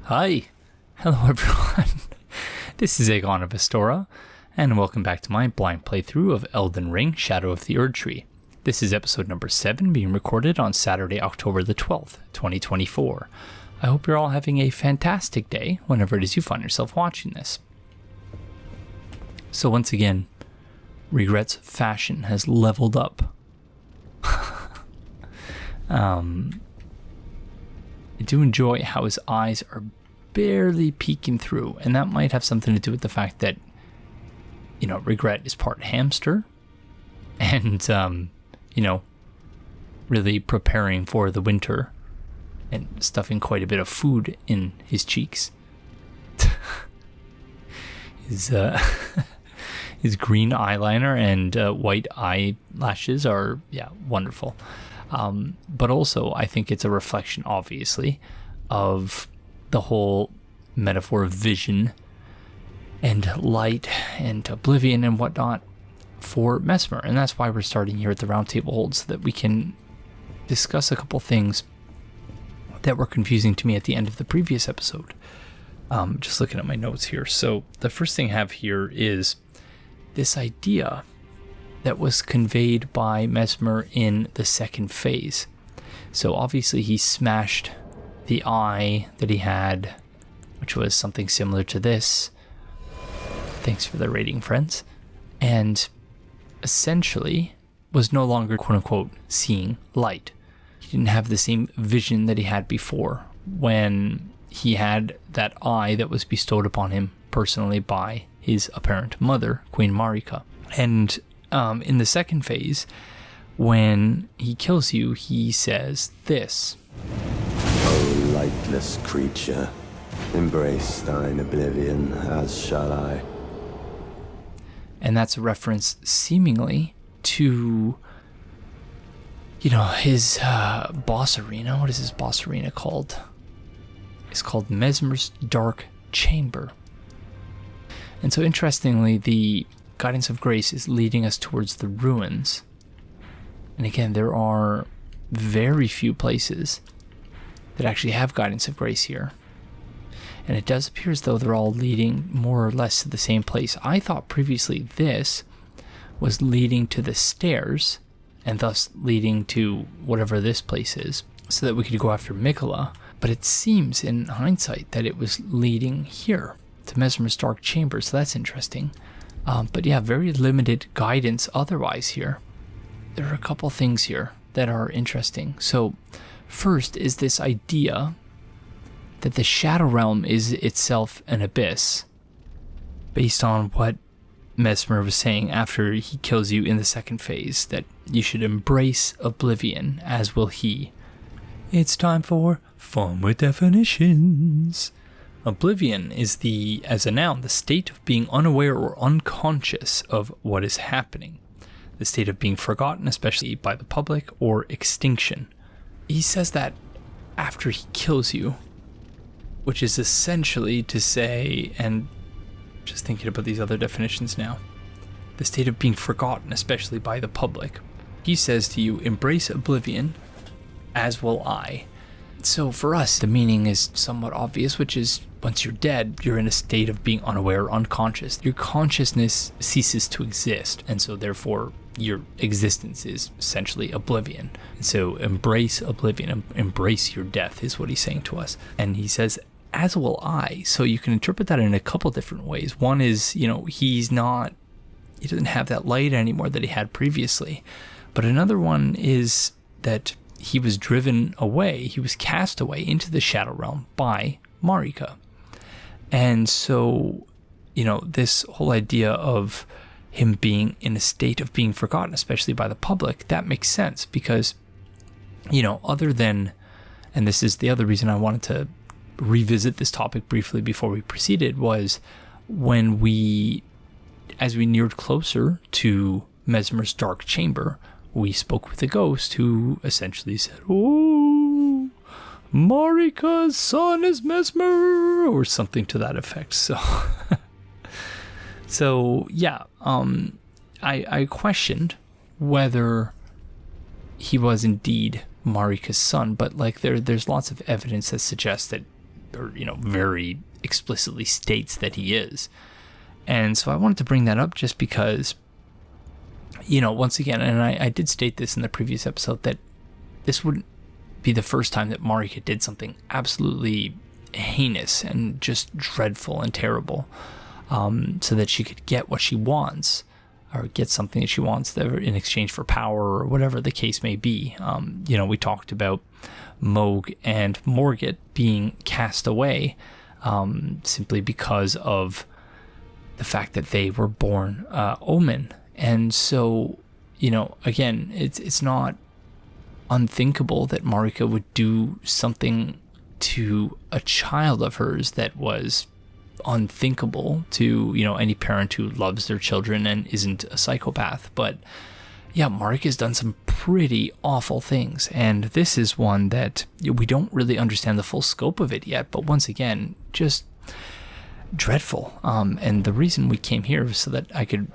Hi, hello everyone, this is Aegon of Astora, and welcome back to my blind playthrough of Elden Ring, Shadow of the Erdtree. This is episode number 7, being recorded on Saturday, October the 12th, 2024. I hope you're all having a fantastic day, whenever it is you find yourself watching this. So once again, Regret's fashion has leveled up. I do enjoy how his eyes are barely peeking through, and that might have something to do with the fact that, you know, Regret is part hamster, and, you know, really preparing for the winter and stuffing quite a bit of food in his cheeks. His green eyeliner and white eyelashes are, wonderful. But also, I think it's a reflection, obviously, of the whole metaphor of vision and light and Oblivion and whatnot for Messmer. And that's why we're starting here at the Roundtable Hold, so that we can discuss a couple things that were confusing to me at the end of the previous episode. Just looking at my notes here. So the first thing I have here is this idea that was conveyed by Messmer in the second phase. So obviously he smashed the eye that he had, which was something similar to this. Thanks for the rating, friends. And essentially was no longer, quote unquote, seeing light. He didn't have the same vision that he had before when he had that eye that was bestowed upon him personally by his apparent mother, Queen Marika. And in the second phase, when he kills you, he says this: "O lightless creature, embrace thine oblivion, as shall I." And that's a reference seemingly to, you know, his boss arena. What is his boss arena called? It's called Messmer's Dark Chamber. And so interestingly, the Guidance of Grace is leading us towards the ruins. And again, there are very few places that actually have Guidance of Grace here. And it does appear as though they're all leading more or less to the same place. I thought previously this was leading to the stairs, and thus leading to whatever this place is, so that we could go after Mikola. But it seems, in hindsight, that it was leading here to Messmer's Dark Chamber, so that's interesting. But yeah, very limited guidance otherwise here. There are a couple things here that are interesting. So first is this idea that the Shadow Realm is itself an abyss, based on what Messmer was saying after he kills you in the second phase, that you should embrace Oblivion, as will he. It's time for fun with definitions. Oblivion is as a noun, the state of being unaware or unconscious of what is happening. The state of being forgotten, especially by the public, or extinction. He says that after he kills you, which is essentially to say, and just thinking about these other definitions now, the state of being forgotten, especially by the public. He says to you, embrace Oblivion, as will I. So for us, the meaning is somewhat obvious, which is once you're dead, you're in a state of being unaware or unconscious. Your consciousness ceases to exist, and so therefore your existence is essentially oblivion. And so embrace Oblivion, embrace your death is what he's saying to us. And he says, as will I. So you can interpret that in a couple different ways. One is, you know, he doesn't have that light anymore that he had previously. But another one is that he was driven away, he was cast away into the Shadow Realm by Marika. And so, you know, this whole idea of him being in a state of being forgotten, especially by the public, that makes sense because, you know, other than, and this is the other reason I wanted to revisit this topic briefly before we proceeded, was when as we neared closer to Messmer's Dark Chamber, we spoke with a ghost who essentially said, "Oh, Marika's son is Messmer," or something to that effect. So yeah, I questioned whether he was indeed Marika's son, but like there's lots of evidence that suggests that or, very explicitly states that he is. And so I wanted to bring that up just because, once again, and I did state this in the previous episode, that this wouldn't be the first time that Marika did something absolutely heinous and just dreadful and terrible, so that she could get what she wants, or get something that she wants in exchange for power, or whatever the case may be. We talked about Moog and Morgott being cast away simply because of the fact that they were born Omen. And so, again, it's not unthinkable that Marika would do something to a child of hers that was unthinkable to, any parent who loves their children and isn't a psychopath. But yeah, Marika's done some pretty awful things, and this is one that we don't really understand the full scope of it yet, but once again, just dreadful. And the reason we came here was so that I could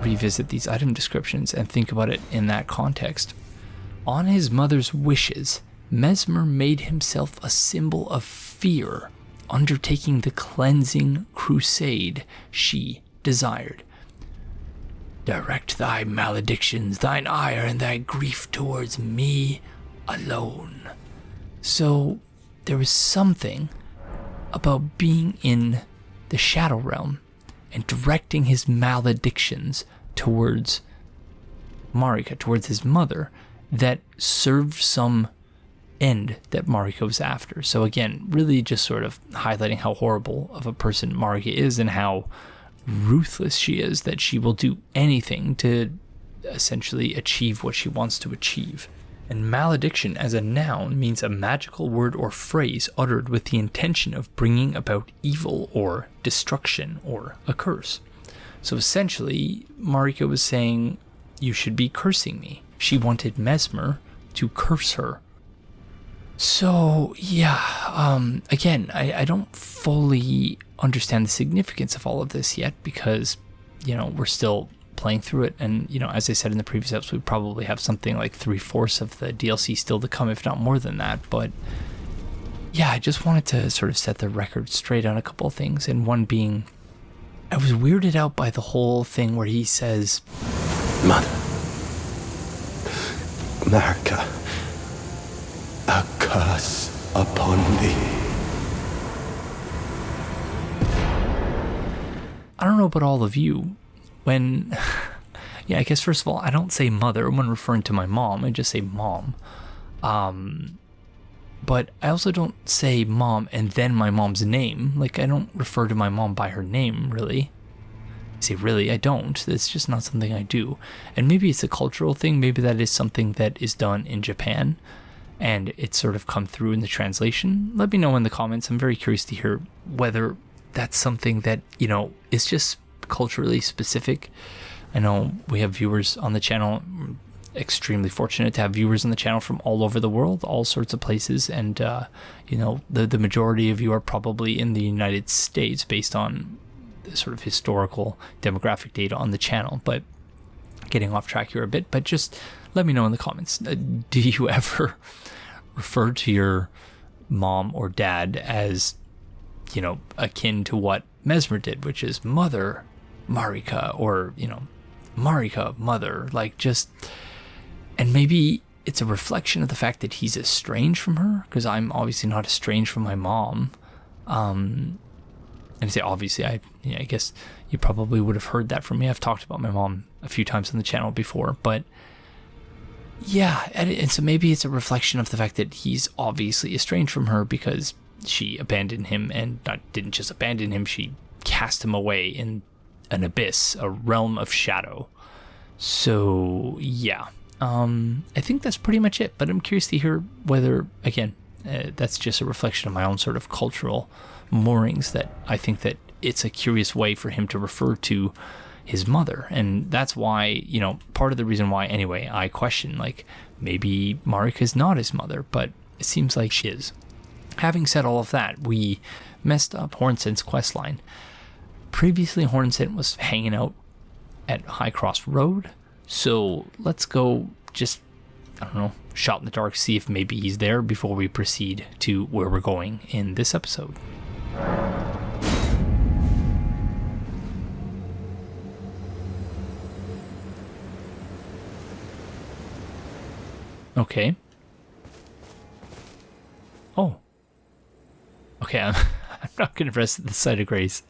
revisit these item descriptions and think about it in that context. On his mother's wishes, Messmer made himself a symbol of fear, undertaking the cleansing crusade she desired. Direct thy maledictions, thine ire, and thy grief towards me alone. So there was something about being in the Shadow Realm and directing his maledictions towards Marika, towards his mother, that served some end that Marika was after. So again, really just sort of highlighting how horrible of a person Marika is and how ruthless she is, that she will do anything to essentially achieve what she wants to achieve. And malediction as a noun means a magical word or phrase uttered with the intention of bringing about evil or destruction or a curse. So essentially, Marika was saying, you should be cursing me. She wanted Messmer to curse her. So yeah, again, I don't fully understand the significance of all of this yet, because, we're still playing through it, and as I said in the previous episode, we probably have something like 3/4 of the DLC still to come, if not more than that. But yeah, I just wanted to sort of set the record straight on a couple of things, and one being, I was weirded out by the whole thing where he says, Mother, Marika, a curse upon thee. I don't know about all of you, when, yeah, I guess first of all, I don't say mother when referring to my mom, I just say mom. But I also don't say mom and then my mom's name. Like, I don't refer to my mom by her name, really. I say really, I don't. It's just not something I do. And maybe it's a cultural thing, maybe that is something that is done in Japan, and it's sort of come through in the translation. Let me know in the comments. I'm very curious to hear whether that's something that, is just culturally specific. I know we have viewers on the channel, extremely fortunate to have viewers on the channel from all over the world, all sorts of places, and the majority of you are probably in the United States based on the sort of historical demographic data on the channel. But getting off track here a bit, but just let me know in the comments, do you ever refer to your mom or dad as, akin to what Messmer did, which is mother Marika, or, Marika, mother, like, just, and maybe it's a reflection of the fact that he's estranged from her, because I'm obviously not estranged from my mom. And I say obviously, I guess you probably would have heard that from me. I've talked about my mom a few times on the channel before, but yeah, and so maybe it's a reflection of the fact that he's obviously estranged from her because she abandoned him, and didn't just abandon him, she cast him away in an abyss, a realm of shadow. So yeah, I think that's pretty much it, but I'm curious to hear whether, again, that's just a reflection of my own sort of cultural moorings, that I think that it's a curious way for him to refer to his mother. And that's why, part of the reason why, anyway, I question, like, maybe Marika's not his mother, but it seems like she is. Having said all of that, we messed up Hornsent's questline. Previously, Hornsent was hanging out at Highcross Road, so let's go just I don't know, shot in the dark, see if maybe he's there before we proceed to where we're going in this episode. Okay. Oh. Okay, I'm not going to rest at the sight of grace.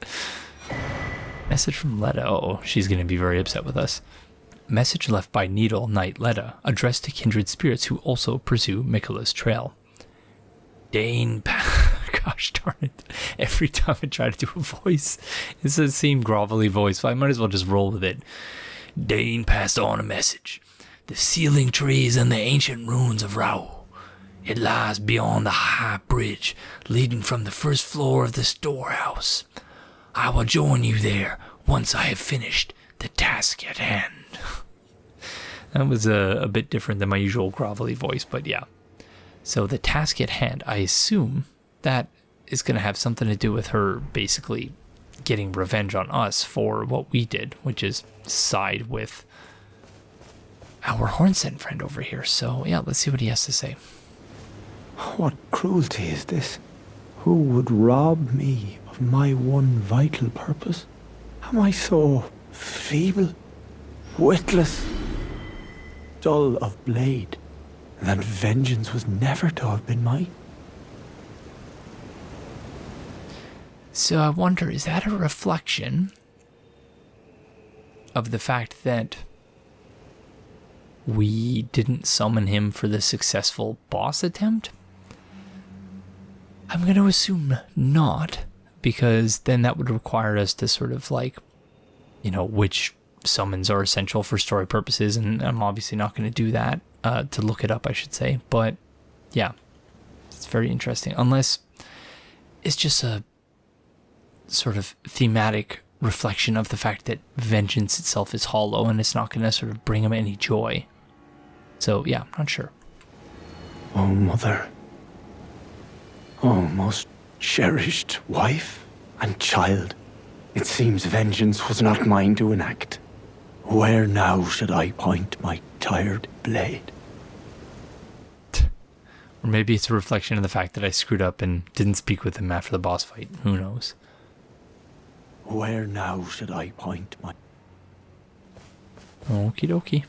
Message from Letta. Oh, she's going to be very upset with us. Message left by Needle Knight Letta, addressed to kindred spirits who also pursue Miquella's trail. Gosh darn it. Every time I try to do a voice, it's the same grovelly voice, so I might as well just roll with it. Dane passed on a message. The sealing tree is in the ancient ruins of Rao. It lies beyond the high bridge leading from the first floor of the storehouse. I will join you there once I have finished the task at hand. That was a bit different than my usual grovelly voice, but yeah. So the task at hand, I assume that is going to have something to do with her basically getting revenge on us for what we did, which is side with our Hornsent friend over here. So yeah, let's see what he has to say. What cruelty is this? Who would rob me of my one vital purpose? Am I so feeble, witless, dull of blade, that vengeance was never to have been mine? So I wonder, is that a reflection of the fact that we didn't summon him for the successful boss attempt? I'm going to assume not, because then that would require us to sort of like, you know, which summons are essential for story purposes, and I'm obviously not going to do that, to look it up, I should say. But yeah, it's very interesting, unless it's just a sort of thematic reflection of the fact that vengeance itself is hollow and it's not going to sort of bring him any joy. So yeah, I'm not sure. Oh, mother. Oh, most cherished wife and child. It seems vengeance was not mine to enact. Where now should I point my tired blade? Or maybe it's a reflection of the fact that I screwed up and didn't speak with him after the boss fight. Who knows? Where now should I point my... Okie dokie.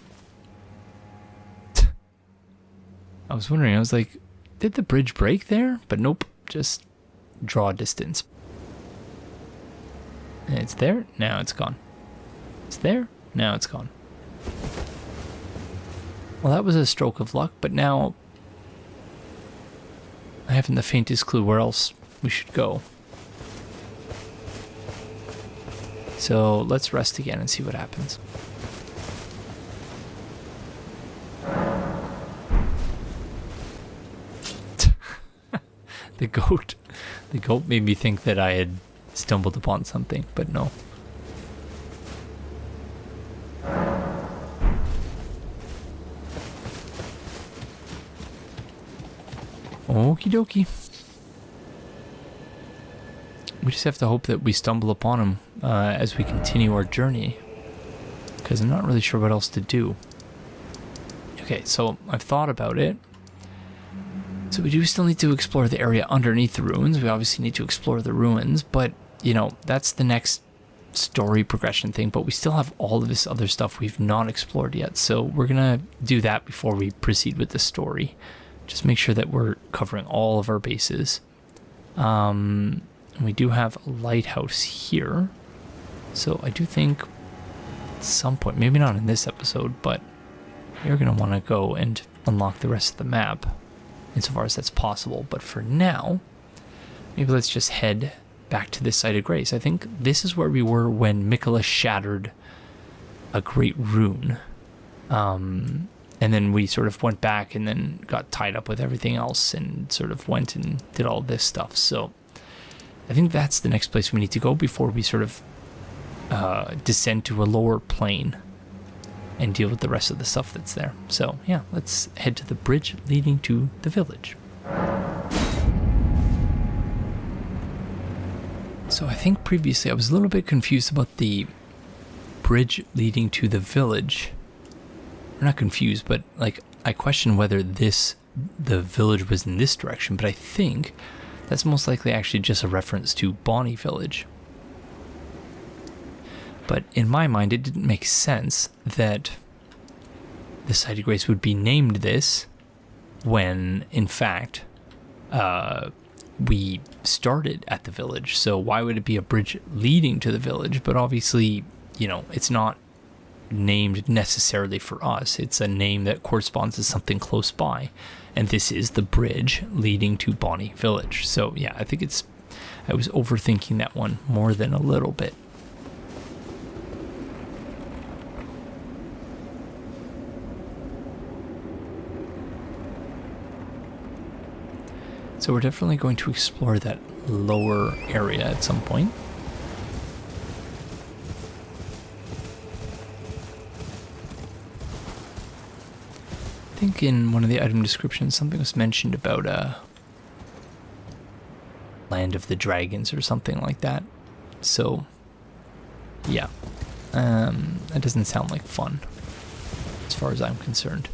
I was wondering, I was like, did the bridge break there? But nope, just draw distance. And it's there, now it's gone. It's there, now it's gone. Well, that was a stroke of luck, but now I haven't the faintest clue where else we should go. So let's rest again and see what happens. The goat made me think that I had stumbled upon something, but no. Okie dokie. We just have to hope that we stumble upon him as we continue our journey, because I'm not really sure what else to do. Okay, so I've thought about it. So we do still need to explore the area underneath the ruins. We obviously need to explore the ruins, but, you know, that's the next story progression thing. But we still have all of this other stuff we've not explored yet. So we're going to do that before we proceed with the story. Just make sure that we're covering all of our bases. And we do have a lighthouse here. So I do think at some point, maybe not in this episode, but you're going to want to go and unlock the rest of the map, insofar as that's possible. But for now, maybe let's just head back to this site of grace. I think this is where we were when Miquella shattered a great rune. And then we sort of went back and then got tied up with everything else and sort of went and did all this stuff. So I think that's the next place we need to go before we sort of descend to a lower plane and deal with the rest of the stuff that's there. So yeah, let's head to the bridge leading to the village. So I think previously I was a little bit confused about the bridge leading to the village. or not confused, but like I question whether the village was in this direction, but I think that's most likely actually just a reference to Bonnie Village. But in my mind, it didn't make sense that the Site of Grace would be named this when, in fact, we started at the village. So why would it be a bridge leading to the village? But obviously, you know, it's not named necessarily for us. It's a name that corresponds to something close by. And this is the bridge leading to Bonnie Village. So yeah, I think I was overthinking that one more than a little bit. So we're definitely going to explore that lower area at some point. I think in one of the item descriptions something was mentioned about Land of the Dragons or something like that. So yeah, that doesn't sound like fun as far as I'm concerned.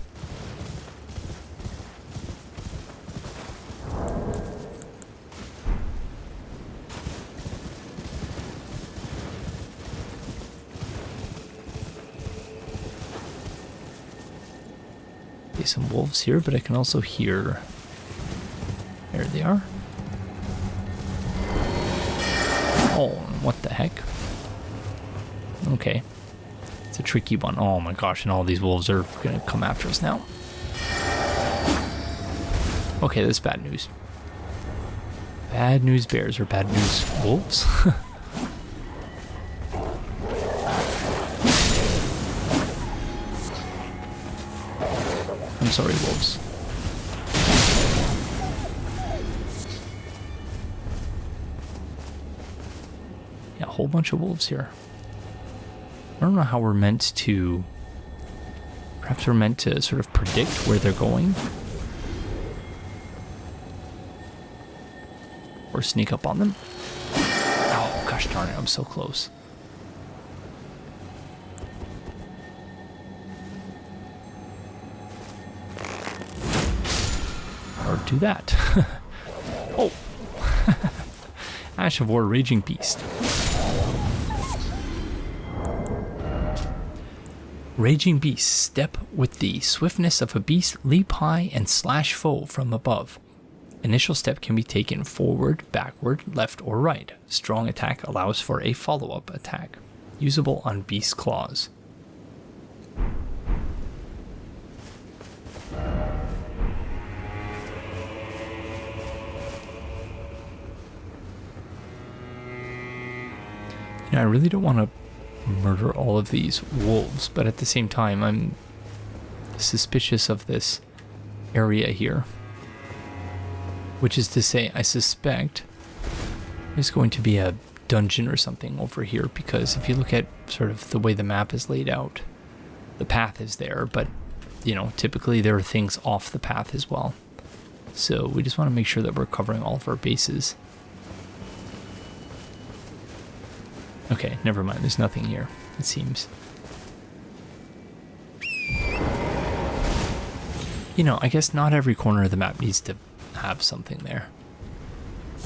Some wolves here, but I can also hear. There they are. Oh, what the heck? Okay. It's a tricky one. Oh my gosh, and all these wolves are gonna come after us now. Okay, that's bad news. Bad news bears, or bad news wolves? I'm sorry, wolves. Yeah, a whole bunch of wolves here. I don't know how we're meant to... Perhaps we're meant to sort of predict where they're going. Or sneak up on them. Oh, gosh darn it, I'm so close. Do that. Oh. Ash of War, Raging Beast. Raging Beast, step with the swiftness of a beast, leap high and slash foe from above. Initial step can be taken forward, backward, left, or right. Strong attack allows for a follow-up attack. Usable on beast claws. I really don't want to murder all of these wolves, but at the same time, I'm suspicious of this area here. Which is to say, I suspect there's going to be a dungeon or something over here, because if you look at sort of the way the map is laid out, the path is there, but, you know, typically there are things off the path as well. So we just want to make sure that we're covering all of our bases. Okay, never mind. There's nothing here, it seems. You know, I guess not every corner of the map needs to have something there. In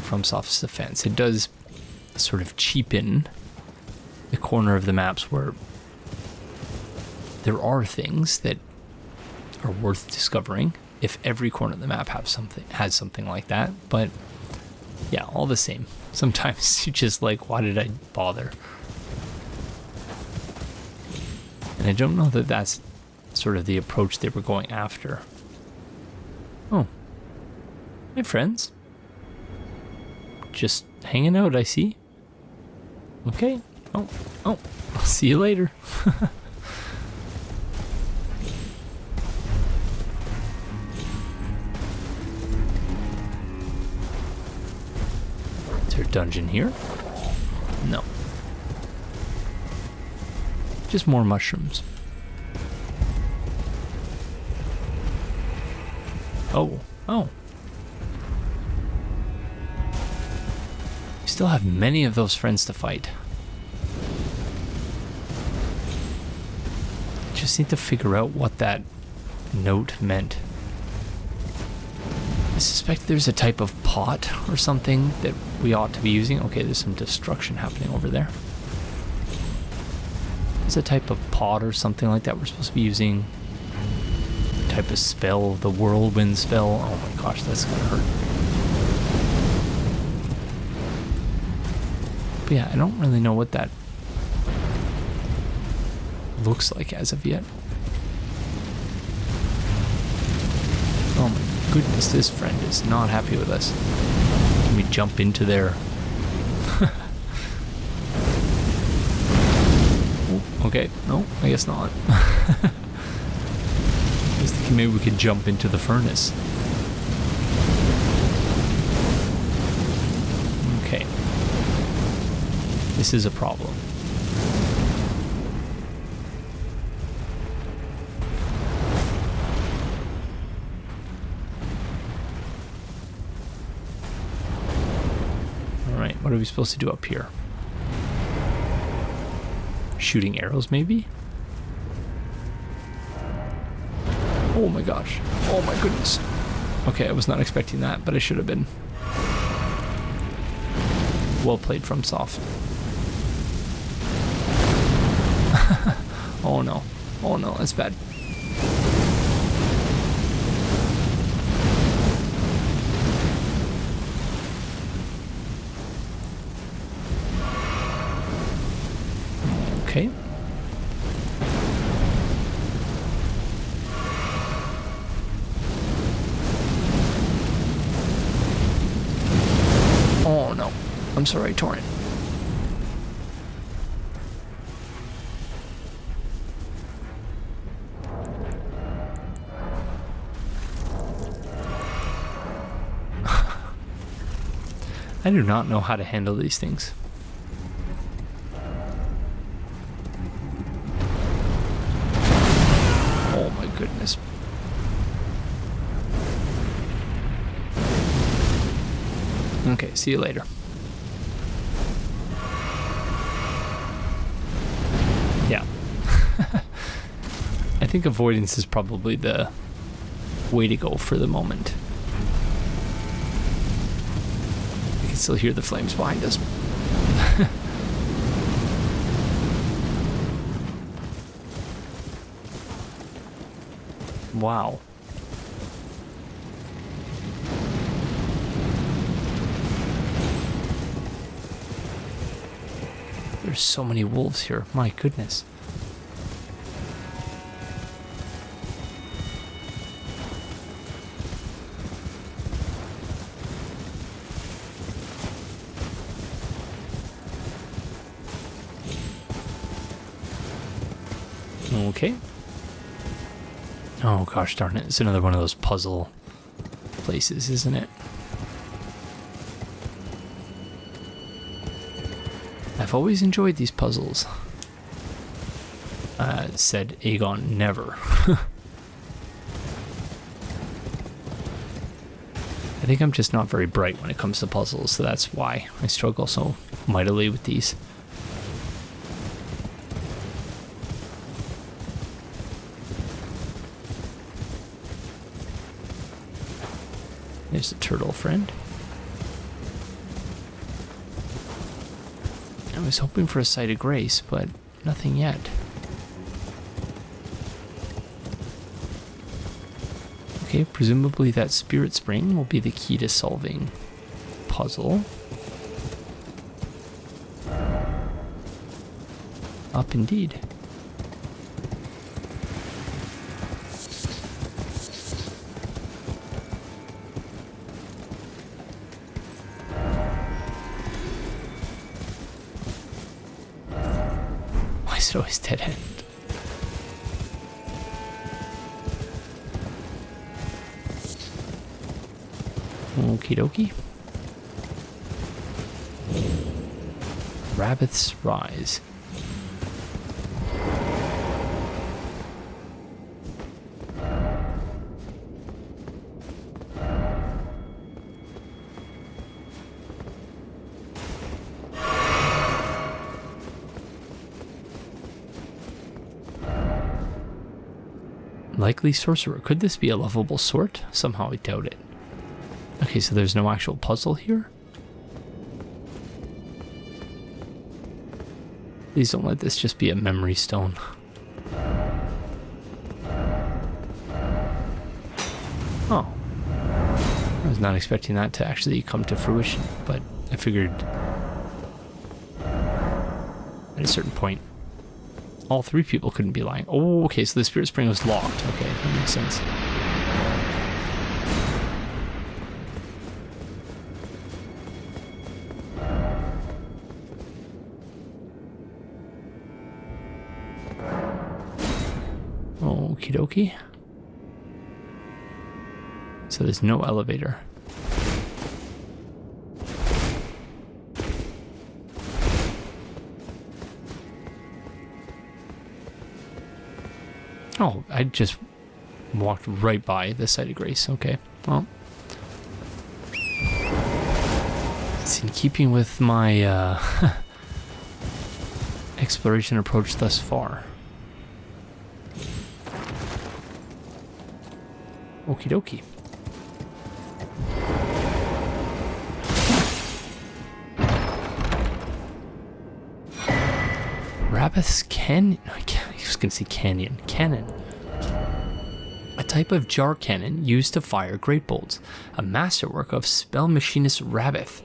FromSoft's defense, it does sort of cheapen the corner of the maps where there are things that are worth discovering if every corner of the map has something like that. But yeah, all the same. Sometimes you just like, why did I bother? And I don't know that that's sort of the approach they were going after. Oh. Hi, friends. Just hanging out, I see. Okay. Oh. I'll see you later. Dungeon here? No. Just more mushrooms. Oh. We still have many of those friends to fight. just need to figure out what that note meant. I suspect there's a type of pot or something that we ought to be using. Okay, there's some destruction happening over there. There's a type of pot or something like that we're supposed to be using. Type of spell, the whirlwind spell. Oh my gosh, that's gonna hurt. But yeah, I don't really know what that looks like as of yet. Oh my goodness, this friend is not happy with us. Can we jump into their... Oh, okay, no, I guess not. I was thinking maybe we could jump into the furnace. Okay. This is a problem. Alright, what are we supposed to do up here? Shooting arrows, maybe? Oh my gosh. Oh my goodness. Okay, I was not expecting that, but I should have been. Well played, FromSoft. Oh no. Oh no, that's bad. Okay. Oh no. I'm sorry, Torrent. I do not know how to handle these things. Oh my goodness. Okay, see you later. Yeah. I think avoidance is probably the way to go for the moment. I can still hear the flames behind us. Wow. There's so many wolves here. My goodness. Okay. Oh gosh darn it. It's another one of those puzzle places, isn't it? I've always enjoyed these puzzles. Said Aegon, never. I think I'm just not very bright when it comes to puzzles, so that's why I struggle so mightily with these. There's the turtle friend. I was hoping for a sight of grace, but nothing yet. Okay, presumably that spirit spring will be the key to solving puzzle. Up indeed. Why is it always dead end? Okie dokie. Rabbath's Rise. Likely sorcerer. Could this be a lovable sort? Somehow I doubt it. Okay, so there's no actual puzzle here? Please don't let this just be a memory stone. Oh. I was not expecting that to actually come to fruition, but I figured at a certain point all three people couldn't be lying. Oh, okay, so the spirit spring was locked. Okay, that makes sense. Okie dokie. So there's no elevator. Oh, I just walked right by the site of grace. Okay, well, it's in keeping with my exploration approach thus far. Okie dokie. Rabbath's cannon. I was going to say canyon. Cannon. A type of jar cannon used to fire great bolts. A masterwork of spell machinist Rabbath.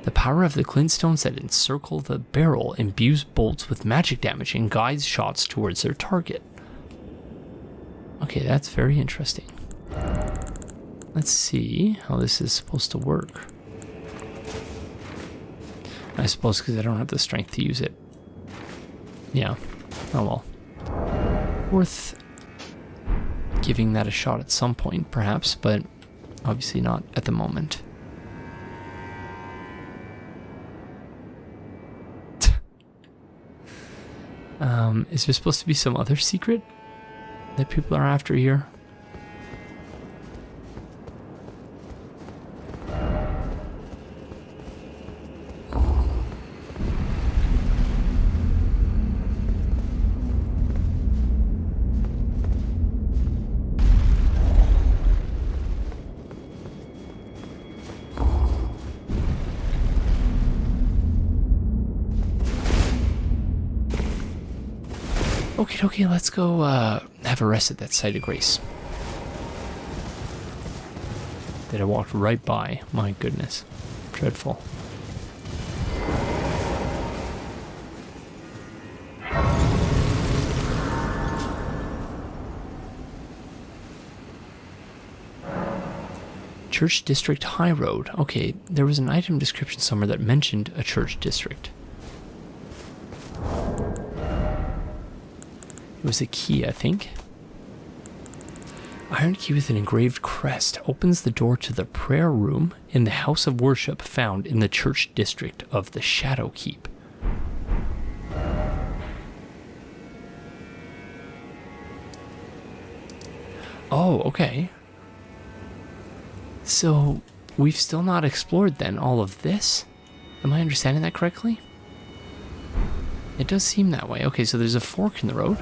The power of the glintstones that encircle the barrel imbues bolts with magic damage and guides shots towards their target. Okay, that's very interesting. Let's see how this is supposed to work. I suppose because I don't have the strength to use it. Yeah. Oh well. Worth giving that a shot at some point, perhaps, but obviously not at the moment. Is there supposed to be some other secret that people are after here? Okay, let's go have a rest at that site of grace that I walked right by. My goodness. Dreadful. Church District Highroad. Okay, there was an item description somewhere that mentioned a church district. It was a key, I think. Iron key with an engraved crest opens the door to the prayer room in the house of worship found in the church district of the Shadow Keep. Oh, okay. So, we've still not explored then all of this? Am I understanding that correctly? It does seem that way. Okay, so there's a fork in the road.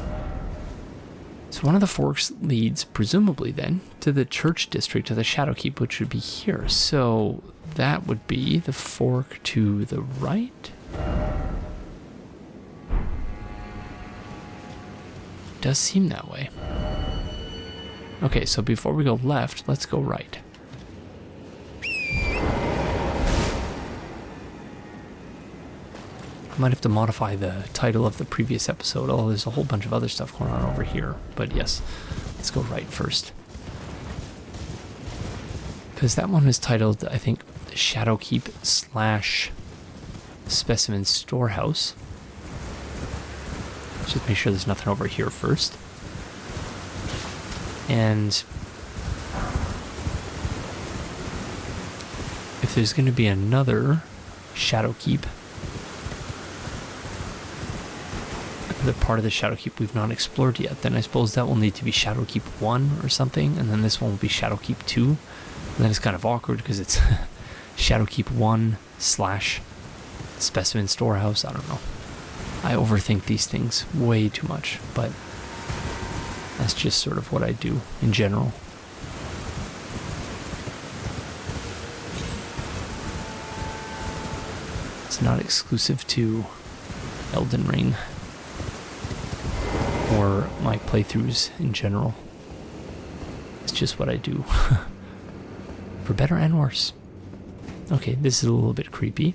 So one of the forks leads, presumably then, to the church district of the Shadow Keep, which would be here. So that would be the fork to the right? Does seem that way. Okay, so before we go left, let's go right. I might have to modify the title of the previous episode. Oh, there's a whole bunch of other stuff going on over here. But yes, let's go right first. Because that one was titled, I think, Shadow Keep / Specimen Storehouse. Just make sure there's nothing over here first. And if there's going to be another Shadow Keep, the part of the Shadow Keep we've not explored yet, then I suppose that will need to be Shadow Keep 1 or something, and then this one will be Shadow Keep 2. And then it's kind of awkward because it's Shadow Keep 1 / Specimen Storehouse. I don't know. I overthink these things way too much, but That's just sort of what I do in general. It's not exclusive to Elden Ring or my playthroughs in general. It's just what I do. For better and worse. Okay, this is a little bit creepy.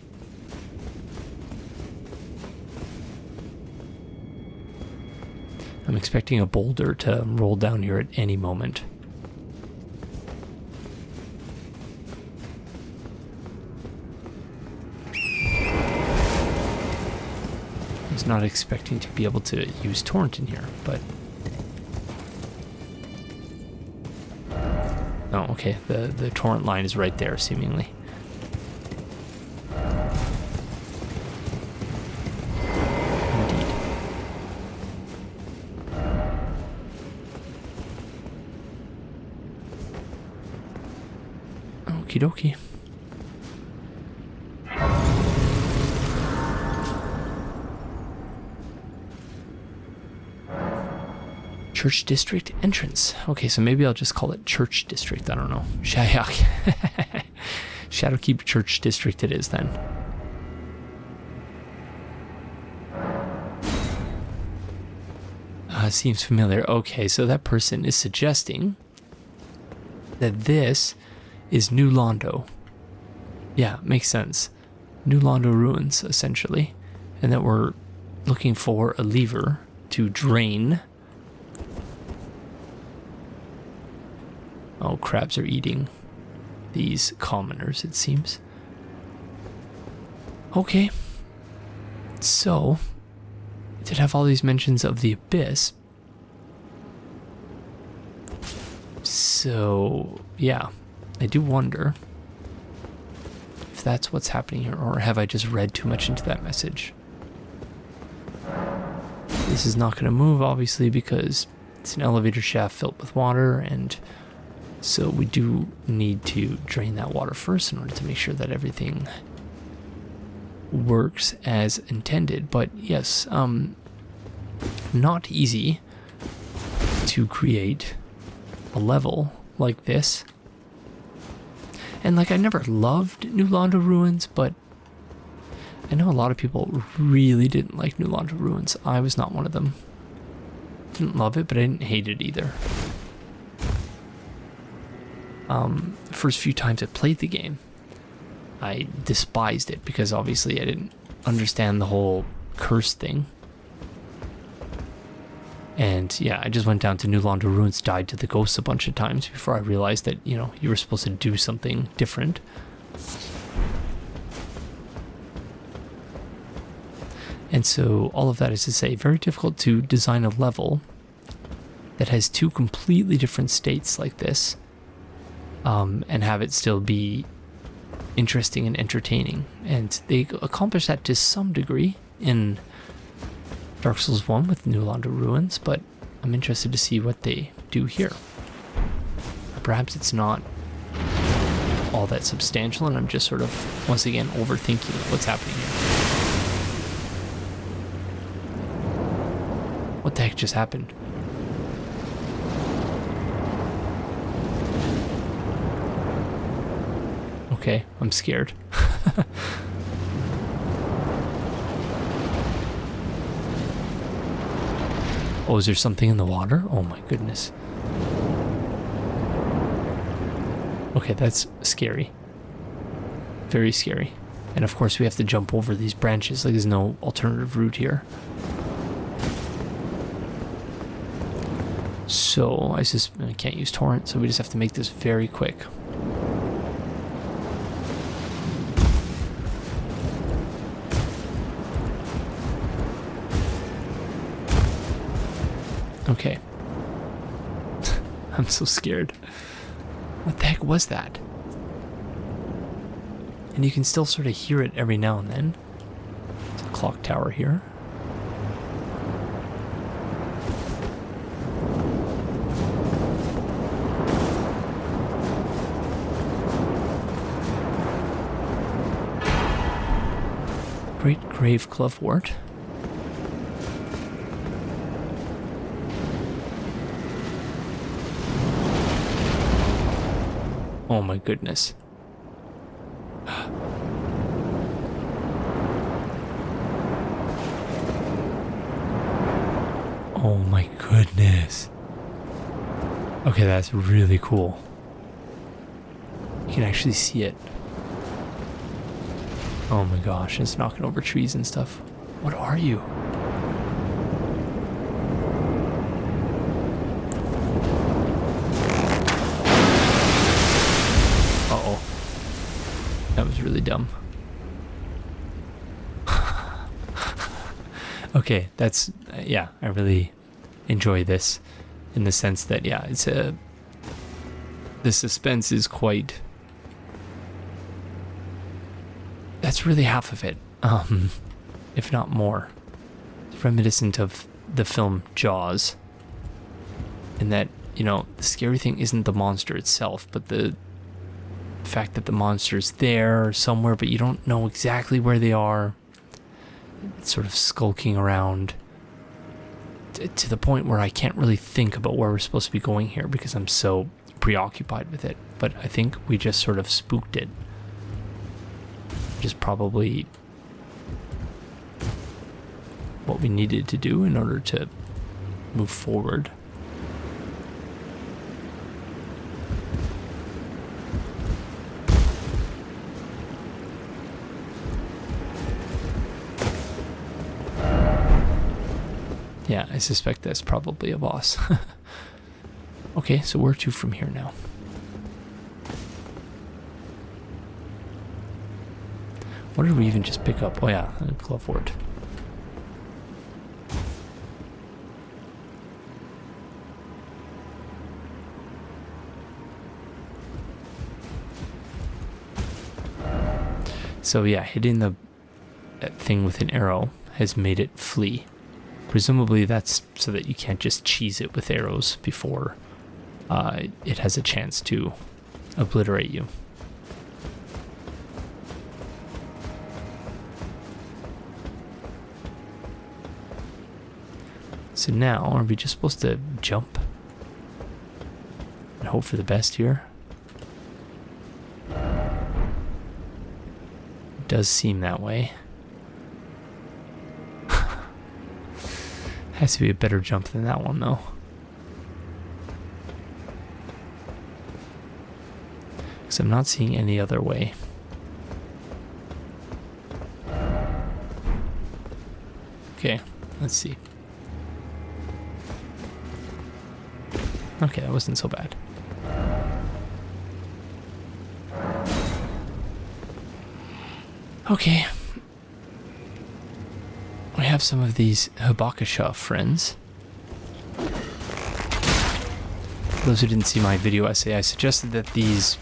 I'm expecting a boulder to roll down here at any moment. I was not expecting to be able to use torrent in here, but... Oh, okay, the torrent line is right there, seemingly. Indeed. Okie dokie. Church District entrance. Okay, so maybe I'll just call it Church District. I don't know. Shadowkeep Church District it is then. Seems familiar. Okay, so that person is suggesting that this is New Londo. Yeah, makes sense. New Londo ruins, essentially. And that we're looking for a lever to drain. Oh, crabs are eating these commoners, it seems. Okay. So, it did have all these mentions of the abyss. So, yeah. I do wonder if that's what's happening here, or have I just read too much into that message? This is not going to move, obviously, because it's an elevator shaft filled with water, and so we do need to drain that water first in order to make sure that everything works as intended. But yes, not easy to create a level like this. And like, I never loved New Londo Ruins, but I know a lot of people really didn't like New Londo Ruins. I was not one of them. Didn't love it, but I didn't hate it either. The first few times I played the game, I despised it because obviously I didn't understand the whole curse thing. And yeah, I just went down to New Londo Ruins, died to the ghosts a bunch of times before I realized that, you know, you were supposed to do something different. And so all of that is to say, very difficult to design a level that has two completely different states like this. And have it still be interesting and entertaining. And they accomplish that to some degree in Dark Souls 1 with New Londo Ruins, but I'm interested to see what they do here. Perhaps it's not all that substantial, and I'm just sort of, once again, overthinking what's happening here. What the heck just happened? Okay, I'm scared. Oh, is there something in the water? Oh my goodness. Okay, that's scary. Very scary. And of course we have to jump over these branches, like there's no alternative route here. So, I can't use torrent, so we just have to make this very quick. Okay. I'm so scared. What the heck was that? And you can still sort of hear it every now and then. There's a clock tower here. Great grave glovewort. Oh my goodness. Oh my goodness. Okay, that's really cool. You can actually see it. Oh my gosh, it's knocking over trees and stuff. What are you? Uh-oh. That was really dumb. Okay, that's, yeah, I really enjoy this in the sense that, yeah, the suspense is quite, that's really half of it, if not more. It's reminiscent of the film Jaws, in that, you know, the scary thing isn't the monster itself, but the fact that the monster's there somewhere, but you don't know exactly where they are. It's sort of skulking around to the point where I can't really think about where we're supposed to be going here because I'm so preoccupied with it. But I think we just sort of spooked it. Which is probably what we needed to do in order to move forward. Yeah, I suspect that's probably a boss. Okay, so where to from here now? What did we even just pick up? Oh yeah, Glovewort. So yeah, hitting that thing with an arrow has made it flee. Presumably that's so that you can't just cheese it with arrows before it has a chance to obliterate you. So now, are we just supposed to jump and hope for the best here? It does seem that way. Has to be a better jump than that one, though. Because I'm not seeing any other way. Okay, let's see. Okay, that wasn't so bad. Okay. We have some of these Hibakusha friends. For those who didn't see my video essay, I suggested that these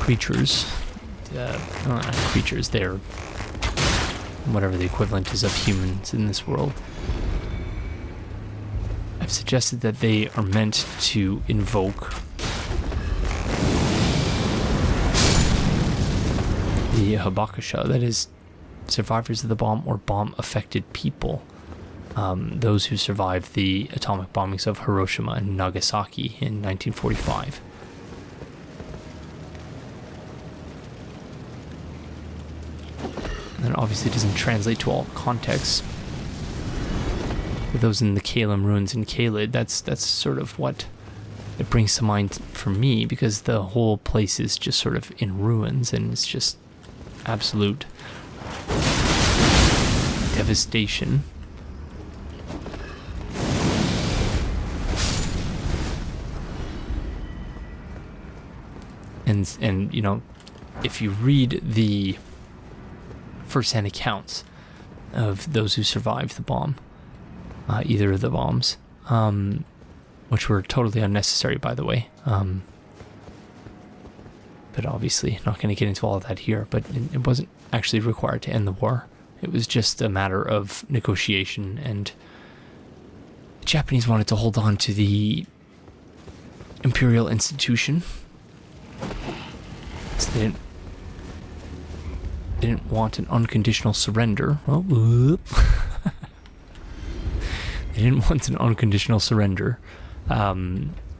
creatures, not creatures, they're whatever the equivalent is of humans in this world. I've suggested that they are meant to invoke the Hibakusha, that is, survivors of the bomb or bomb-affected people. Those who survived the atomic bombings of Hiroshima and Nagasaki in 1945. And that obviously doesn't translate to all contexts. For those in the Kalem ruins in Kaled, that's sort of what it brings to mind for me, because the whole place is just sort of in ruins and it's just absolute devastation. And you know, if you read the first-hand accounts of those who survived the bomb, either of the bombs, which were totally unnecessary, by the way, but obviously not going to get into all of that here, but it wasn't actually required to end the war. It was just a matter of negotiation, and the Japanese wanted to hold on to the imperial institution, so they didn't want an unconditional surrender. Oh, they didn't want an unconditional surrender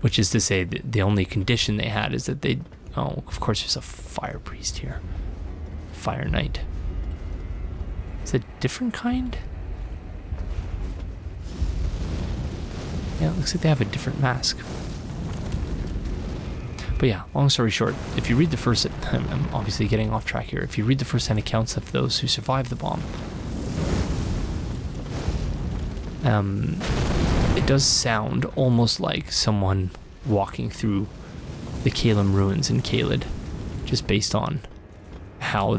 Which is to say that the only condition they had is that they... Oh, of course there's a fire priest here. Fire knight. Is it a different kind? Yeah, it looks like they have a different mask. But yeah, long story short, if you read the first... I'm obviously getting off track here. If you read the first-hand accounts of those who survived the bomb, it does sound almost like someone walking through the Caelum ruins in Caelid, just based on how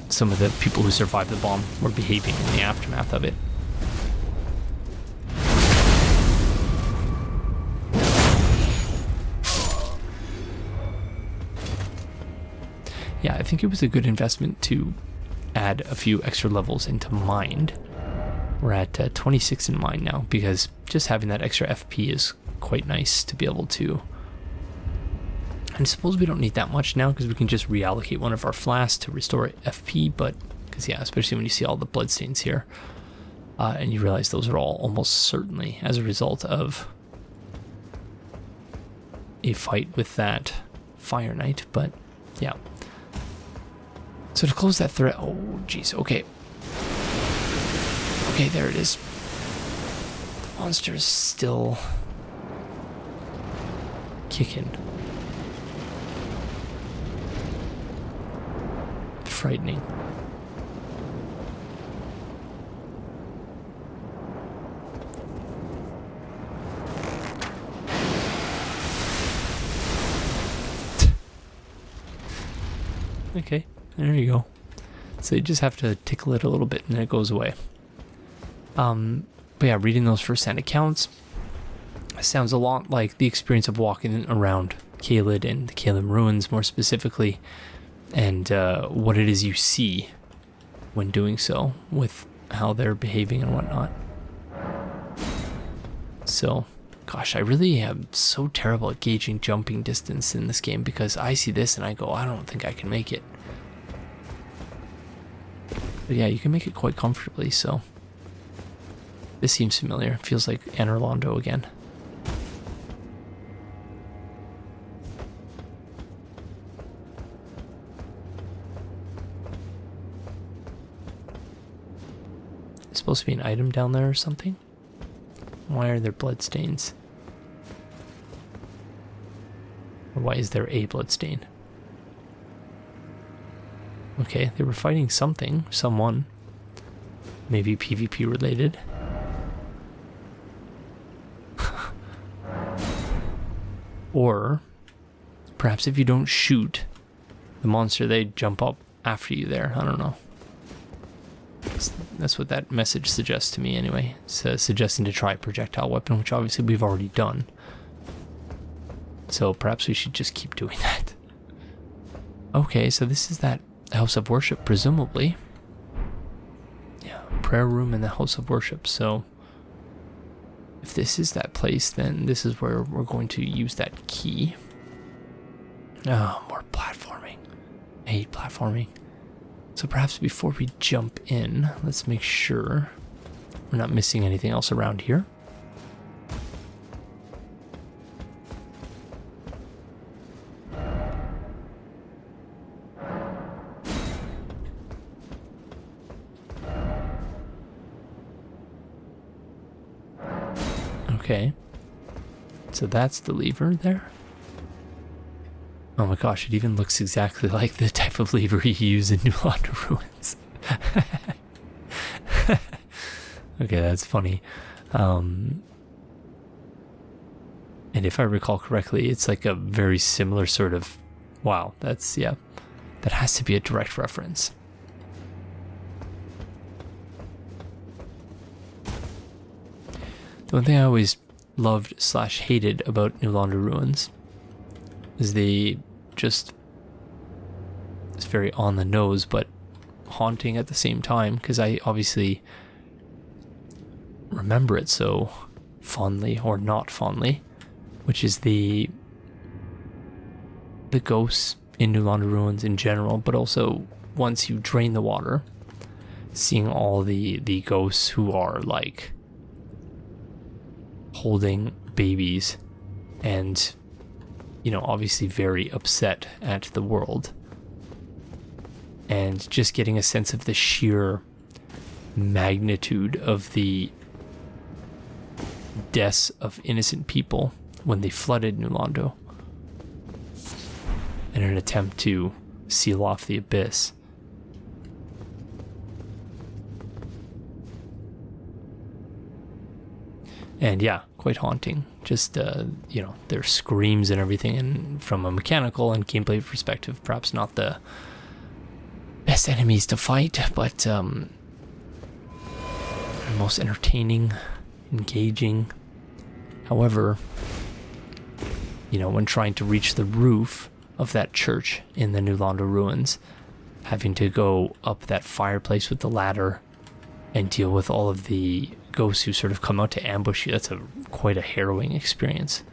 some of the people who survived the bomb were behaving in the aftermath of it. Yeah, I think it was a good investment to add a few extra levels into Mind. We're at 26 in Mind now, because just having that extra FP is quite nice to be able to... And I suppose we don't need that much now, because we can just reallocate one of our flasks to restore FP, but... Because, yeah, especially when you see all the bloodstains here. And you realize those are all almost certainly as a result of a fight with that Fire Knight, but, yeah. So to close that thread... Oh, jeez, okay. Okay, there it is. The monster's still kicking. Frightening. Okay, there you go. So you just have to tickle it a little bit and then it goes away. But yeah, reading those first-hand accounts sounds a lot like the experience of walking around Caelid and the Caelum ruins more specifically, and what it is you see when doing so, with how they're behaving and whatnot. So, gosh, I really am so terrible at gauging jumping distance in this game, because I see this and I go, I don't think I can make it. But yeah, you can make it quite comfortably, so... This seems familiar. It feels like Anor Londo again. It's supposed to be an item down there or something? Why are there bloodstains? Or why is there a bloodstain? Okay, they were fighting something, someone. Maybe PvP related. Or perhaps if you don't shoot the monster, they jump up after you there. I don't know. That's what that message suggests to me anyway. It's suggesting to try a projectile weapon, which obviously we've already done. So perhaps we should just keep doing that. Okay, so this is that house of worship, presumably. Yeah, prayer room in the house of worship. So if this is that place, then this is where we're going to use that key. Oh, more platforming. I hate platforming. So perhaps before we jump in, let's make sure we're not missing anything else around here. Okay, so that's the lever there. Oh my gosh, it even looks exactly like the type of lever you use in New Londo Ruins. Okay, that's funny. And if I recall correctly, it's like a very similar sort of... Wow, that's, yeah. That has to be a direct reference. The one thing I always loved / hated about New Londo Ruins is they just... It's very on the nose, but haunting at the same time, because I obviously remember it so fondly, or not fondly, which is the ghosts in New Londo Ruins in general, but also once you drain the water, seeing all the ghosts who are like holding babies, and, you know, obviously very upset at the world. And just getting a sense of the sheer magnitude of the deaths of innocent people when they flooded New Londo in an attempt to seal off the abyss. And yeah, quite haunting. Just, you know, their screams and everything, and from a mechanical and gameplay perspective, perhaps not the best enemies to fight, but most entertaining, engaging. However, you know, when trying to reach the roof of that church in the New Londo ruins, having to go up that fireplace with the ladder and deal with all of the ghosts who sort of come out to ambush you, that's quite a harrowing experience.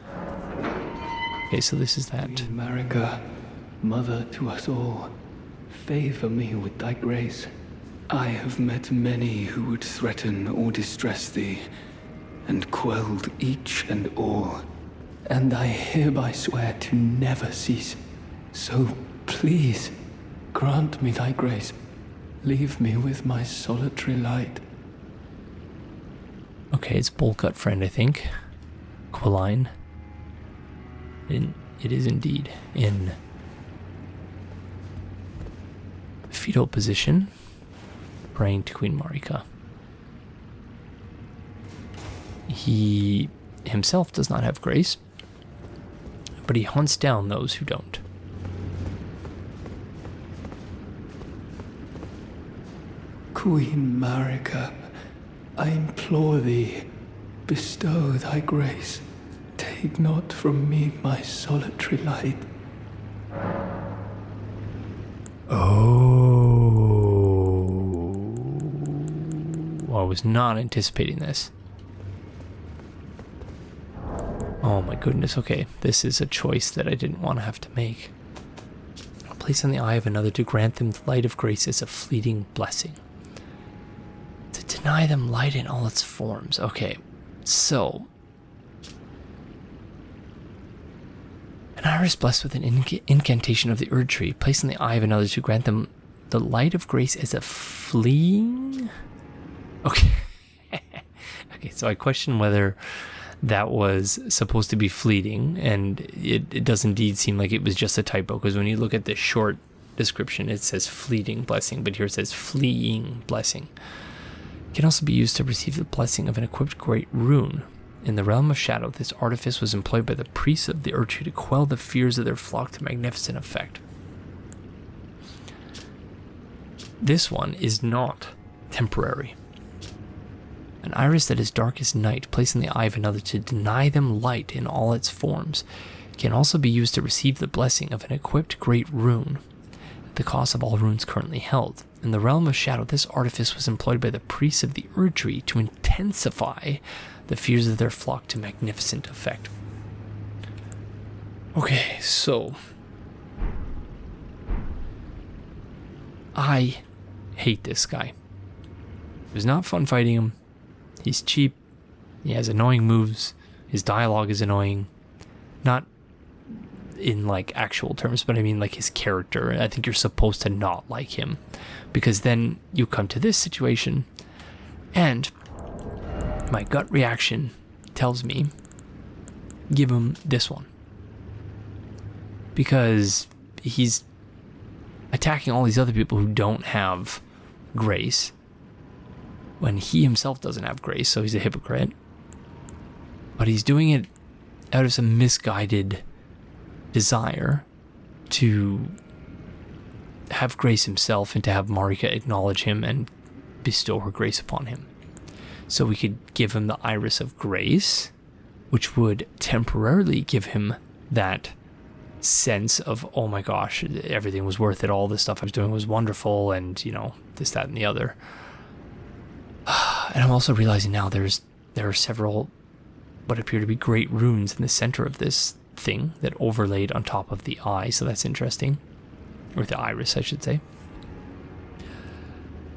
Okay, so this is that. Queen Marika, mother to us all, favor me with thy grace. I have met many who would threaten or distress thee, and quelled each and all. And I hereby swear to never cease. So please, grant me thy grace. Leave me with my solitary light. Okay, it's Bullcut Friend, I think. Quilline. It is indeed in fetal position, praying to Queen Marika. He himself does not have grace, but he hunts down those who don't. Queen Marika, I implore thee, bestow thy grace. Take not from me my solitary light. Oh, I was not anticipating this. Oh my goodness, okay. This is a choice that I didn't want to have to make. Place on the eye of another to grant them the light of grace as a fleeting blessing. To deny them light in all its forms. Okay, so an iris blessed with an incantation of the Erdtree, placed in the eye of another to grant them the light of grace as a fleeing. Okay. Okay, so I question whether that was supposed to be fleeting, and it does indeed seem like it was just a typo, because when you look at the short description, it says fleeting blessing, but here it says fleeing blessing. It can also be used to receive the blessing of an equipped great rune. In the realm of shadow, this artifice was employed by the priests of the Erdtree to quell the fears of their flock to magnificent effect. This one is not temporary. An iris that is dark as night, placed in the eye of another to deny them light in all its forms, can also be used to receive the blessing of an equipped great rune, at the cost of all runes currently held. In the realm of shadow, this artifice was employed by the priests of the Erdtree to intensify the fears of their flock to magnificent effect. Okay, so I hate this guy. It was not fun fighting him. He's cheap, he has annoying moves, his dialogue is annoying. Not in like actual terms, but I mean like his character. I think you're supposed to not like him, because then you come to this situation and my gut reaction tells me give him this one, because he's attacking all these other people who don't have grace when he himself doesn't have grace, so he's a hypocrite. But he's doing it out of some misguided desire to have grace himself and to have Marika acknowledge him and bestow her grace upon him. So we could give him the Iris of Grace, which would temporarily give him that sense of, oh my gosh, everything was worth it, all this stuff I was doing was wonderful, and, you know, this, that, and the other. And I'm also realizing now there are several what appear to be great runes in the center of this thing that overlaid on top of the eye, so that's interesting. Or the iris, I should say.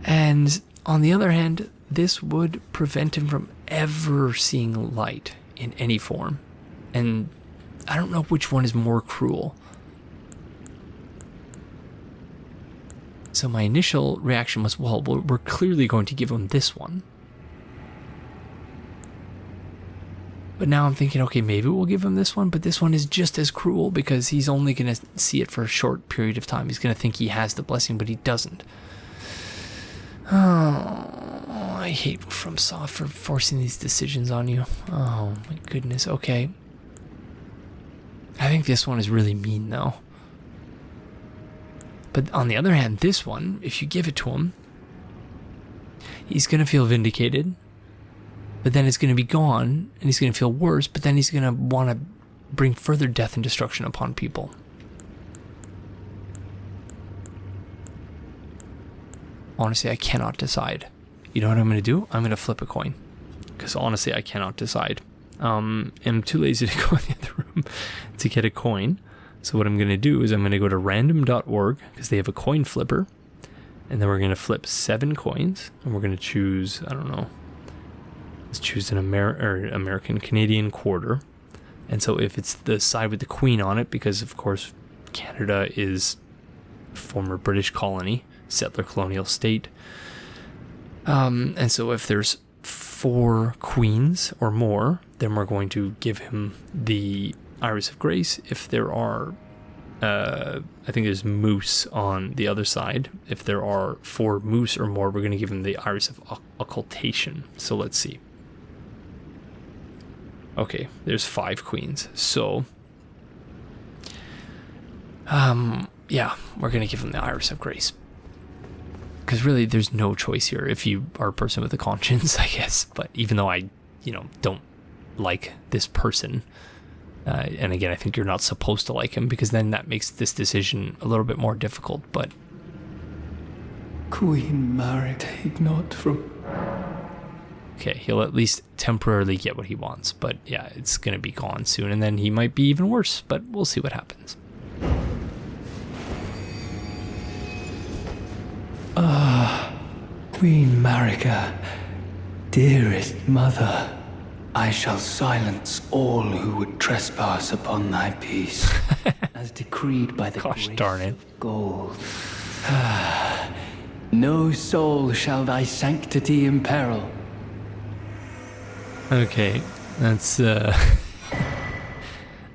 And on the other hand, this would prevent him from ever seeing light in any form. And I don't know which one is more cruel. So my initial reaction was, well, we're clearly going to give him this one. But now I'm thinking, okay, maybe we'll give him this one, but this one is just as cruel because he's only going to see it for a short period of time. He's going to think he has the blessing, but he doesn't. Oh, I hate FromSoft for forcing these decisions on you. Oh, my goodness. Okay. I think this one is really mean, though. But on the other hand, this one, if you give it to him, he's going to feel vindicated. But then it's going to be gone, and he's going to feel worse, but then he's going to want to bring further death and destruction upon people. Honestly, I cannot decide. You know what I'm going to do? I'm going to flip a coin. Because honestly, I cannot decide. I'm too lazy to go in the other room to get a coin. So what I'm going to do is I'm going to go to random.org, because they have a coin flipper. And then we're going to flip 7 coins, and we're going to choose, I don't know, let's choose an American Canadian quarter. And so if it's the side with the queen on it, because of course Canada is a former British colony, settler colonial state. And so if there's 4 queens or more, then we're going to give him the Iris of Grace. If there are, I think there's moose on the other side. If there are 4 moose or more, we're going to give him the Iris of Occultation. So let's see. Okay, there's 5 queens. So, yeah, we're going to give him the Iris of Grace. Because really, there's no choice here if you are a person with a conscience, I guess. But even though I, don't like this person, and again, I think you're not supposed to like him, because then that makes this decision a little bit more difficult, but... Queen Mary, take not from... Okay, he'll at least temporarily get what he wants, but yeah, it's going to be gone soon, and then he might be even worse, but we'll see what happens. Queen Marika, dearest mother, I shall silence all who would trespass upon thy peace, as decreed by the Gosh grace darn it. of gold. No soul shall thy sanctity imperil. Okay, that's,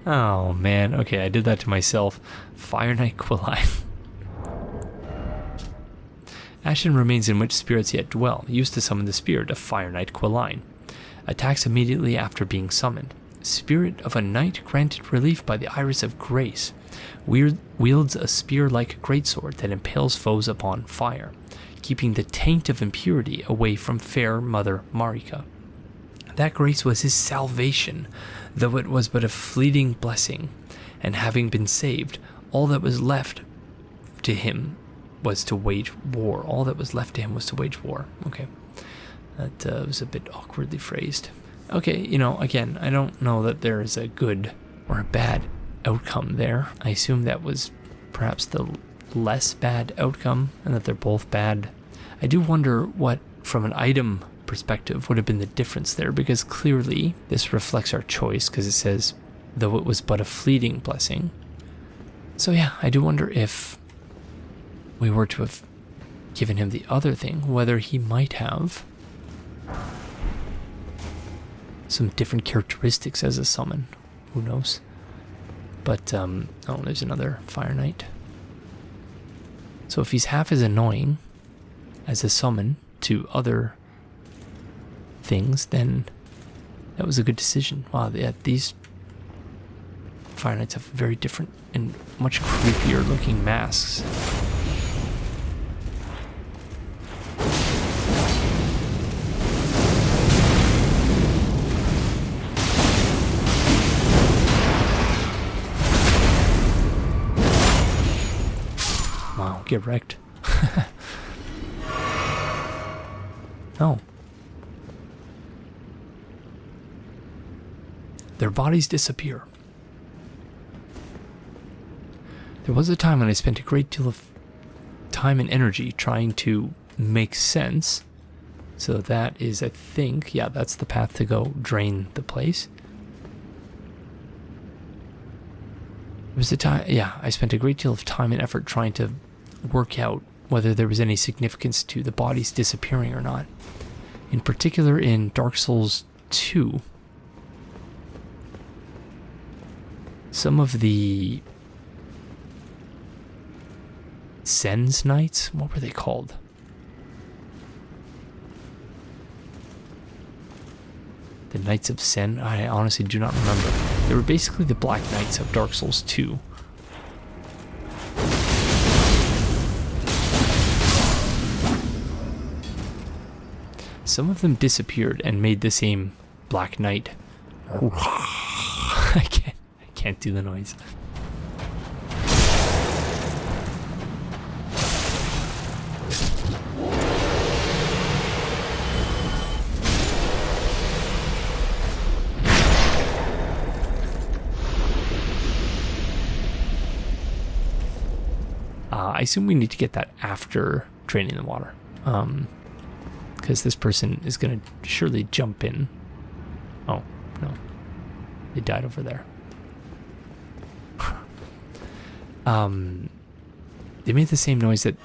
oh, man. Okay, I did that to myself. Fire Knight Quilline. Ashen remains in which spirits yet dwell, used to summon the spirit of Fire Knight Quilline. Attacks immediately after being summoned. Spirit of a knight granted relief by the Iris of Grace. Wields a spear-like greatsword that impales foes upon fire, keeping the taint of impurity away from fair Mother Marika. That grace was his salvation, though it was but a fleeting blessing, and having been saved, all that was left to him was to wage war. All that was left to him was to wage war. Okay. That was a bit awkwardly phrased. Okay, again, I don't know that there is a good or a bad outcome there. I assume that was perhaps the less bad outcome, and that they're both bad. I do wonder what, from an item perspective, would have been the difference there, because clearly this reflects our choice, because it says, though it was but a fleeting blessing. So yeah, I do wonder if we were to have given him the other thing, whether he might have some different characteristics as a summon. Who knows? But, oh, there's another Fire Knight. So if he's half as annoying as a summon to other things, then that was a good decision. Wow, yeah, these Fire Knights have very different and much creepier looking masks. Wow, get wrecked. Oh. Their bodies disappear. There was a time when I spent a great deal of time and energy trying to make sense. So that is, I think, yeah, that's the path to go drain the place. It was a time, yeah, I spent a great deal of time and effort trying to work out whether there was any significance to the bodies disappearing or not. In particular, in Dark Souls 2, some of the Sen's Knights, what were they called? The Knights of Sen? I honestly do not remember. They were basically the Black Knights of Dark Souls 2. Some of them disappeared and made the same Black Knight. I can't do the noise. I assume we need to get that after draining the water. Because this person is going to surely jump in. Oh, no. They died over there. They made the same noise that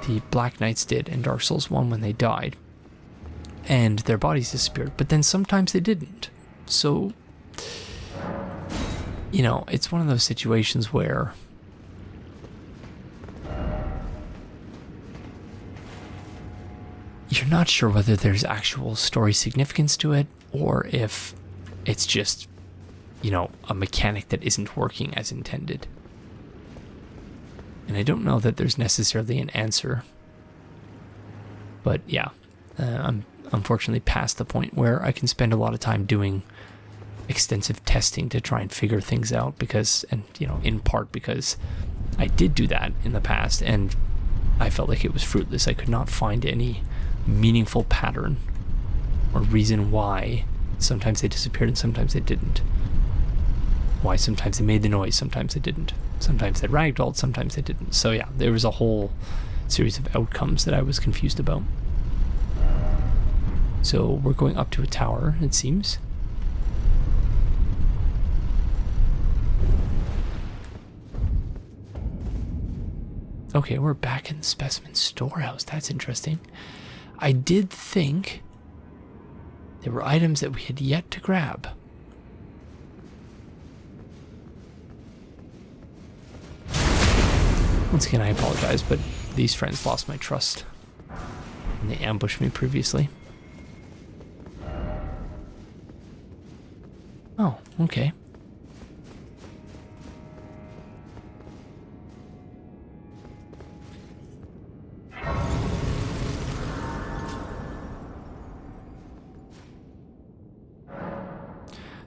the Black Knights did in Dark Souls 1 when they died. And their bodies disappeared. But then sometimes they didn't. So, you know, it's one of those situations where you're not sure whether there's actual story significance to it or if it's just, you know, a mechanic that isn't working as intended. And I don't know that there's necessarily an answer. But yeah, I'm unfortunately past the point where I can spend a lot of time doing extensive testing to try and figure things out because, and you know, in part because I did do that in the past and I felt like it was fruitless. I could not find any meaningful pattern or reason why sometimes they disappeared and sometimes they didn't. Why sometimes they made the noise, sometimes they didn't. Sometimes they ragdolled, sometimes they didn't. So yeah, there was a whole series of outcomes that I was confused about. So we're going up to a tower, it seems. Okay, we're back in the Specimen Storehouse. That's interesting. I did think there were items that we had yet to grab. Once again, I apologize, but these friends lost my trust and they ambushed me previously. Oh, okay.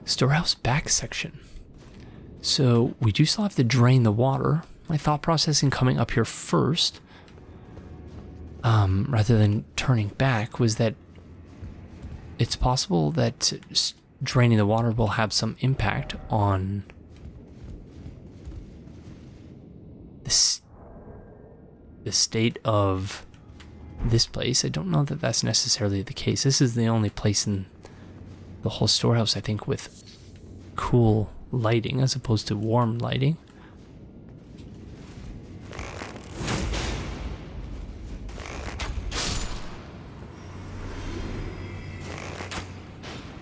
Storehouse back section. So we do still have to drain the water. My thought process in coming up here first, rather than turning back, was that it's possible that draining the water will have some impact on the state of this place. I don't know that that's necessarily the case. This is the only place in the whole storehouse, I think, with cool lighting as opposed to warm lighting.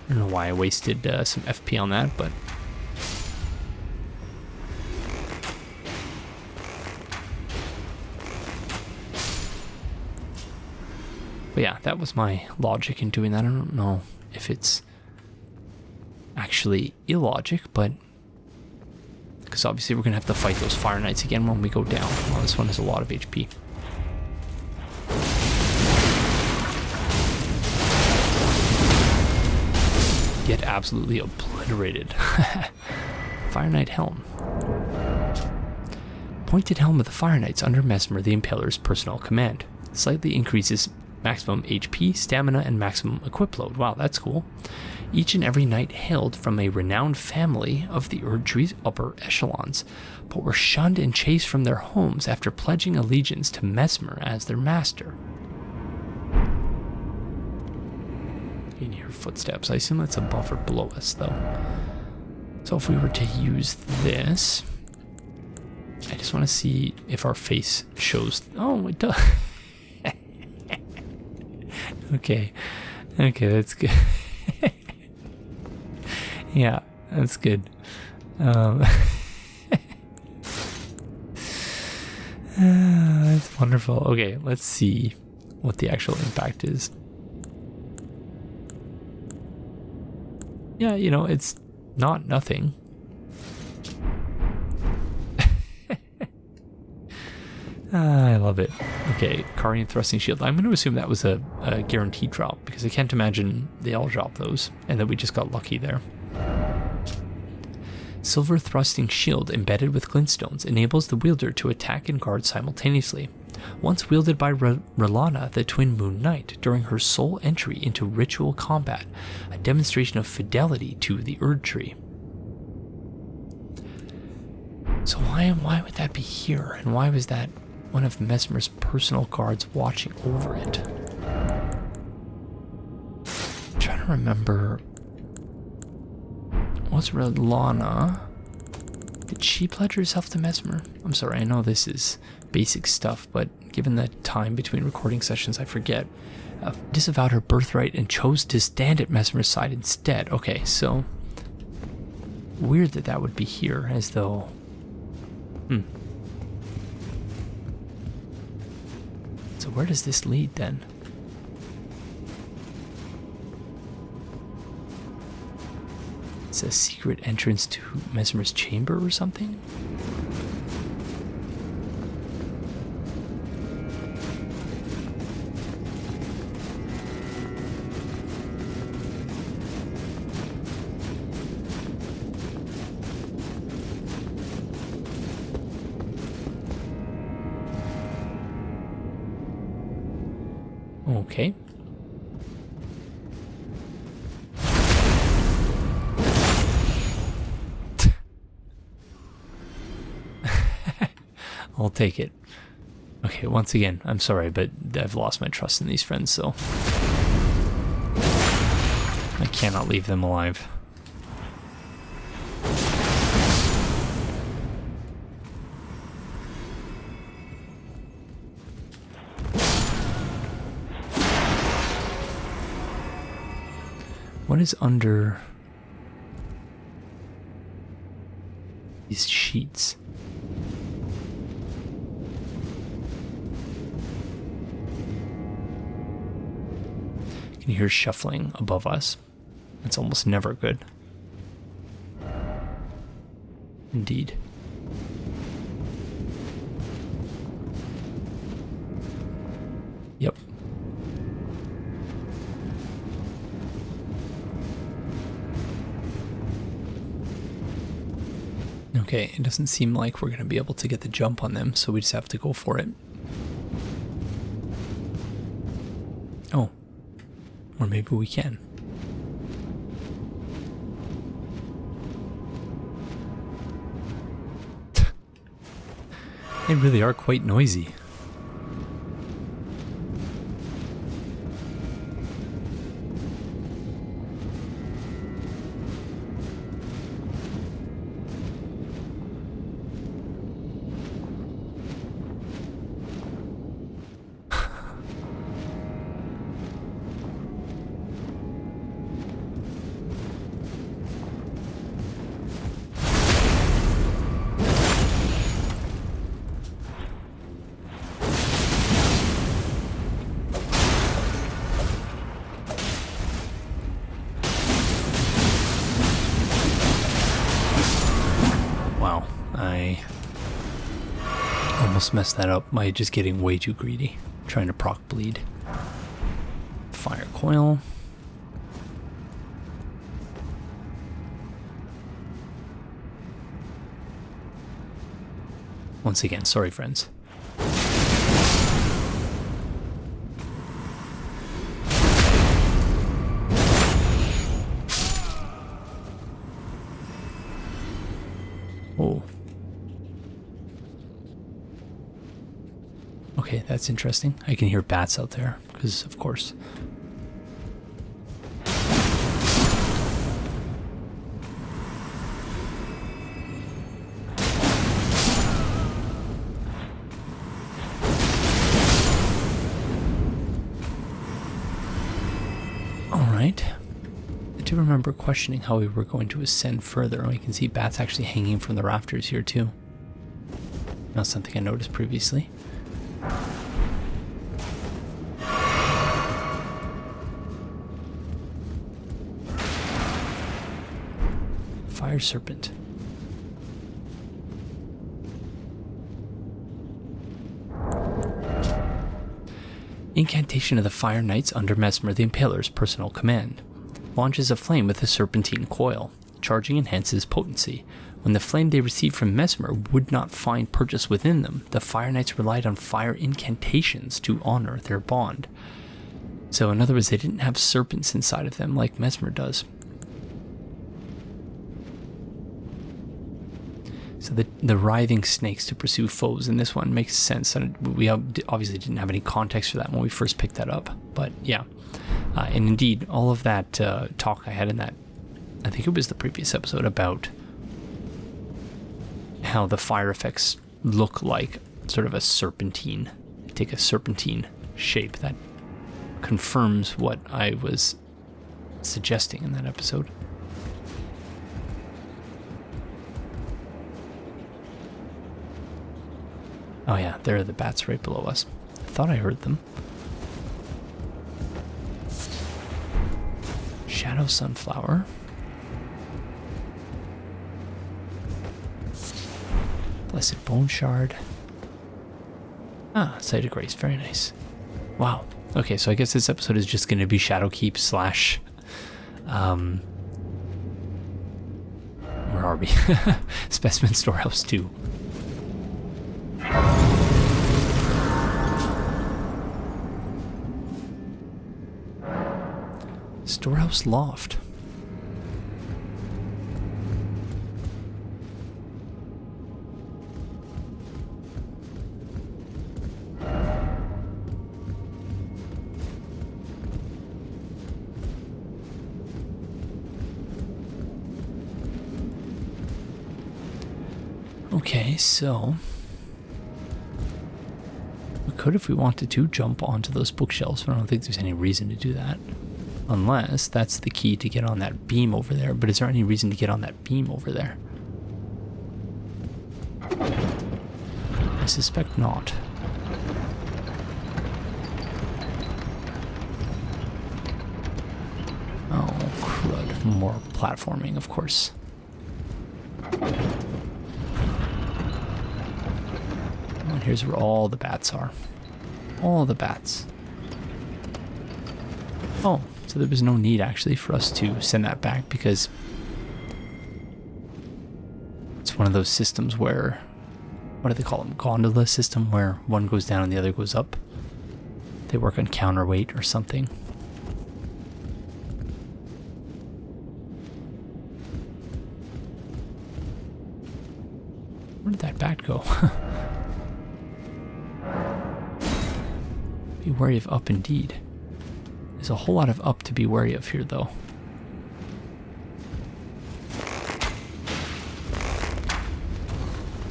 I don't know why I wasted some FP on that, but yeah, that was my logic in doing that. I don't know if it's actually illogic, but because obviously we're gonna have to fight those Fire Knights again when we go down. Well, this one has a lot of HP. Get absolutely obliterated. Fire Knight Helm. Pointed helm of the Fire Knights under Messmer, the Impaler's personal command. Slightly increases maximum HP, stamina, and maximum equip load. Wow, that's cool. Each and every knight hailed from a renowned family of the Erdtree's upper echelons, but were shunned and chased from their homes after pledging allegiance to Messmer as their master. You can hear footsteps. I assume that's above or below us, though. So if we were to use this, I just want to see if our face shows. Oh, it does. Okay, that's good. Yeah, that's good. That's wonderful. Okay, let's see what the actual impact is. Yeah, it's not nothing. I love it. Okay, Carian Thrusting Shield. I'm going to assume that was a guaranteed drop, because I can't imagine they all drop those, and that we just got lucky there. Silver Thrusting Shield embedded with glintstones enables the wielder to attack and guard simultaneously. Once wielded by R'hllana, the Twin Moon Knight, during her sole entry into ritual combat, a demonstration of fidelity to the Erdtree. So why would that be here, and why was that one of Messmer's personal guards watching over it? I'm trying to remember. Was R'hllana? Did she pledge herself to Messmer? I'm sorry, I know this is basic stuff, but given the time between recording sessions, I forget. Disavowed her birthright and chose to stand at Messmer's side instead. Okay, so weird that would be here, as though. So where does this lead then? It's a secret entrance to Messmer's chamber or something? Okay. I'll take it. Okay, once again, I'm sorry, but I've lost my trust in these friends, so I cannot leave them alive. What is under these sheets? You can hear shuffling above us. It's almost never good. Indeed. Yep. Okay, it doesn't seem like we're going to be able to get the jump on them, so we just have to go for it. Oh. Or maybe we can. They really are quite noisy. Messed that up by just getting way too greedy, trying to proc bleed. Fire coil. Once again, sorry friends. Oh. Okay, that's interesting. I can hear bats out there, because of course. do remember questioning how we were going to ascend further. We can see bats actually hanging from the rafters here too. Not something I noticed previously. Fire serpent. Incantation of the Fire Knights under Messmer the Impaler's personal command. Launches a flame with a serpentine coil. Charging enhances potency. When the flame they received from Messmer would not find purchase within them, the Fire Knights relied on fire incantations to honor their bond. So in other words, they didn't have serpents inside of them like Messmer does. So the writhing snakes to pursue foes in this one makes sense. And we obviously didn't have any context for that when we first picked that up. But yeah. And indeed, all of that talk I had in that, I think it was the previous episode, about how the fire effects look like sort of a serpentine, take a serpentine shape. That confirms what I was suggesting in that episode. Oh yeah, there are the bats right below us. I thought I heard them. Shadow Sunflower. Blessed Bone Shard. Ah, Site of Grace, very nice. Wow. Okay, so I guess this episode is just going to be Shadowkeep slash... where are we? Specimen Storehouse 2. Storehouse Loft. Okay, so we could, if we wanted to, jump onto those bookshelves, but I don't think there's any reason to do that. Unless that's the key to get on that beam over there. But is there any reason to get on that beam over there? I suspect not. Oh, crud. More platforming, of course. And here's where all the bats are. All the bats. Oh, so there was no need actually for us to send that back, because it's one of those systems where, what do they call them? Gondola system, where one goes down and the other goes up. They work on counterweight or something. Where did that bat go? Be wary of up indeed. There's a whole lot of up to be wary of here, though.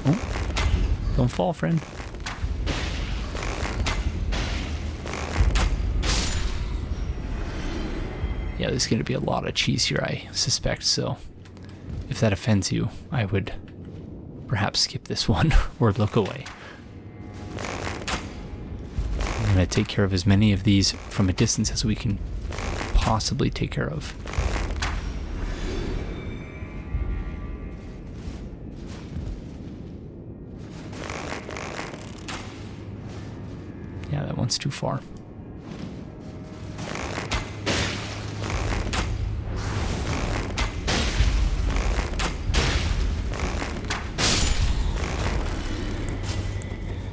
Oh, don't fall, friend. Yeah, there's going to be a lot of cheese here, I suspect, so if that offends you, I would perhaps skip this one or look away. I'm going to take care of as many of these from a distance as we can possibly take care of. Yeah, that one's too far.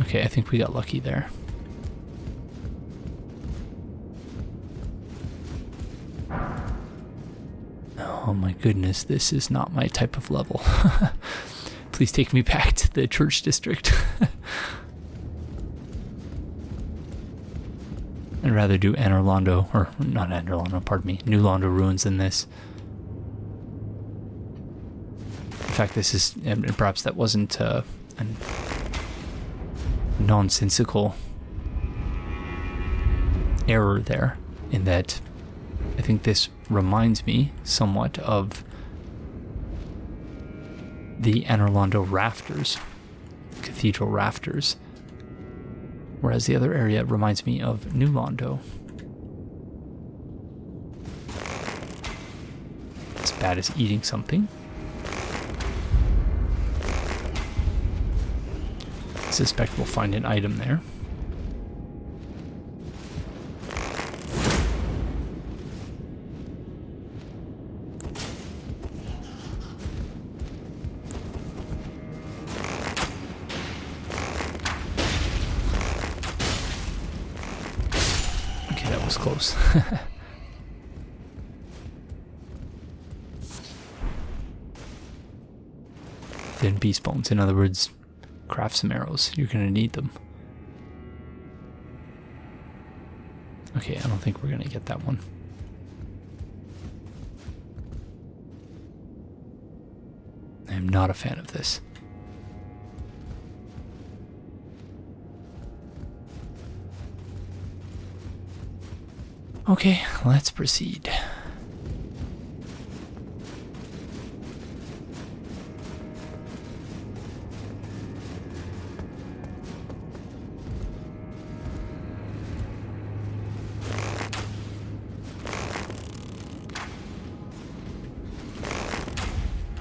Okay, I think we got lucky there. Oh my goodness, this is not my type of level. Please take me back to the church district. I'd rather do Anor Londo, or not Anor Londo, pardon me, New Londo Ruins than this. In fact, this is, and perhaps that wasn't a nonsensical error there, in that I think this reminds me somewhat of the Anorlando rafters, Cathedral rafters, whereas the other area reminds me of New Londo. As bad as eating something. I suspect we'll find an item there. Okay, that was close. Thin beast bones, in other words, craft some arrows. You're gonna need them. Okay, I don't think we're gonna get that one. I am not a fan of this. Okay, let's proceed.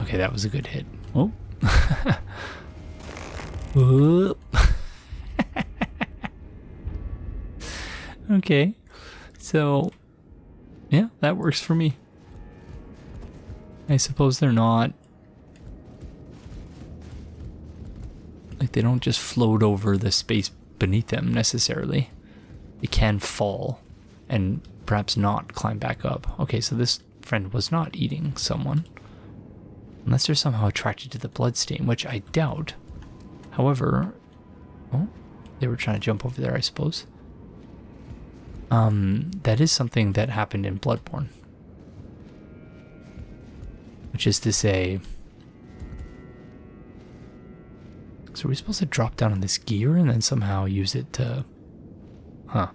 Okay, that was a good hit. Oh. Whoop. Okay. So, yeah, that works for me. I suppose they're not... like, they don't just float over the space beneath them, necessarily. They can fall and perhaps not climb back up. Okay, so this friend was not eating someone. Unless they're somehow attracted to the bloodstain, which I doubt. However... oh, they were trying to jump over there, I suppose. That is something that happened in Bloodborne. Which is to say... so are we supposed to drop down on this gear and then somehow use it to... huh.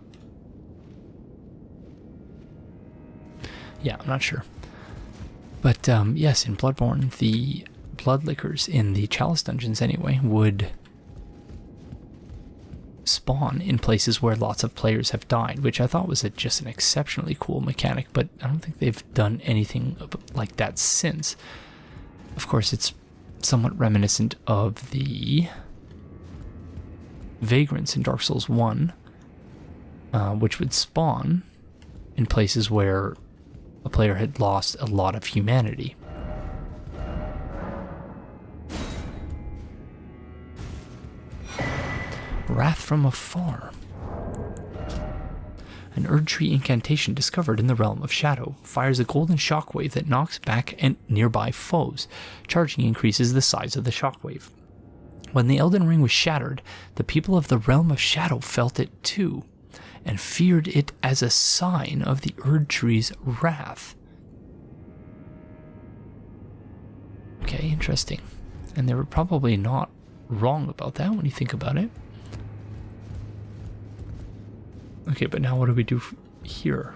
Yeah, I'm not sure. But, yes, in Bloodborne, the blood liquors in the Chalice dungeons, anyway, would spawn in places where lots of players have died, which I thought was just an exceptionally cool mechanic, but I don't think they've done anything like that since. Of course, it's somewhat reminiscent of the Vagrants in Dark Souls 1, which would spawn in places where a player had lost a lot of humanity. Wrath from Afar. An Erdtree incantation discovered in the Realm of Shadow fires a golden shockwave that knocks back nearby foes. Charging increases the size of the shockwave. When the Elden Ring was shattered, the people of the Realm of Shadow felt it too, and feared it as a sign of the Erdtree's wrath. Okay, interesting. And they were probably not wrong about that when you think about it. Okay, but now what do we do here?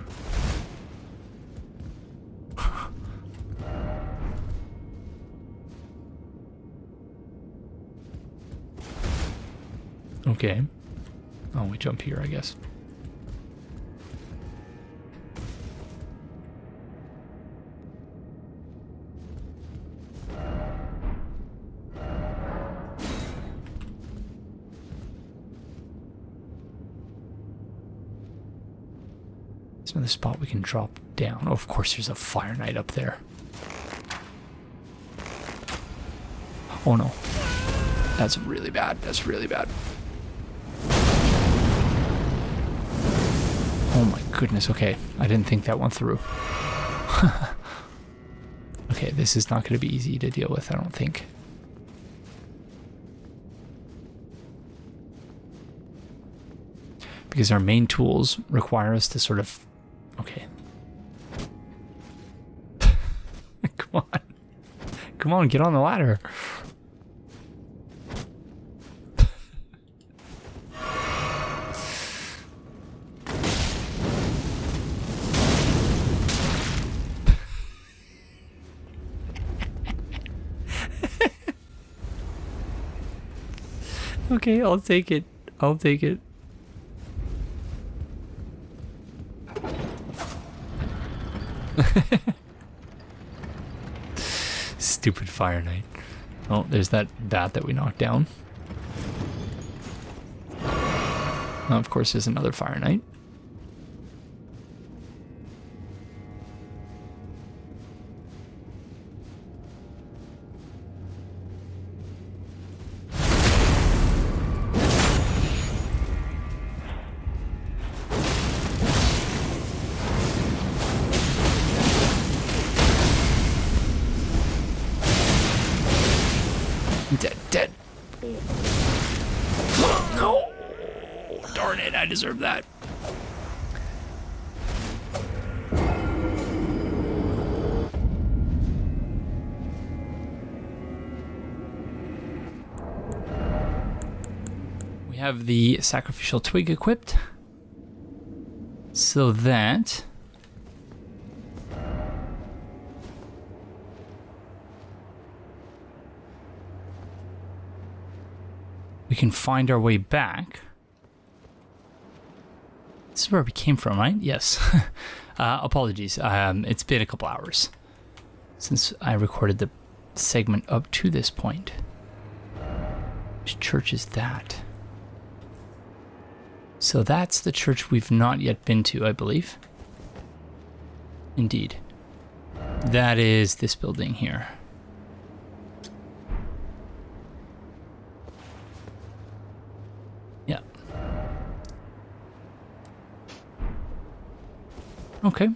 Okay. Oh, we jump here, I guess. There's another spot we can drop down. Oh, of course, there's a Fire Knight up there. Oh no. That's really bad. That's really bad. Oh my goodness, okay. I didn't think that one through. Okay, this is not going to be easy to deal with, I don't think. Because our main tools require us to sort of... okay. Come on. Come on, get on the ladder. Okay, I'll take it. I'll take it. Stupid Fire Knight. Oh, there's that bat that we knocked down. Oh, of course, there's another Fire Knight. Dead. No! Darn it, I deserve that. We have the sacrificial twig equipped, so that we can find our way back. This is where we came from, right? Yes. Apologies. It's been a couple hours since I recorded the segment up to this point. Which church is that? So that's the church we've not yet been to, I believe. Indeed. That is this building here. Yeah. Okay.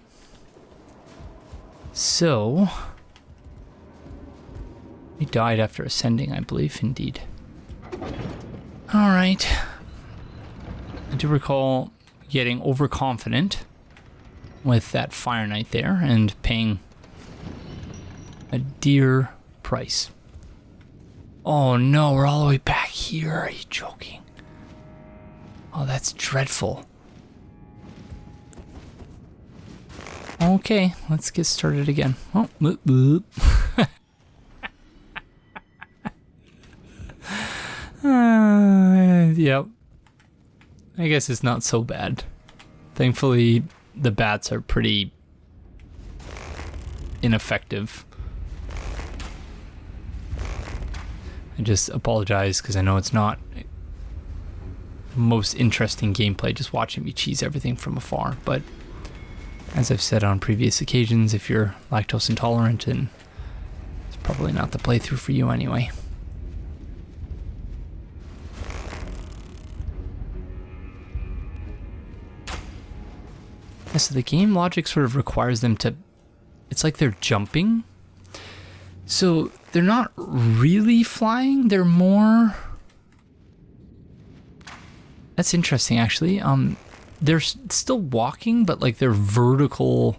So, he died after ascending, I believe, indeed. Alright. I do recall getting overconfident with that Fire Knight there and paying a dear price. Oh no, we're all the way back here. Are you joking? Oh, that's dreadful. Okay, let's get started again. Oh, boop, boop. Yep. I guess it's not so bad. Thankfully, the bats are pretty ineffective. I just apologize because I know it's not the most interesting gameplay just watching me cheese everything from afar, but as I've said on previous occasions, if you're lactose intolerant, then it's probably not the playthrough for you anyway. Yeah, so the game logic sort of requires them to, it's like they're jumping. So they're not really flying, they're more, that's interesting actually. They're still walking, but like their vertical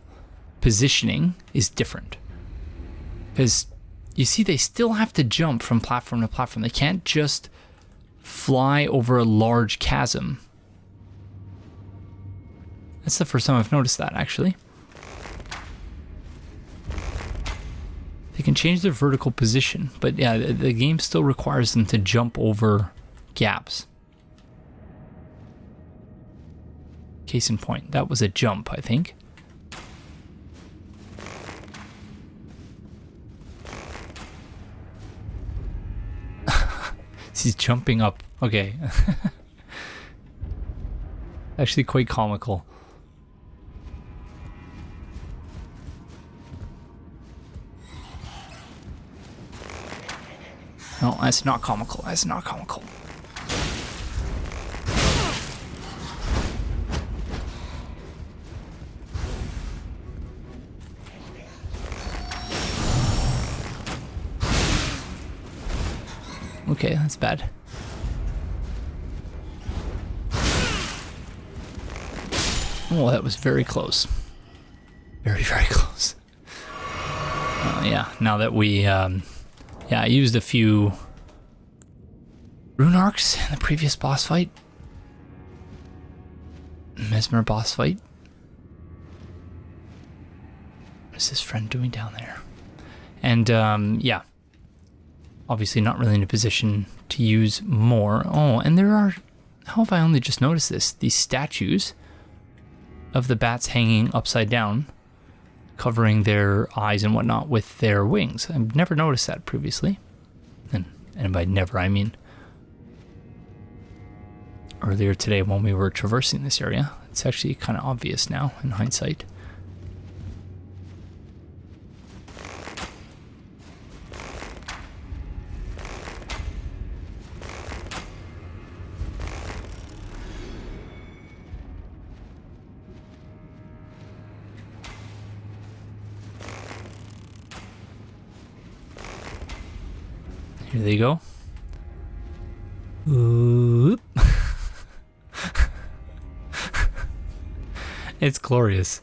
positioning is different. Because you see, they still have to jump from platform to platform. They can't just fly over a large chasm. That's the first time I've noticed that, actually. They can change their vertical position, but yeah, the game still requires them to jump over gaps. Case in point, that was a jump, I think. He's jumping up. Okay. Actually quite comical. No, that's not comical. That's not comical. Okay, that's bad. Oh, that was very close. Very, very close. Yeah, now that we... yeah, I used a few rune arcs in the previous boss fight. Messmer boss fight. What is this friend doing down there? And, yeah. obviously not really in a position to use more. Oh, and there are, how have I only just noticed this? These statues of the bats hanging upside down, covering their eyes and whatnot with their wings. I've never noticed that previously. And by never, I mean earlier today when we were traversing this area. It's actually kind of obvious now in hindsight. Here they go. Oop. It's glorious.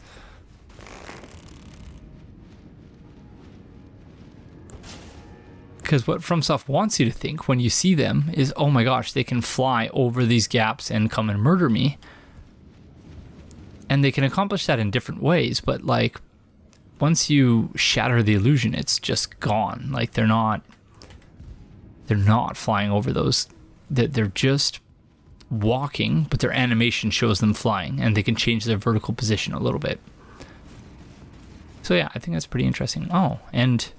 Because what FromSoft wants you to think when you see them is, oh my gosh, they can fly over these gaps and come and murder me. And they can accomplish that in different ways, but like, once you shatter the illusion, it's just gone. Like, they're not flying over those. They're just walking, but their animation shows them flying, and they can change their vertical position a little bit. So yeah, I think that's pretty interesting. Oh, and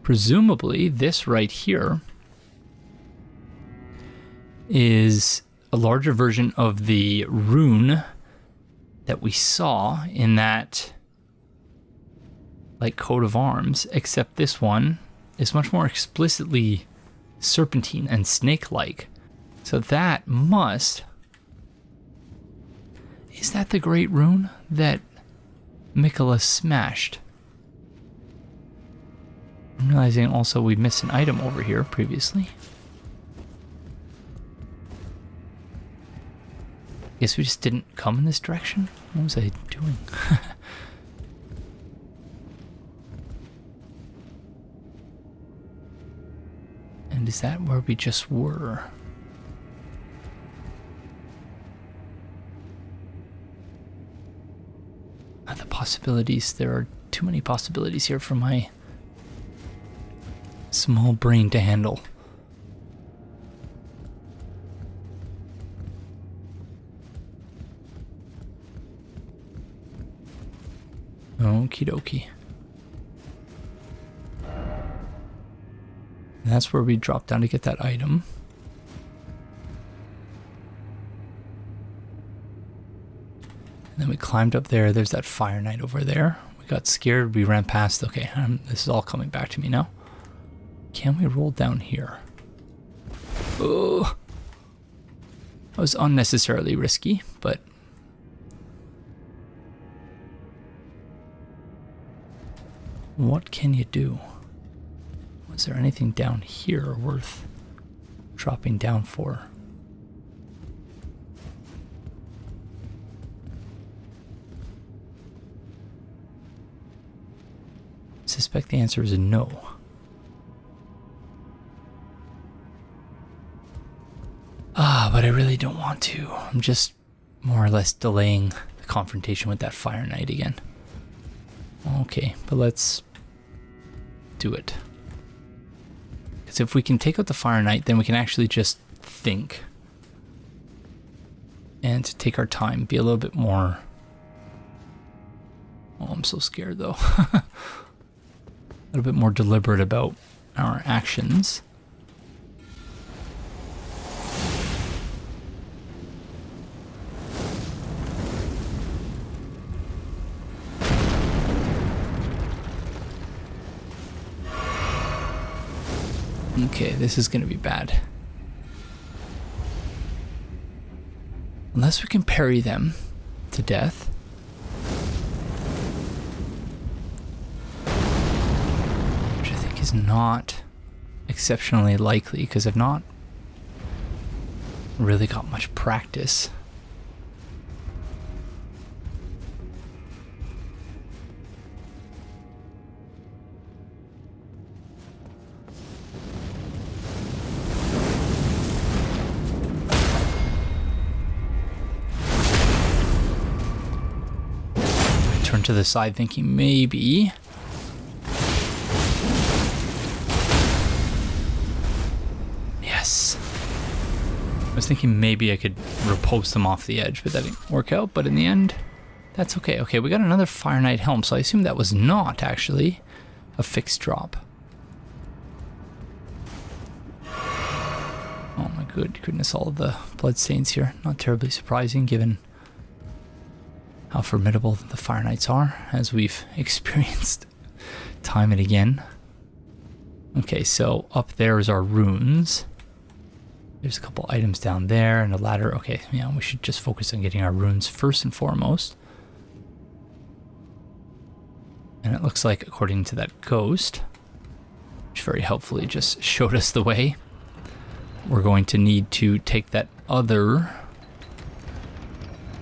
presumably this right here is a larger version of the rune that we saw in that like coat of arms, except this one is much more explicitly serpentine and snake-like. So that must... Is that the great rune that Mikola smashed? I'm realizing also we missed an item over here previously. Guess we just didn't come in this direction? What was I doing? And is that where we just were? The possibilities, there are too many possibilities here for my small brain to handle. Okie dokie. That's where we dropped down to get that item. And then we climbed up there. There's that fire knight over there. We got scared. We ran past. Okay, this is all coming back to me now. Can we roll down here? Oh, that was unnecessarily risky, but... What can you do? Was there anything down here worth dropping down for? I suspect the answer is a no. But I really don't want to. I'm just more or less delaying the confrontation with that fire knight again. Okay, but let's do it. Because if we can take out the fire knight, then we can actually just think. And to take our time, be a little bit more... Oh, I'm so scared though. A little bit more deliberate about our actions. Okay, this is gonna be bad. Unless we can parry them to death. Which I think is not exceptionally likely, because I've not really got much practice. To the side thinking maybe was thinking maybe I could repost them off the edge, but that didn't work out. But in the end, that's okay. Okay, we got another Fire Knight helm, so I assume that was not actually a fixed drop. Oh my goodness, all of the bloodstains here. Not terribly surprising given how formidable the Fire Knights are, as we've experienced time and again. Okay, so up there is our runes. There's a couple items down there and a ladder. Okay, yeah, we should just focus on getting our runes first and foremost. And it looks like, according to that ghost, which very helpfully just showed us the way, we're going to need to take that other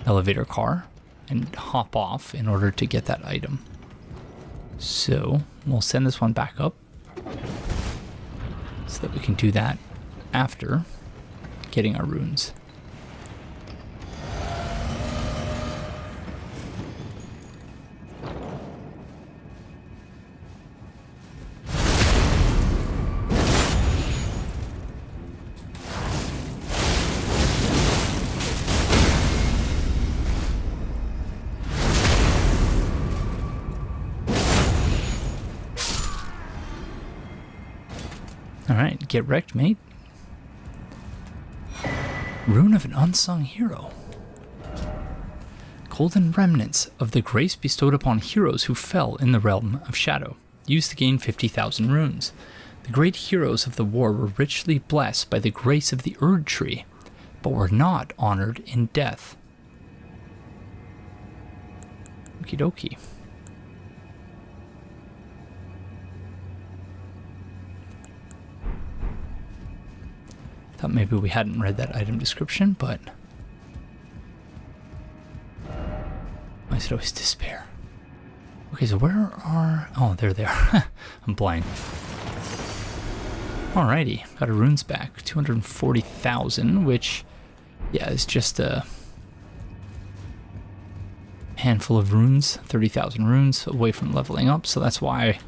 elevator car and hop off in order to get that item. So we'll send this one back up so that we can do that after getting our runes. Alright, get wrecked, mate. Rune of an unsung hero. Golden remnants of the grace bestowed upon heroes who fell in the realm of shadow. Used to gain 50,000 runes. The great heroes of the war were richly blessed by the grace of the Erdtree, but were not honored in death. Okie dokie. Thought maybe we hadn't read that item description, but I should always despair. Okay, so where are... Oh, there they are. I'm blind. Alrighty, got our runes back. 240,000, which, yeah, is just a handful of runes. 30,000 runes away from leveling up, so that's why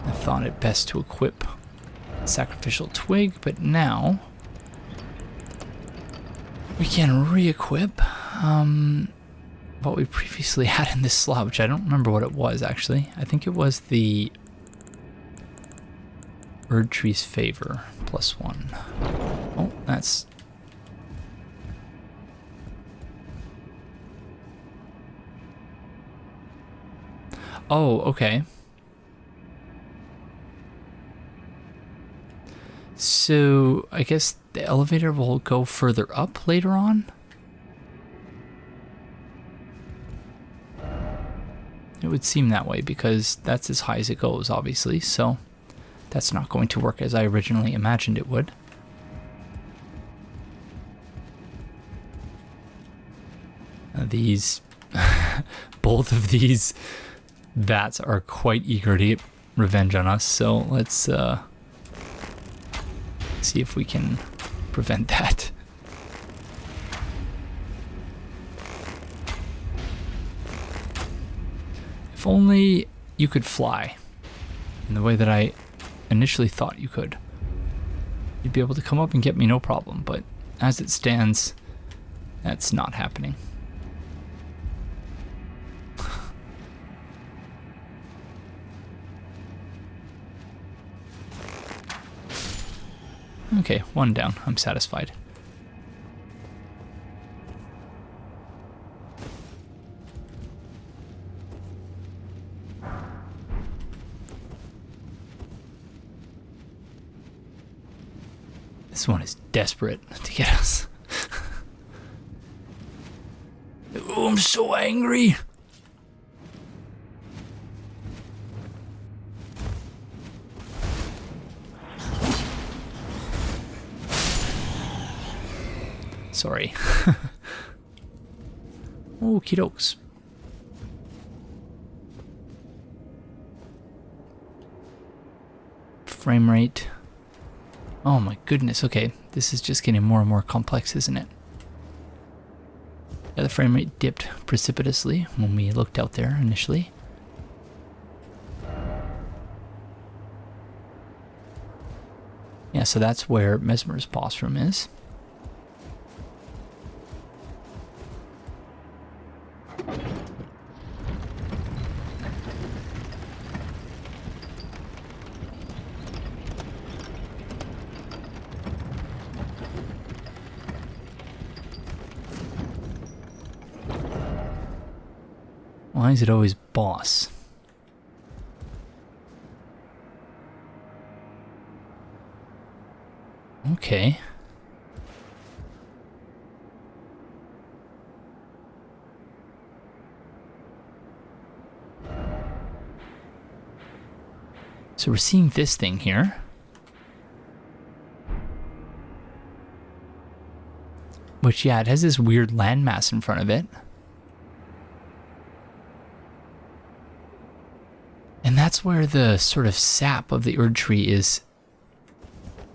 I thought it best to equip Sacrificial Twig, but now we can re-equip what we previously had in this slot, which I don't remember what it was, actually. I think it was the Erdtree's Favor, +1. Oh, that's... Oh, okay. So, I guess the elevator will go further up later on? It would seem that way, because that's as high as it goes, obviously, so that's not going to work as I originally imagined it would. These... both of these bats are quite eager to get revenge on us, so let's see if we can prevent that. If only you could fly in the way that I initially thought you could. You'd be able to come up and get me no problem, but as it stands, that's not happening. Okay, one down. I'm satisfied. This one is desperate to get us. Oh, I'm so angry. Sorry. Okie dokes. Frame rate. Oh my goodness, okay. This is just getting more and more complex, isn't it? Yeah, the frame rate dipped precipitously when we looked out there initially. Yeah, so that's where Messmer's boss room is. Why is it always boss? Okay. So we're seeing this thing here. Which, yeah, it has this weird landmass in front of it. And that's where the sort of sap of the Erdtree is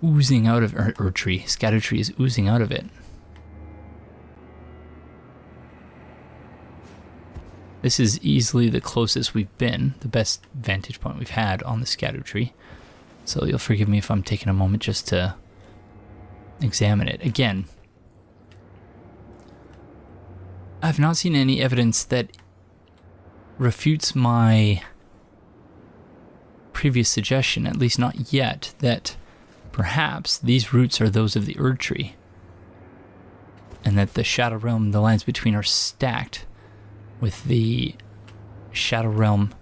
oozing out of... Erdtree. Scadutree is oozing out of it. This is easily the closest we've been, the best vantage point we've had on the Scadutree. So you'll forgive me if I'm taking a moment just to examine it. Again, I've not seen any evidence that refutes my previous suggestion, at least not yet, that perhaps these roots are those of the Erdtree, and that the Shadow Realm, the lands between, are stacked with the Shadow Realm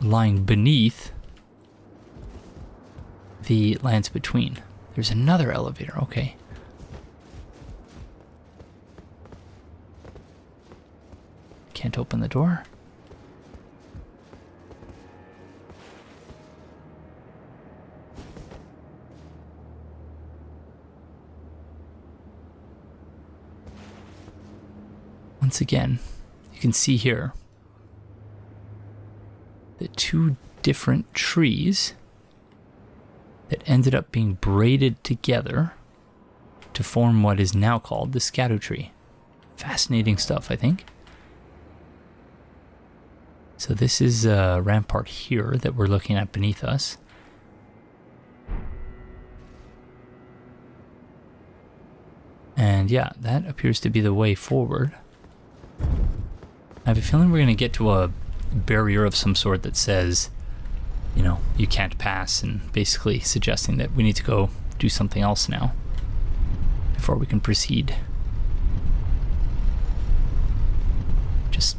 lying beneath the lands between. There's another elevator, okay. Can't open the door. Once again, you can see here the two different trees that ended up being braided together to form what is now called the Scadutree. Fascinating stuff, I think. So this is a rampart here that we're looking at beneath us. And yeah, that appears to be the way forward. I have a feeling we're going to get to a barrier of some sort that says, you know, you can't pass, and basically suggesting that we need to go do something else now before we can proceed. Just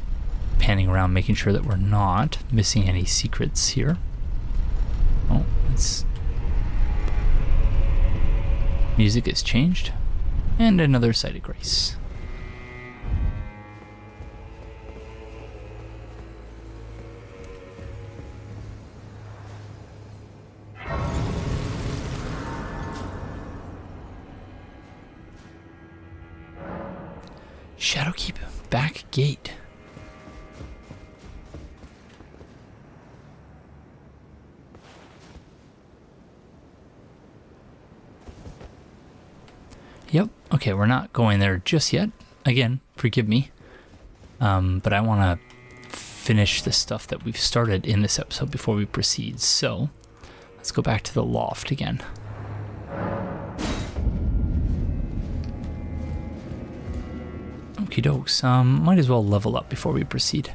panning around, making sure that we're not missing any secrets here. Oh, it's... music has changed. And another site of grace. Shadowkeep back gate. Yep. Okay, we're not going there just yet. Again, forgive me. But I want to finish the stuff that we've started in this episode before we proceed. So, let's go back to the loft again. Okie dokes. Might as well level up before we proceed.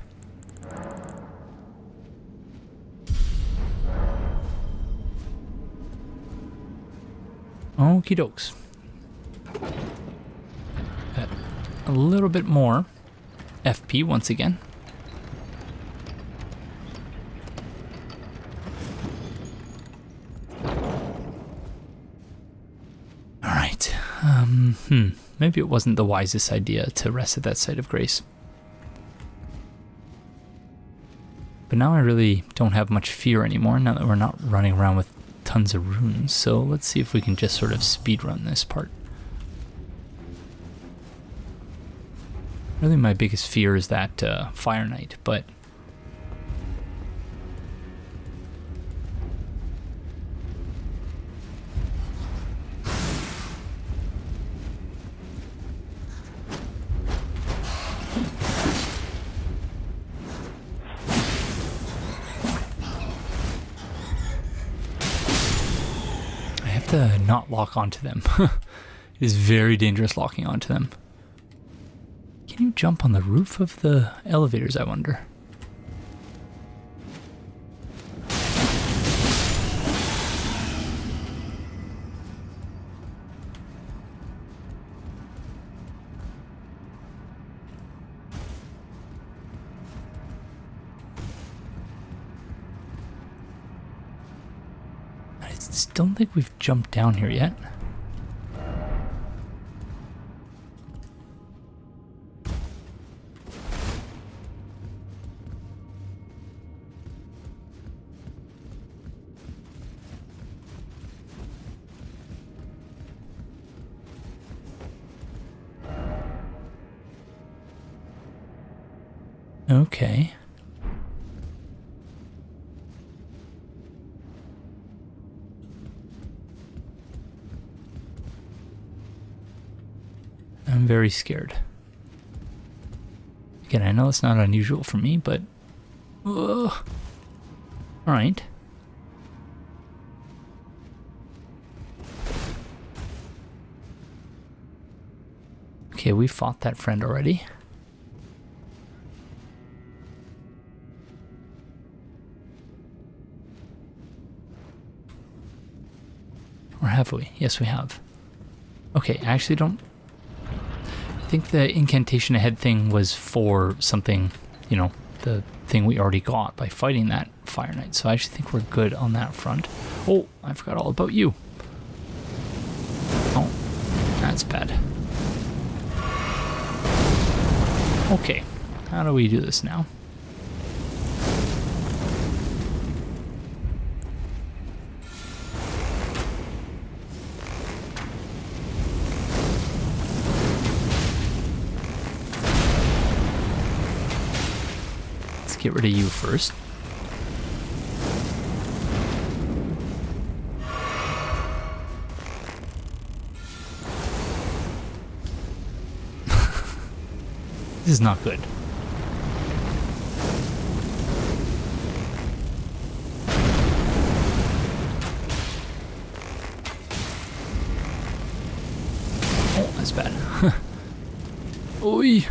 Okie dokes. A little bit more FP once again. Alright. Maybe it wasn't the wisest idea to rest at that site of grace. But now I really don't have much fear anymore, now that we're not running around with tons of runes. So let's see if we can just sort of speedrun this part. Really my biggest fear is that Fire Knight, but I have to not lock onto them. It is very dangerous locking onto them. Can you jump on the roof of the elevators, I wonder? just don't think we've jumped down here yet. Okay. I'm very scared. Again, I know it's not unusual for me, but... Alright. Okay, we fought that friend already. Or have we? Yes, we have. Okay, I actually don't... I think the incantation ahead thing was for something, you know, the thing we already got by fighting that Fire Knight. So I actually think we're good on that front. Oh, I forgot all about you. Oh, that's bad. Okay, how do we do this now? Get rid of you first. This is not good. Oh, that's bad. Oi!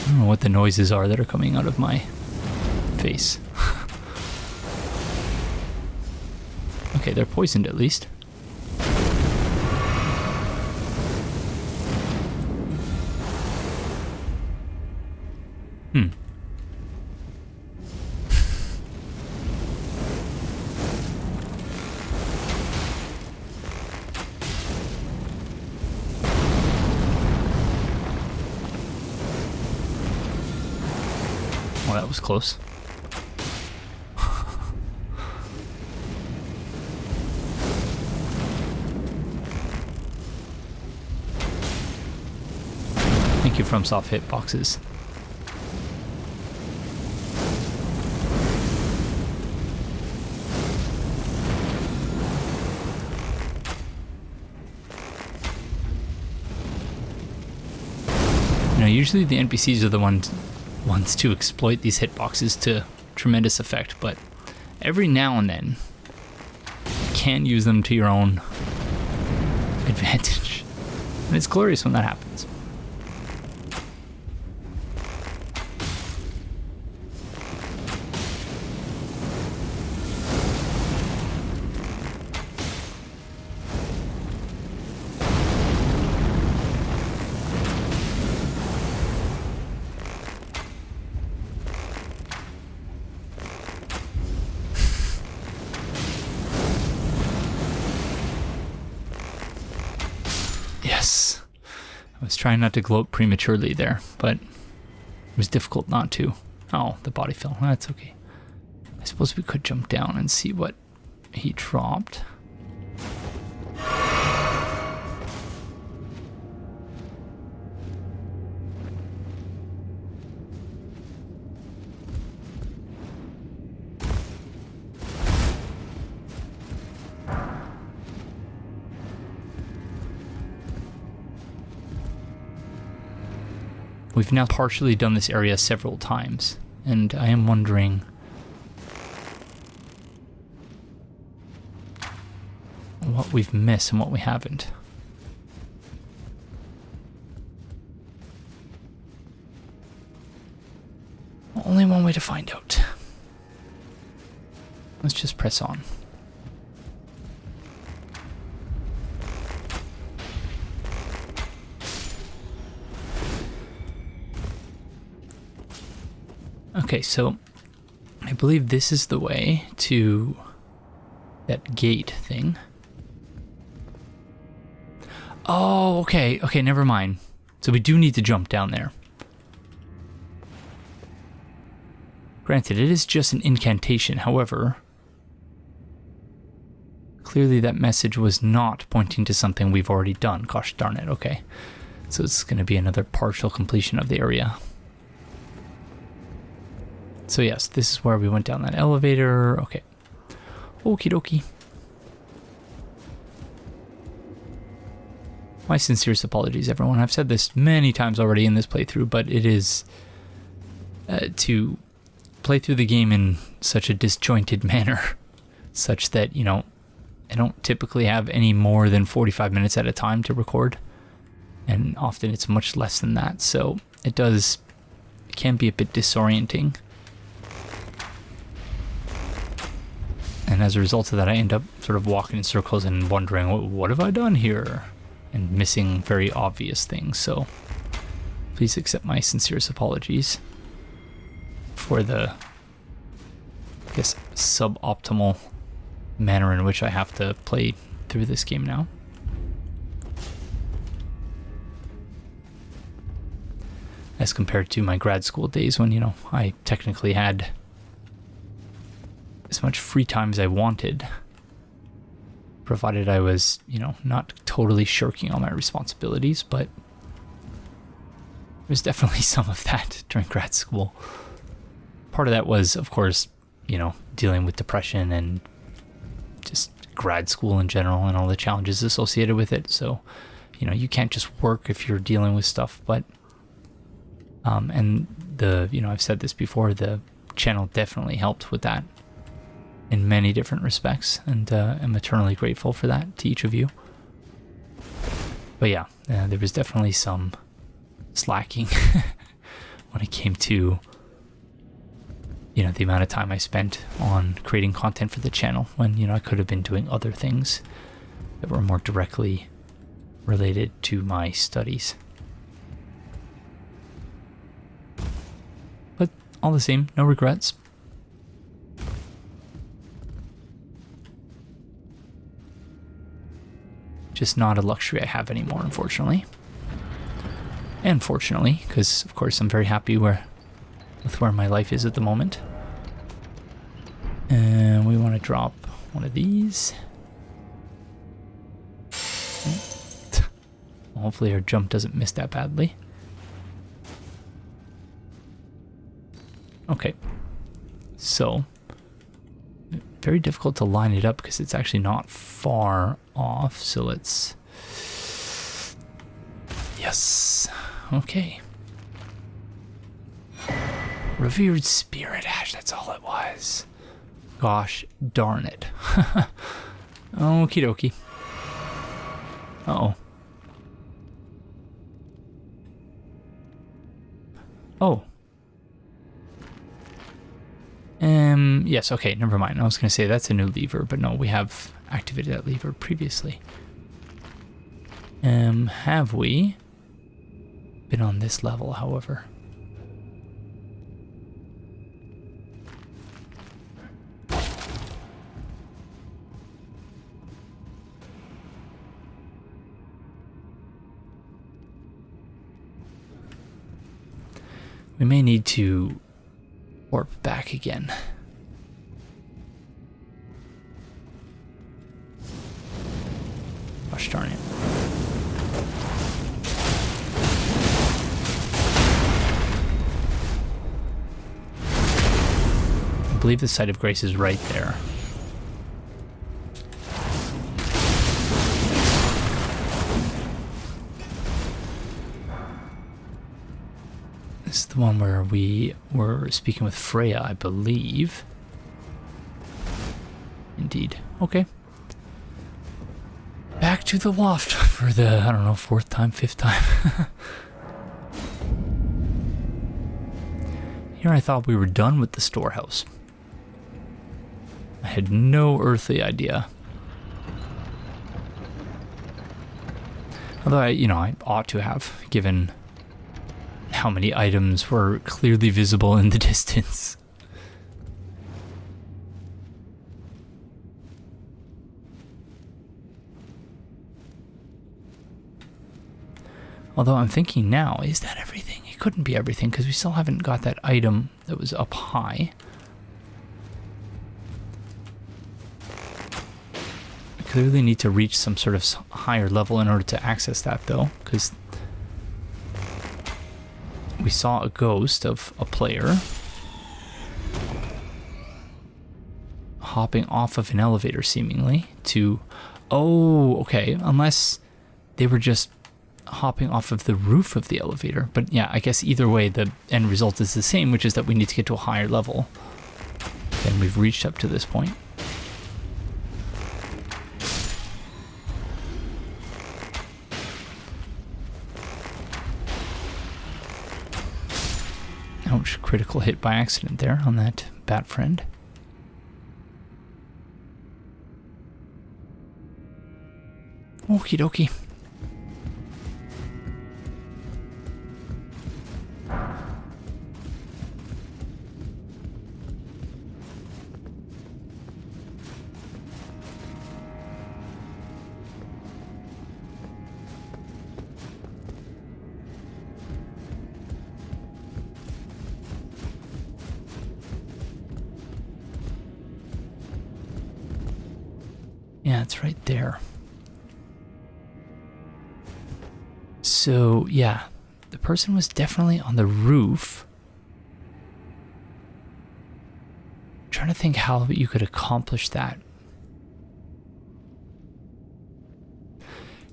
I don't know what the noises are that are coming out of my face. Okay, they're poisoned at least. Well, that was close. Thank you, FromSoft hitboxes. You know, usually the NPCs are the ones to exploit these hitboxes to tremendous effect, but every now and then you can use them to your own advantage. And it's glorious when that happens. Yes. I was trying not to gloat prematurely there, but it was difficult not to. Oh, the body fell. That's okay. I suppose we could jump down and see what he dropped. We've now partially done this area several times, and I am wondering what we've missed and what we haven't. Only one way to find out. Let's just press on. Okay, so I believe this is the way to that gate thing. Oh, okay. Okay, never mind. So we do need to jump down there. Granted, it is just an incantation. However, clearly that message was not pointing to something we've already done. Gosh darn it. Okay. So it's going to be another partial completion of the area. So yes, this is where we went down that elevator. Okay. Okie dokie. My sincerest apologies, everyone. I've said this many times already in this playthrough, but it is to play through the game in such a disjointed manner, such that, you know, I don't typically have any more than 45 minutes at a time to record, and often it's much less than that, so it can be a bit disorienting. And as a result of that, I end up sort of walking in circles and wondering, what have I done here? And missing very obvious things, so please accept my sincerest apologies for the, I guess, suboptimal manner in which I have to play through this game now. As compared to my grad school days when, you know, I technically had as much free time as I wanted, provided I was, you know, not totally shirking all my responsibilities, but there's definitely some of that during grad school. Part of that was, of course, you know, dealing with depression and just grad school in general and all the challenges associated with it. So, you know, you can't just work if you're dealing with stuff, but and you know, I've said this before, the channel definitely helped with that in many different respects, and I'm eternally grateful for that to each of you. But yeah, there was definitely some slacking when it came to, you know, the amount of time I spent on creating content for the channel, when, you know, I could have been doing other things that were more directly related to my studies. But all the same, no regrets. Just not a luxury I have anymore, unfortunately. And fortunately, because of course I'm very happy with where my life is at the moment. And we want to drop one of these. Hopefully our jump doesn't miss that badly. Okay. So, very difficult to line it up because it's actually not far off. So let's... Yes. Okay. Revered Spirit Ash, that's all it was. Gosh darn it. Okie dokie. Uh-oh. Oh. Yes, okay, never mind. I was going to say that's a new lever, but no, we have activated that lever previously. Have we been on this level, however? We may need to warp back again. Gosh darn it. I believe the site of grace is right there. This is the one where we were speaking with Freya, I believe. Indeed. Okay. Back to the loft for the, I don't know, 4th time, 5th time. Here I thought we were done with the storehouse. I had no earthly idea. Although I ought to have, given how many items were clearly visible in the distance. Although I'm thinking now, is that everything? It couldn't be everything because we still haven't got that item that was up high. I clearly need to reach some sort of higher level in order to access that though, because we saw a ghost of a player hopping off of an elevator seemingly to... Oh, okay. Unless they were just hopping off of the roof of the elevator. But yeah, I guess either way, the end result is the same, which is that we need to get to a higher level than we've reached up to this point. Ouch, critical hit by accident there on that bat friend. Okie dokie. Yeah, it's right there. So, yeah, the person was definitely on the roof. I'm trying to think how you could accomplish that.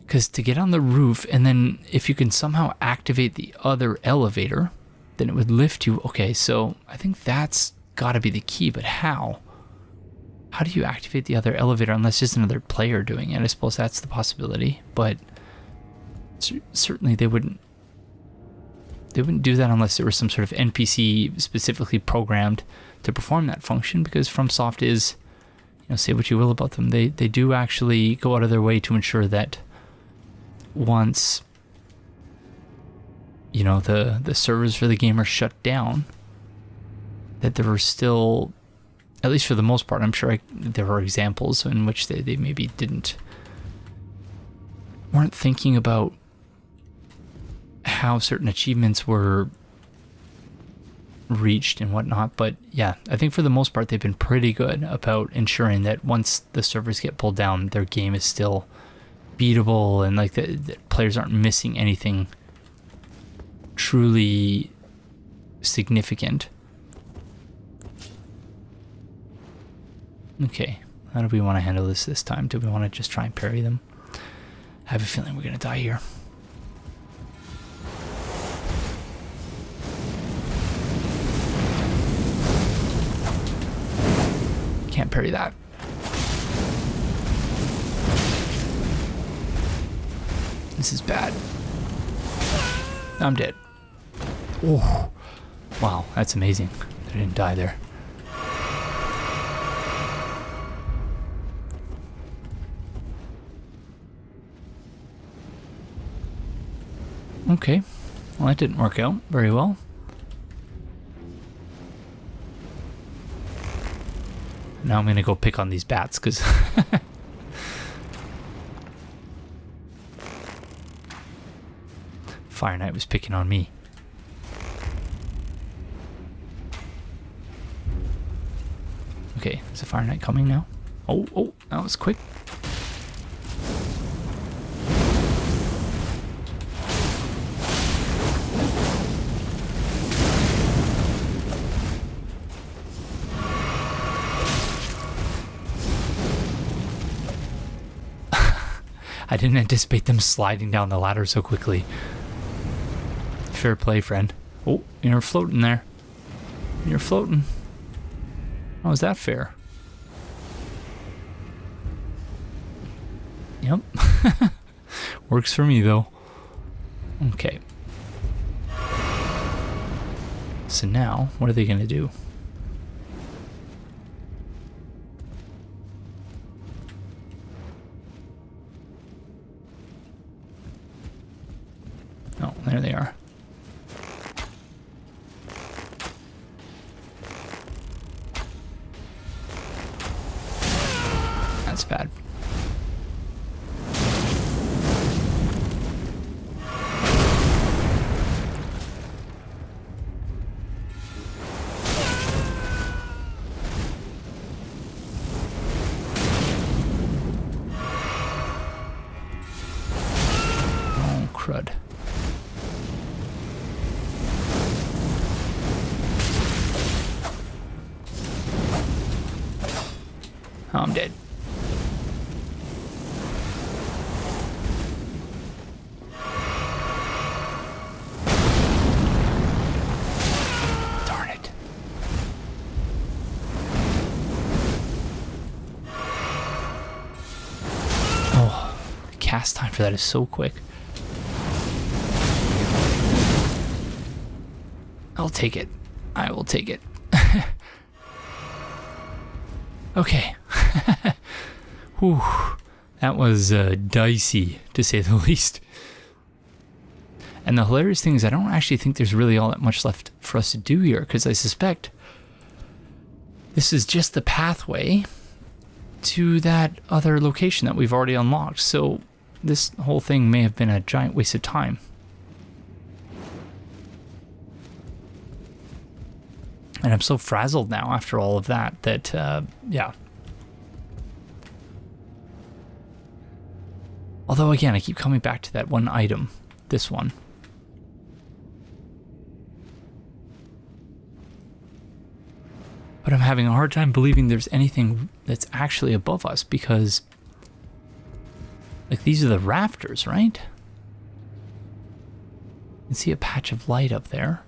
Because to get on the roof, and then if you can somehow activate the other elevator, then it would lift you. Okay, so I think that's got to be the key, but how? How do you activate the other elevator unless there's another player doing it? I suppose that's the possibility, but certainly they wouldn't do that unless there was some sort of NPC specifically programmed to perform that function, because FromSoft is, you know, say what you will about them, they do actually go out of their way to ensure that once, you know, the servers for the game are shut down, that there are still, at least for the most part, I'm sure there are examples in which they maybe weren't thinking about how certain achievements were reached and whatnot, but yeah, I think for the most part they've been pretty good about ensuring that once the servers get pulled down, their game is still beatable, and like the players aren't missing anything truly significant. Okay, how do we want to handle this time? Do we want to just try and parry them? I have a feeling we're gonna die here. Can't parry that. This is bad. I'm dead. Oh, wow, that's amazing. I didn't die there. Okay, well that didn't work out very well. Now I'm gonna go pick on these bats, because Fire Knight was picking on me. Okay, is the Fire Knight coming now? Oh, that was quick. I didn't anticipate them sliding down the ladder so quickly. Fair play, friend. Oh, you're floating there. You're floating. How is that fair? Yep. Works for me, though. Okay. So now, what are they going to do? Oh, there they are. That's bad. Oh, I'm dead. Darn it. Oh, the cast time for that is so quick. I'll take it. I will take it. Okay. Whew. That was dicey, to say the least. And the hilarious thing is I don't actually think there's really all that much left for us to do here, because I suspect this is just the pathway to that other location that we've already unlocked. So this whole thing may have been a giant waste of time. And I'm so frazzled now after all of that, yeah. Although, again, I keep coming back to that one item. This one. But I'm having a hard time believing there's anything that's actually above us, because... like, these are the rafters, right? You can see a patch of light up there.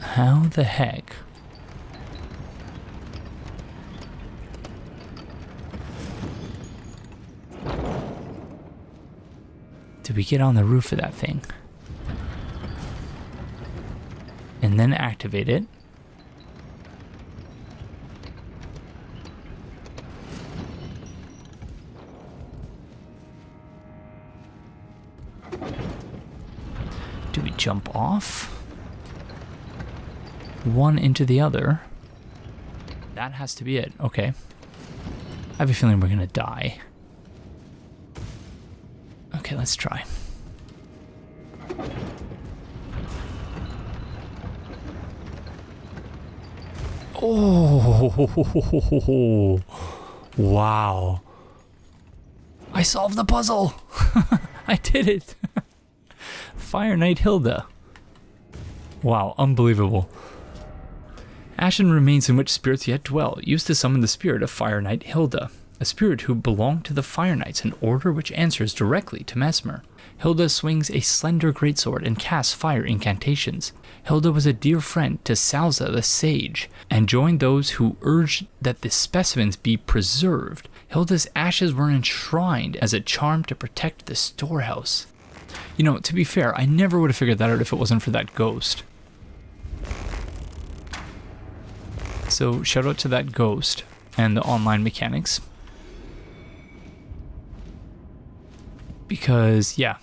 How the heck? Did we get on the roof of that thing? And then activate it. Do we jump off? One into the other. That has to be it. Okay. I have a feeling we're gonna die. Okay, let's try. Oh, wow. I solved the puzzle. I did it. Fire Knight Hilda. Wow, unbelievable. Ashen remains in which spirits yet dwell, used to summon the spirit of Fire Knight Hilda, a spirit who belonged to the Fire Knights, an order which answers directly to Messmer. Hilda swings a slender greatsword and casts fire incantations. Hilda was a dear friend to Salza the Sage, and joined those who urged that the specimens be preserved. Hilda's ashes were enshrined as a charm to protect the storehouse. You know, to be fair, I never would have figured that out if it wasn't for that ghost. So, shout out to that ghost and the online mechanics. Because, yeah,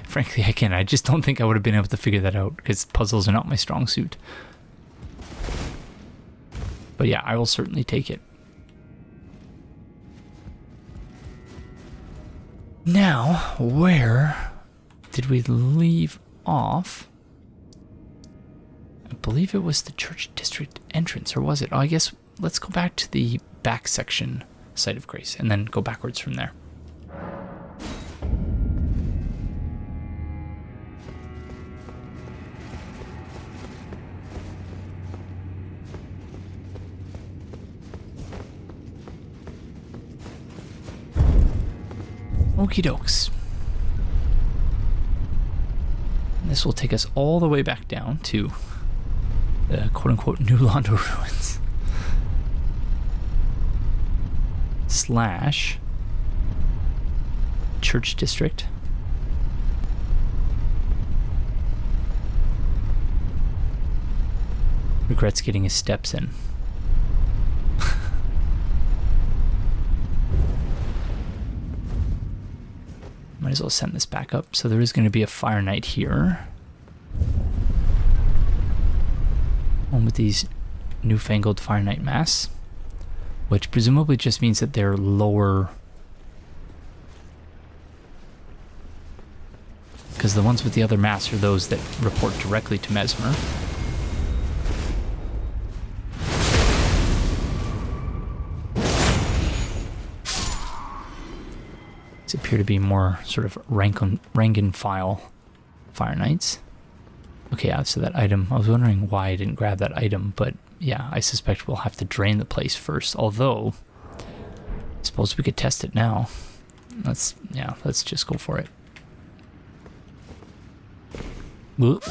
frankly, I just don't think I would have been able to figure that out, because puzzles are not my strong suit. But yeah, I will certainly take it. Now, where did we leave off? I believe it was the Church District entrance, or was it? Oh, I guess let's go back to the back section, Site of Grace, and then go backwards from there. Okie dokes. This will take us all the way back down to the quote-unquote New Londo ruins. / Church District. Regrets getting his steps in. Might as well send this back up. So there is going to be a Fire Knight here. One with these newfangled Fire Knight masks, which presumably just means that they're lower, because the ones with the other masks are those that report directly to Messmer. These appear to be more sort of rank and file Fire Knights. Okay, yeah, so that item, I was wondering why I didn't grab that item, but yeah, I suspect we'll have to drain the place first, although I suppose we could test it now. Let's just go for it. Whoop.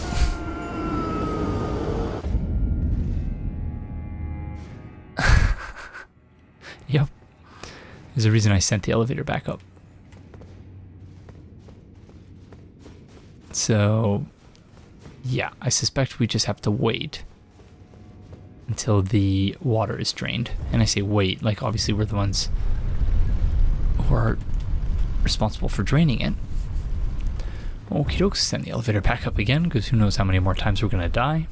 Yep. There's a reason I sent the elevator back up. So, yeah, I suspect we just have to wait until the water is drained. And I say wait, like obviously we're the ones who are responsible for draining it. Okie doke, send the elevator back up again, because who knows how many more times we're going to die.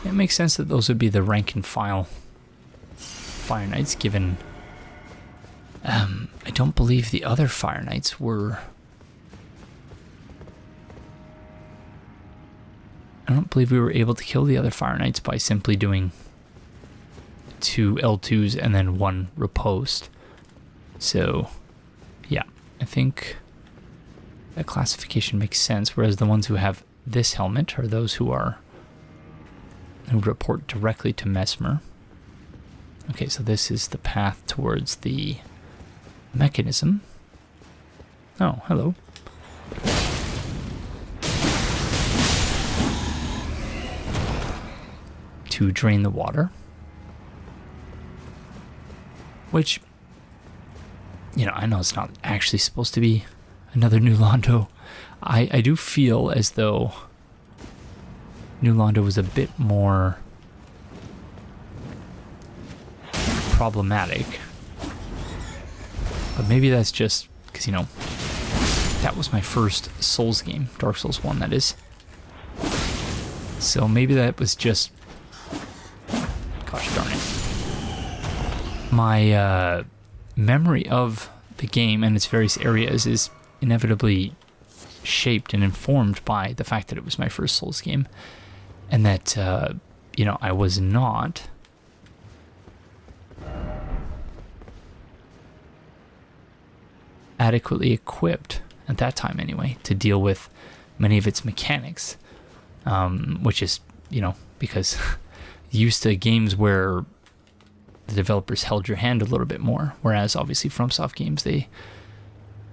It makes sense that those would be the rank and file Fire Knights, given I don't believe the other Fire Knights were... I don't believe we were able to kill the other Fire Knights by simply doing 2 L2s and then 1 riposte. So, yeah, I think that classification makes sense, whereas the ones who have this helmet are those who report directly to Messmer. Okay, so this is the path towards the mechanism. Oh, hello. To drain the water. Which, you know, I know it's not actually supposed to be another New Londo. I do feel as though New Londo was a bit more problematic. But maybe that's just because, you know, that was my first Souls game, Dark Souls 1, that is. So maybe that was just, gosh darn it, my memory of the game and its various areas is inevitably shaped and informed by the fact that it was my first Souls game, and that, you know, I was not adequately equipped, at that time anyway, to deal with many of its mechanics, which is, you know, because used to games where the developers held your hand a little bit more, whereas obviously FromSoft games, they,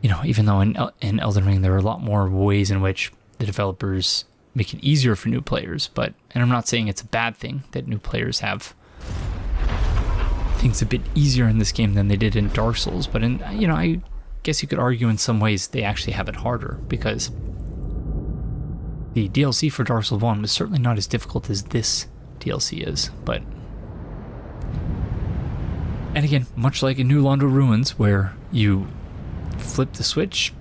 you know, even though in Elden Ring there are a lot more ways in which the developers make it easier for new players, and I'm not saying it's a bad thing that new players have things a bit easier in this game than they did in Dark Souls, but in, you know, I guess you could argue in some ways they actually have it harder, because the DLC for Dark Souls 1 was certainly not as difficult as this DLC is, but... And again, much like in New Londo Ruins, where you flip the switch,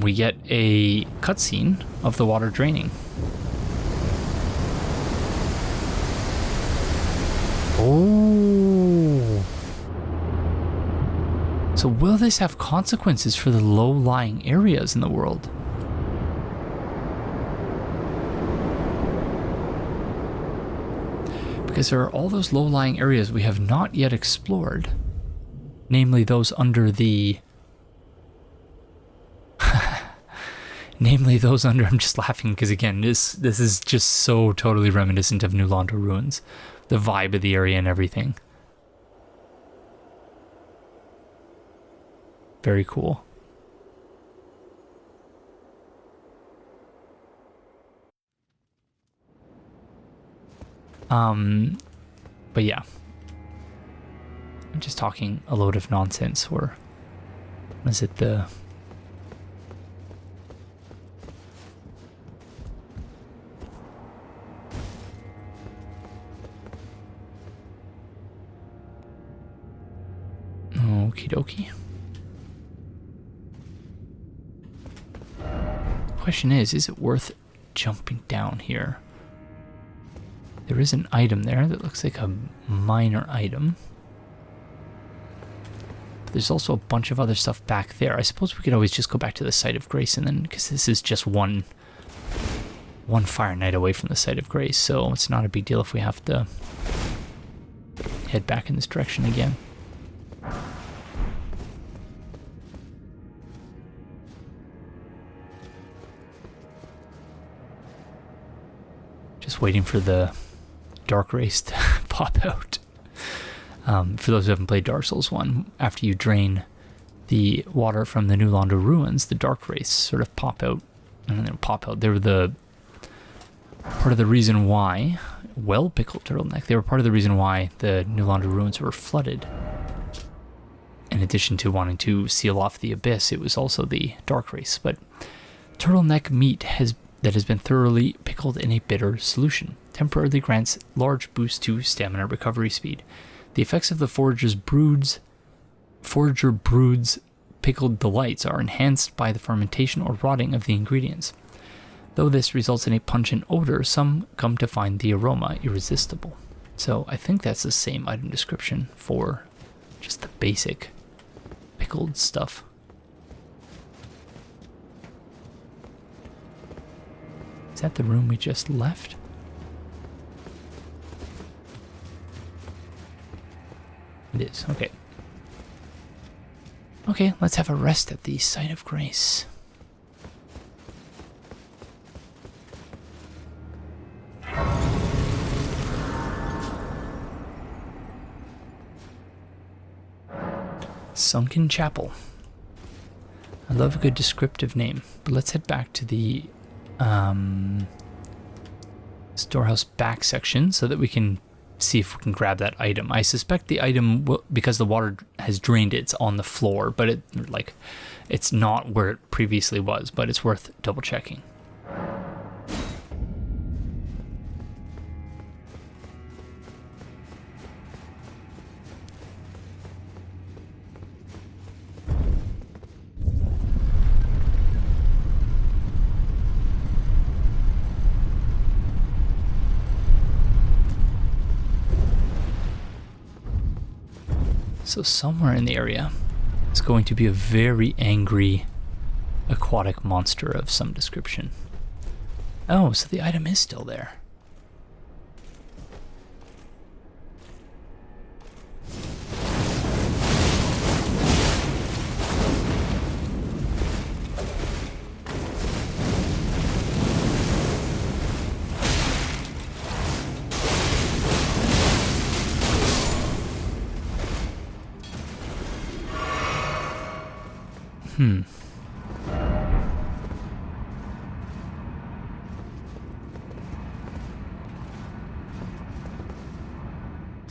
we get a cutscene of the water draining. Oh! So will this have consequences for the low-lying areas in the world? Because there are all those low-lying areas we have not yet explored, namely those under the... I'm just laughing because, again, this is just so totally reminiscent of New Londo Ruins. The vibe of the area and everything. Very cool. But yeah. I'm just talking a load of nonsense, or was it the... Okie dokie. Question is it worth jumping down here? There is an item there that looks like a minor item. But there's also a bunch of other stuff back there. I suppose we could always just go back to the Site of Grace, and then, because this is just one Fire Knight away from the Site of Grace, so it's not a big deal if we have to head back in this direction again. Just waiting for the Dark Race to pop out. For those who haven't played Dark Souls 1, after you drain the water from the New Londo ruins, the Dark Race sort of pop out. And then they'll pop out. They were the part of the reason why, well-pickled turtleneck, they were part of the reason why the New Londo ruins were flooded. In addition to wanting to seal off the abyss, it was also the Dark Race. But turtleneck meat that has been thoroughly pickled in a bitter solution temporarily grants large boost to stamina recovery speed. The effects of the Forager Brood's pickled delights are enhanced by the fermentation or rotting of the ingredients. Though this results in a pungent odor, some come to find the aroma irresistible. So I think that's the same item description for just the basic pickled stuff. Is that the room we just left? It is, okay. Okay, let's have a rest at the Site of Grace. Sunken Chapel. I love a good descriptive name, but let's head back to the storehouse back section so that we can see if we can grab that item. I suspect the item will, because the water has drained it, it's on the floor, but it's not where it previously was, but it's worth double checking. So somewhere in the area is going to be a very angry aquatic monster of some description. Oh, so the item is still there.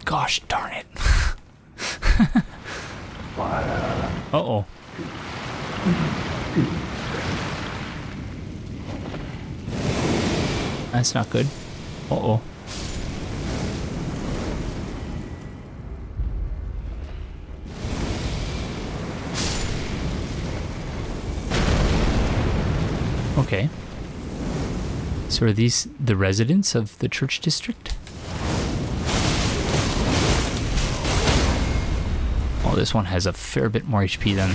Gosh darn it. Uh-oh. That's not good. Uh-oh. Okay. So are these the residents of the church district? Oh, this one has a fair bit more HP than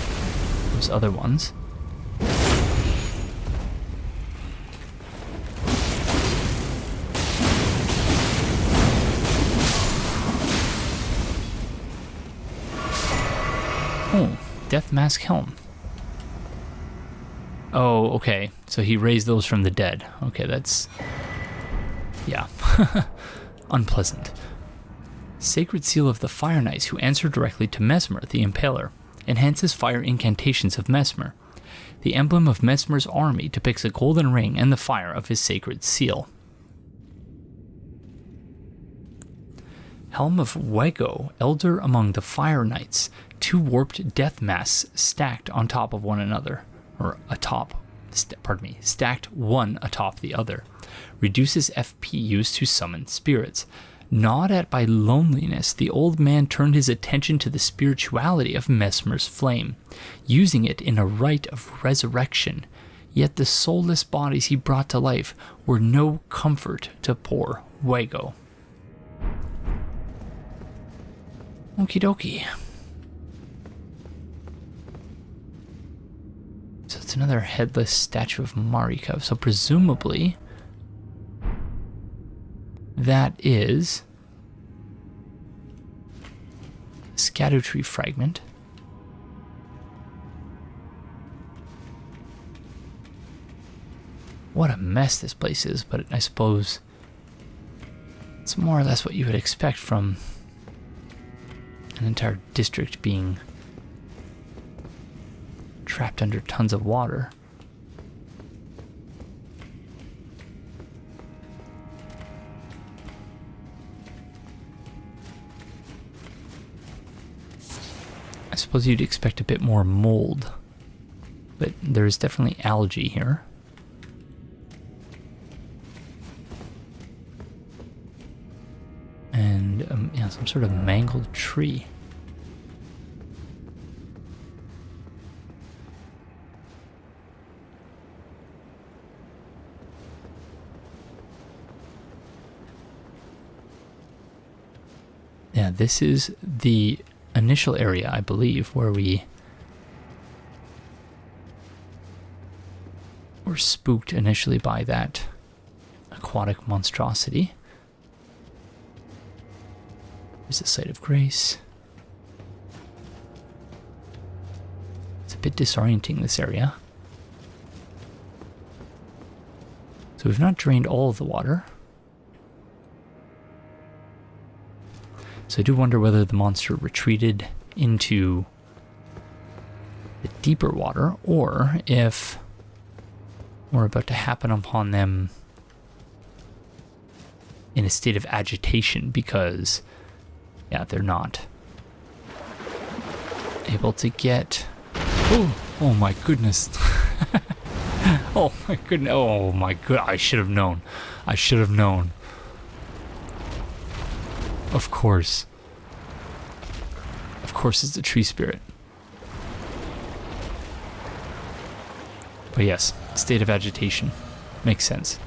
those other ones. Oh, Death Mask Helm. Oh, okay. So he raised those from the dead. Okay, that's... yeah. Unpleasant. Sacred Seal of the Fire Knights, who answer directly to Messmer, the Impaler. Enhances fire incantations of Messmer. The emblem of Messmer's army depicts a golden ring and the fire of his sacred seal. Helm of Wego, Elder among the Fire Knights. 2 warped death masks stacked on top of one another. Or stacked one atop the other. Reduces FP used to summon spirits. Gnawed at by loneliness, the old man turned his attention to the spirituality of Messmer's flame, using it in a rite of resurrection. Yet the soulless bodies he brought to life were no comfort to poor Wego. Okie dokie. it's another headless statue of Marika. So presumably that is Scadutree fragment. What a mess this place is, but I suppose it's more or less what you would expect from an entire district being trapped under tons of water. I suppose you'd expect a bit more mold, but there's definitely algae here. And yeah, some sort of mangled tree. Yeah, this is the initial area, I believe, where we were spooked initially by that aquatic monstrosity. There's the site of grace. It's a bit disorienting, this area. So we've not drained all of the water. So I do wonder whether the monster retreated into the deeper water, or if we're about to happen upon them in a state of agitation because, yeah, they're not able to get... Oh my goodness. Oh my goodness. Oh my god. I should have known. I should have known. Of course. Of course it's the tree spirit. But yes, state of agitation. Makes sense.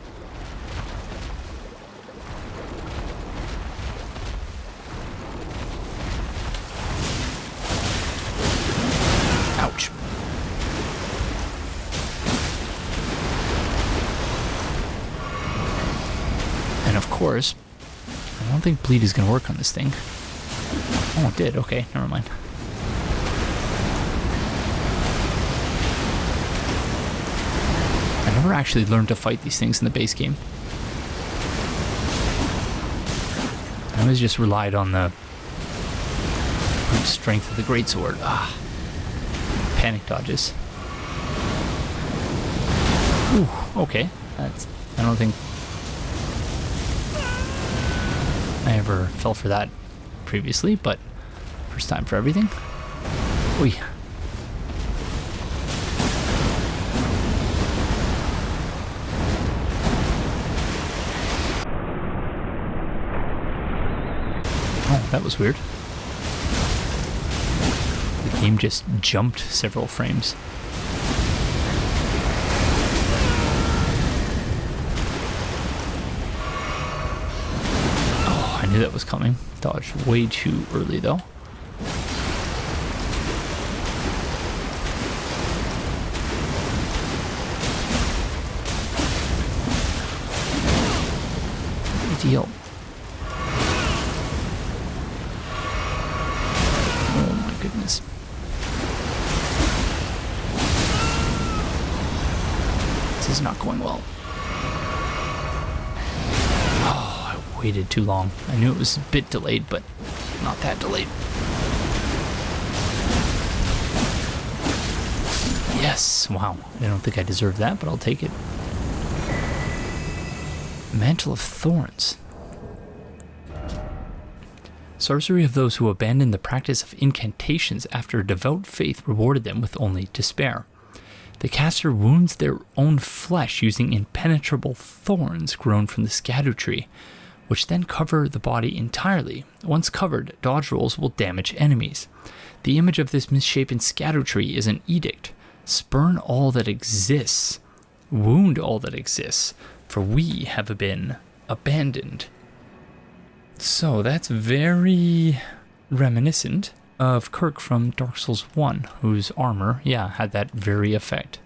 Ouch. And of course, I don't think bleed is going to work on this thing. Oh, it did. Okay, never mind. I never actually learned to fight these things in the base game. I always just relied on the brute strength of the greatsword. Panic dodges. Ooh, okay. I don't think I ever fell for that previously, but first time for everything. Oy. Oh, that was weird. The game just jumped several frames. I knew that was coming. Dodged way too early though. Big deal. Oh my goodness. This is not going well. Waited too long. I knew it was a bit delayed, but not that delayed. Yes! Wow. I don't think I deserve that, but I'll take it. Mantle of Thorns. Sorcery of those who abandoned the practice of incantations after devout faith rewarded them with only despair. The caster wounds their own flesh using impenetrable thorns grown from the Scadutree, which then cover the body entirely. Once covered, dodge rolls will damage enemies. The image of this misshapen Scadutree is an edict. Spurn all that exists. Wound all that exists, for we have been abandoned. So that's very reminiscent of Kirk from Dark Souls 1, whose armor, yeah, had that very effect.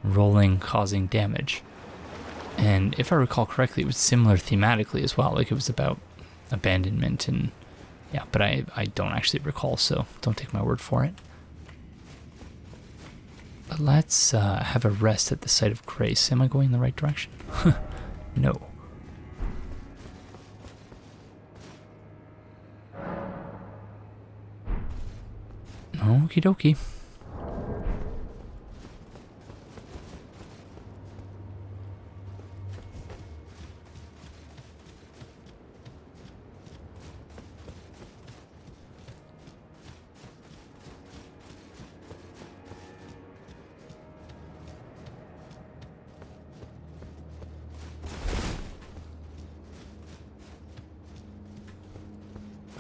rolling, causing damage. And if I recall correctly, it was similar thematically as well. Like it was about abandonment and yeah, but I don't actually recall, so don't take my word for it. But let's have a rest at the site of grace. Am I going in the right direction? No. Okie dokie.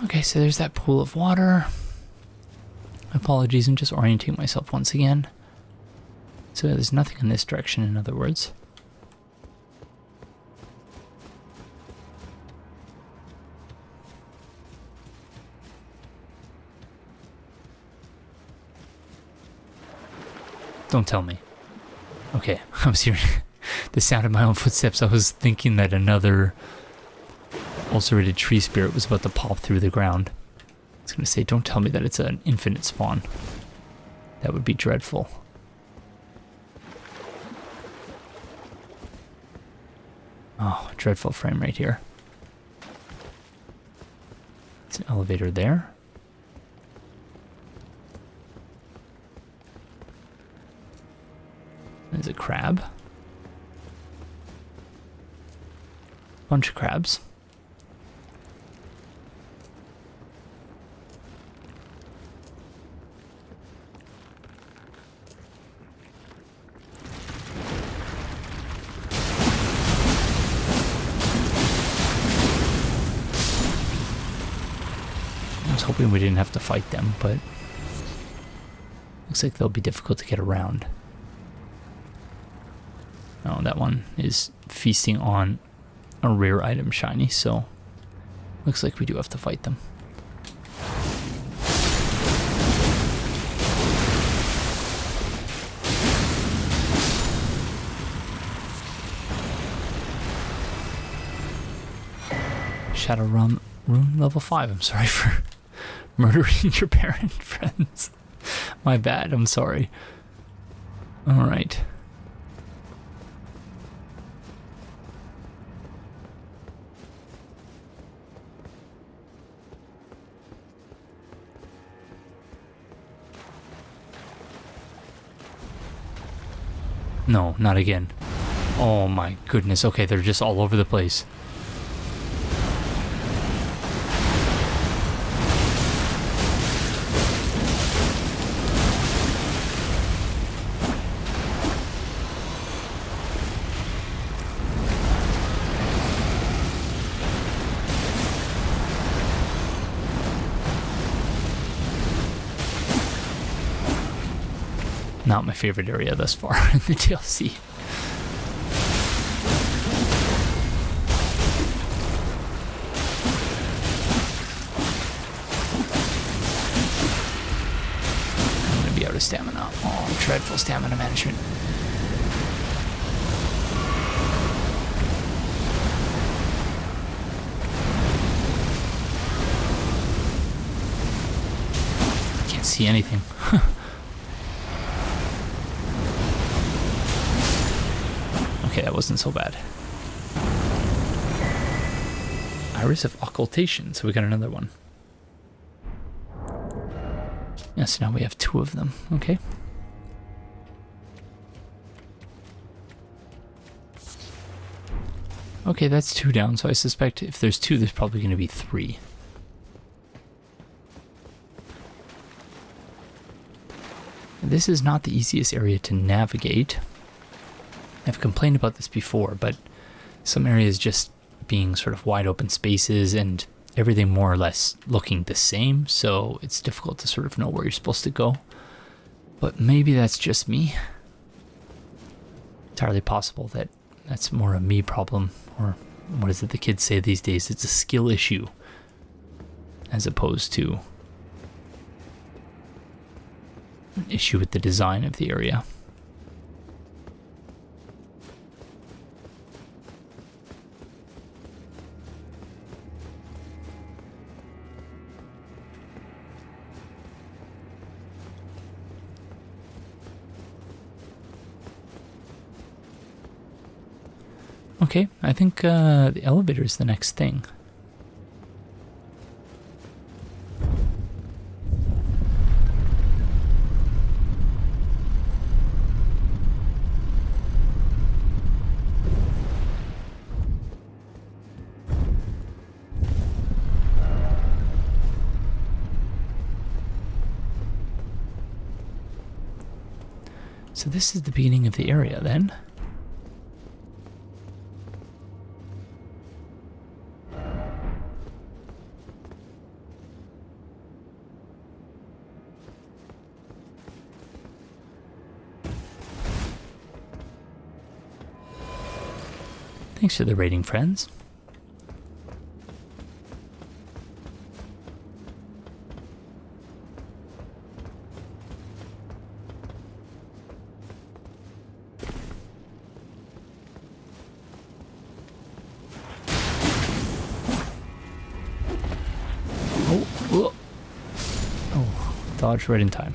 Okay, so there's that pool of water. Apologies, I'm just orienting myself once again. So there's nothing in this direction, in other words. Don't tell me. Okay, I was hearing the sound of my own footsteps. I was thinking that another ulcerated tree spirit was about to pop through the ground. I was going to say, don't tell me that it's an infinite spawn. That would be dreadful. Oh, dreadful frame rate here. There's an elevator there. There's a crab. Bunch of crabs. I was hoping we didn't have to fight them, but looks like they'll be difficult to get around. Oh, that one is feasting on a rare item shiny, so looks like we do have to fight them. Shadow Rune level 5. I'm sorry for murdering your parent friends. My bad, I'm sorry. Alright. No, not again. Oh my goodness. Okay, they're just all over the place. Not my favorite area thus far in the DLC. I'm gonna be out of stamina. Oh, dreadful stamina management. Can't see anything. Okay, that wasn't so bad. Iris of Occultation, so we got another one. Yeah, so now we have 2 of them, okay. Okay, that's 2 down, so I suspect if there's 2, there's probably going to be 3. This is not the easiest area to navigate. I've complained about this before, but some areas just being sort of wide open spaces and everything more or less looking the same, so it's difficult to sort of know where you're supposed to go. But maybe that's just me. Entirely possible that that's more a me problem, or what is it the kids say these days? It's a skill issue, as opposed to an issue with the design of the area. Okay, I think the elevator is the next thing. So this is the beginning of the area then. Thanks for the rating, friends. Oh, dodged right in time.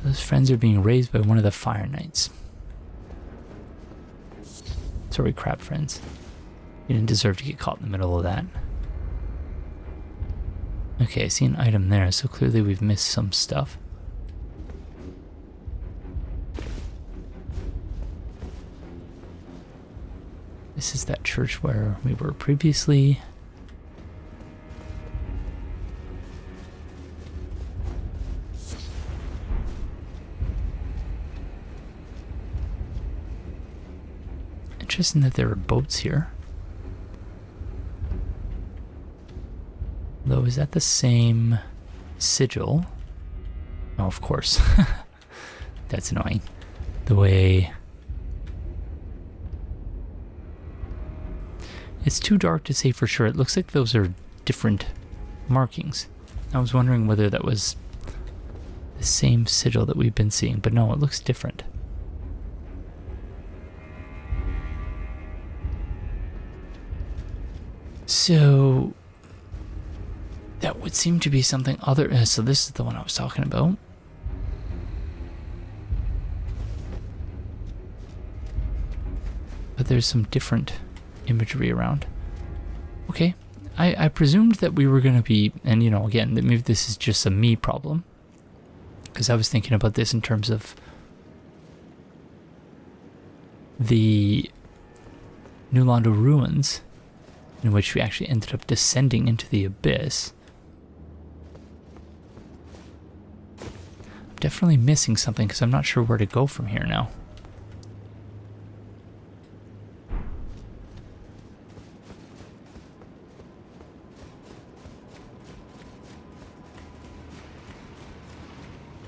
Those friends are being raised by one of the Fire Knights. Sorry, crap friends. You didn't deserve to get caught in the middle of that. Okay, I see an item there, so clearly we've missed some stuff. This is that church where we were previously. Interesting that there are boats here. Though, is that the same sigil? Oh, of course. That's annoying. The way... It's too dark to say for sure. It looks like those are different markings. I was wondering whether that was the same sigil that we've been seeing, but no, it looks different. So that would seem to be something other. So this is the one I was talking about. But there's some different imagery around. Okay, I presumed that we were going to be, and you know, again, that maybe this is just a me problem, because I was thinking about this in terms of the New Londo ruins, in which we actually ended up descending into the abyss. I'm definitely missing something because I'm not sure where to go from here now.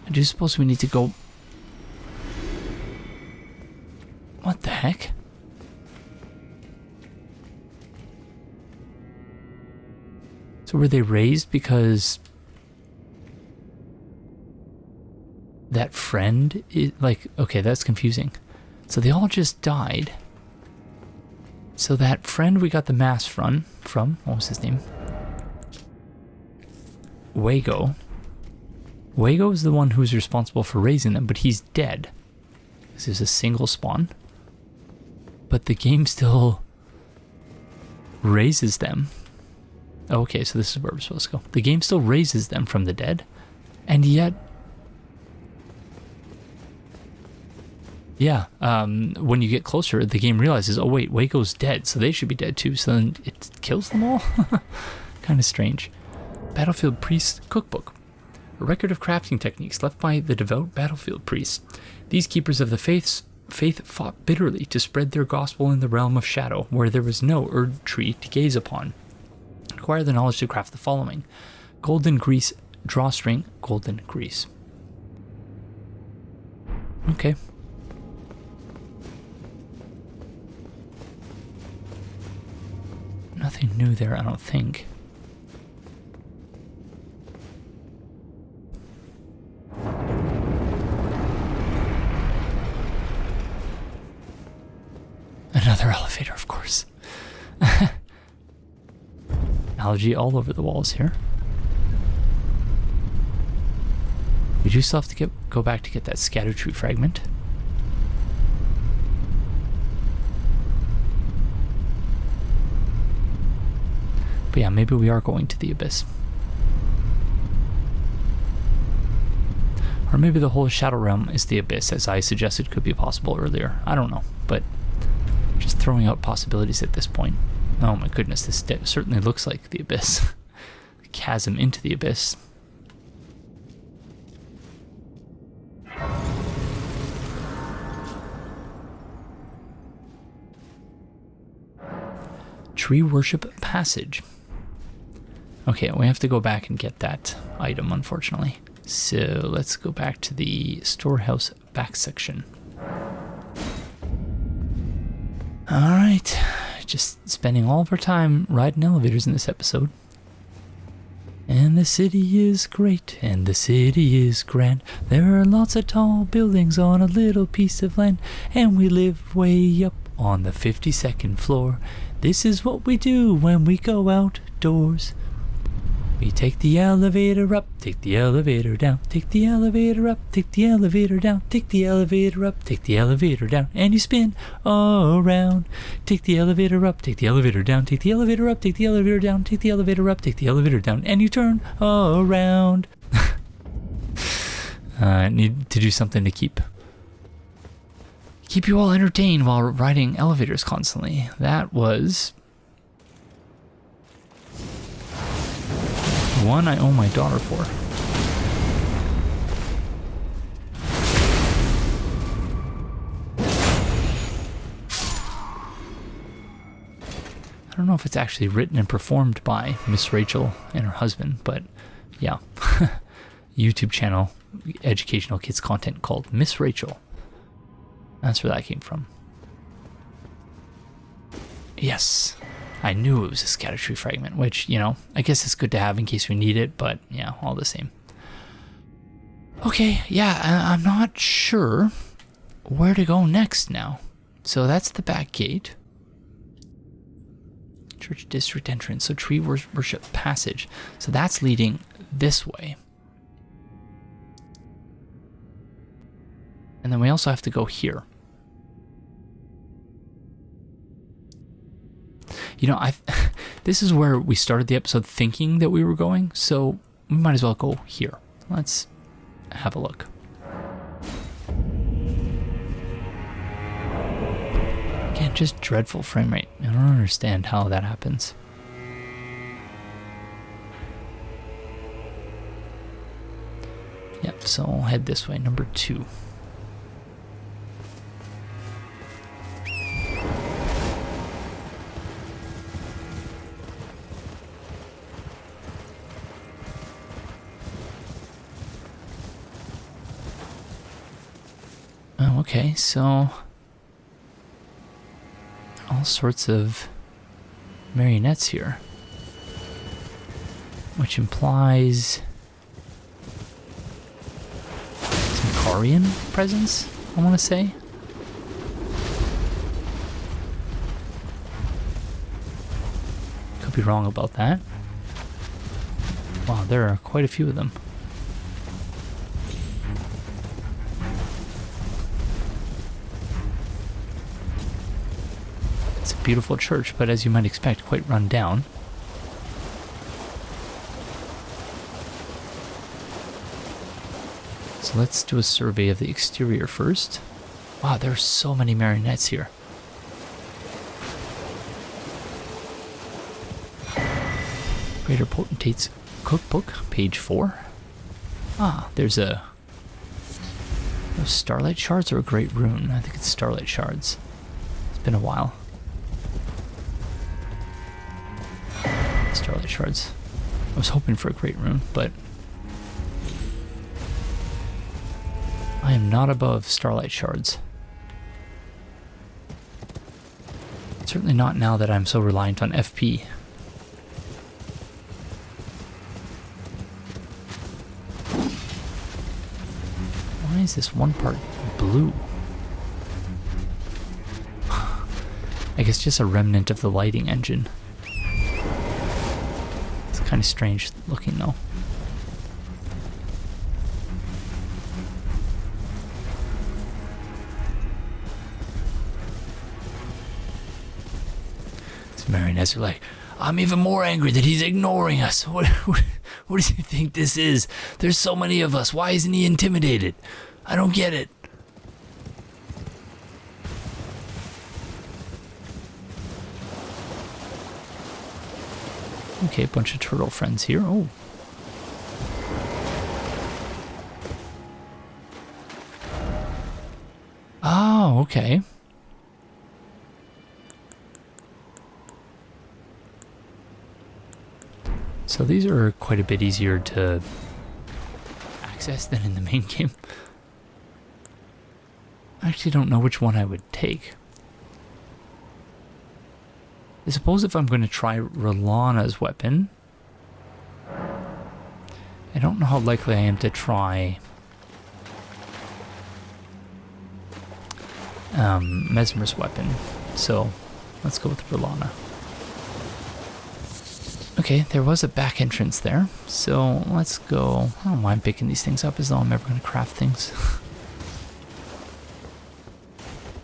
I do suppose we need to go... What the heck? So were they raised because that friend is like, okay, that's confusing. So they all just died. So that friend we got the mask from, what was his name? Wago. Wago is the one who's responsible for raising them, but he's dead. This is a single spawn. But the game still raises them. Okay, so this is where we're supposed to go. The game still raises them from the dead, and yet... Yeah, when you get closer, the game realizes, oh wait, Waco's dead, so they should be dead too, so then it kills them all? Kind of strange. Battlefield Priest Cookbook. A record of crafting techniques left by the devout battlefield priests. These keepers of the faith fought bitterly to spread their gospel in the realm of shadow, where there was no Erdtree to gaze upon. Acquire the knowledge to craft the following: golden grease drawstring, golden grease. Okay. Nothing new there, I don't think. Another elevator, of course. Algae all over the walls here. do still have to go back to get that Scadutree fragment. But yeah, maybe we are going to the Abyss. Or maybe the whole Shadow Realm is the Abyss, as I suggested could be possible earlier. I don't know, but just throwing out possibilities at this point. Oh my goodness, this certainly looks like the Abyss. The chasm into the Abyss. Tree Worship Passage. Okay, we have to go back and get that item, unfortunately. So let's go back to the storehouse back section. Alright, just spending all of our time riding elevators in this episode. And the city is great, and the city is grand. There are lots of tall buildings on a little piece of land, and we live way up on the 52nd floor. This is what we do when we go outdoors. We take the elevator up, take the elevator down, take the elevator up, take the elevator down, take the elevator up, take the elevator down, and you spin around. Take the elevator up, take the elevator down, take the elevator up, take the elevator down, take the elevator up, take the elevator down, and you turn around. I need to do something to keep you all entertained while riding elevators constantly. That was one I owe my daughter for. I don't know if it's actually written and performed by Miss Rachel and her husband, but yeah. YouTube channel, educational kids content called Miss Rachel. That's where that came from. Yes. I knew it was a Scadutree fragment, which, you know, I guess it's good to have in case we need it, but yeah, all the same. Okay, yeah, I'm not sure where to go next now. So that's the back gate. Church district entrance, so Tree Worship Passage. So that's leading this way. And then we also have to go here. You know, this is where we started the episode thinking that we were going, so we might as well go here. Let's have a look. Again, just dreadful frame rate. I don't understand how that happens. Yep, so I'll head this way, number 2. Okay, so all sorts of marionettes here, which implies some Karian presence, I want to say. Could be wrong about that. Wow, there are quite a few of them. Beautiful church, but as you might expect, quite run down. So let's do a survey of the exterior first. Wow, there are so many marionettes here. Greater Potentate's Cookbook, page 4. Ah, there's a... Those Starlight Shards or a Great Rune? I think it's Starlight Shards. It's been a while. Starlight Shards. I was hoping for a Great Rune, but I am not above Starlight Shards. Certainly not now that I'm so reliant on FP. Why is this one part blue? I guess just a remnant of the lighting engine. Kind of strange looking though. Marionettes are like, I'm even more angry that he's ignoring us. What does he think this is? There's so many of us. Why isn't he intimidated? I don't get it. Okay, a bunch of turtle friends here. Oh. Oh, okay. So these are quite a bit easier to access than in the main game. I actually don't know which one I would take. I suppose if I'm going to try Rolana's weapon, I don't know how likely I am to try Messmer's weapon. So let's go with Rolana. Okay, there was a back entrance there, so let's go. I don't mind picking these things up as though I'm ever going to craft things.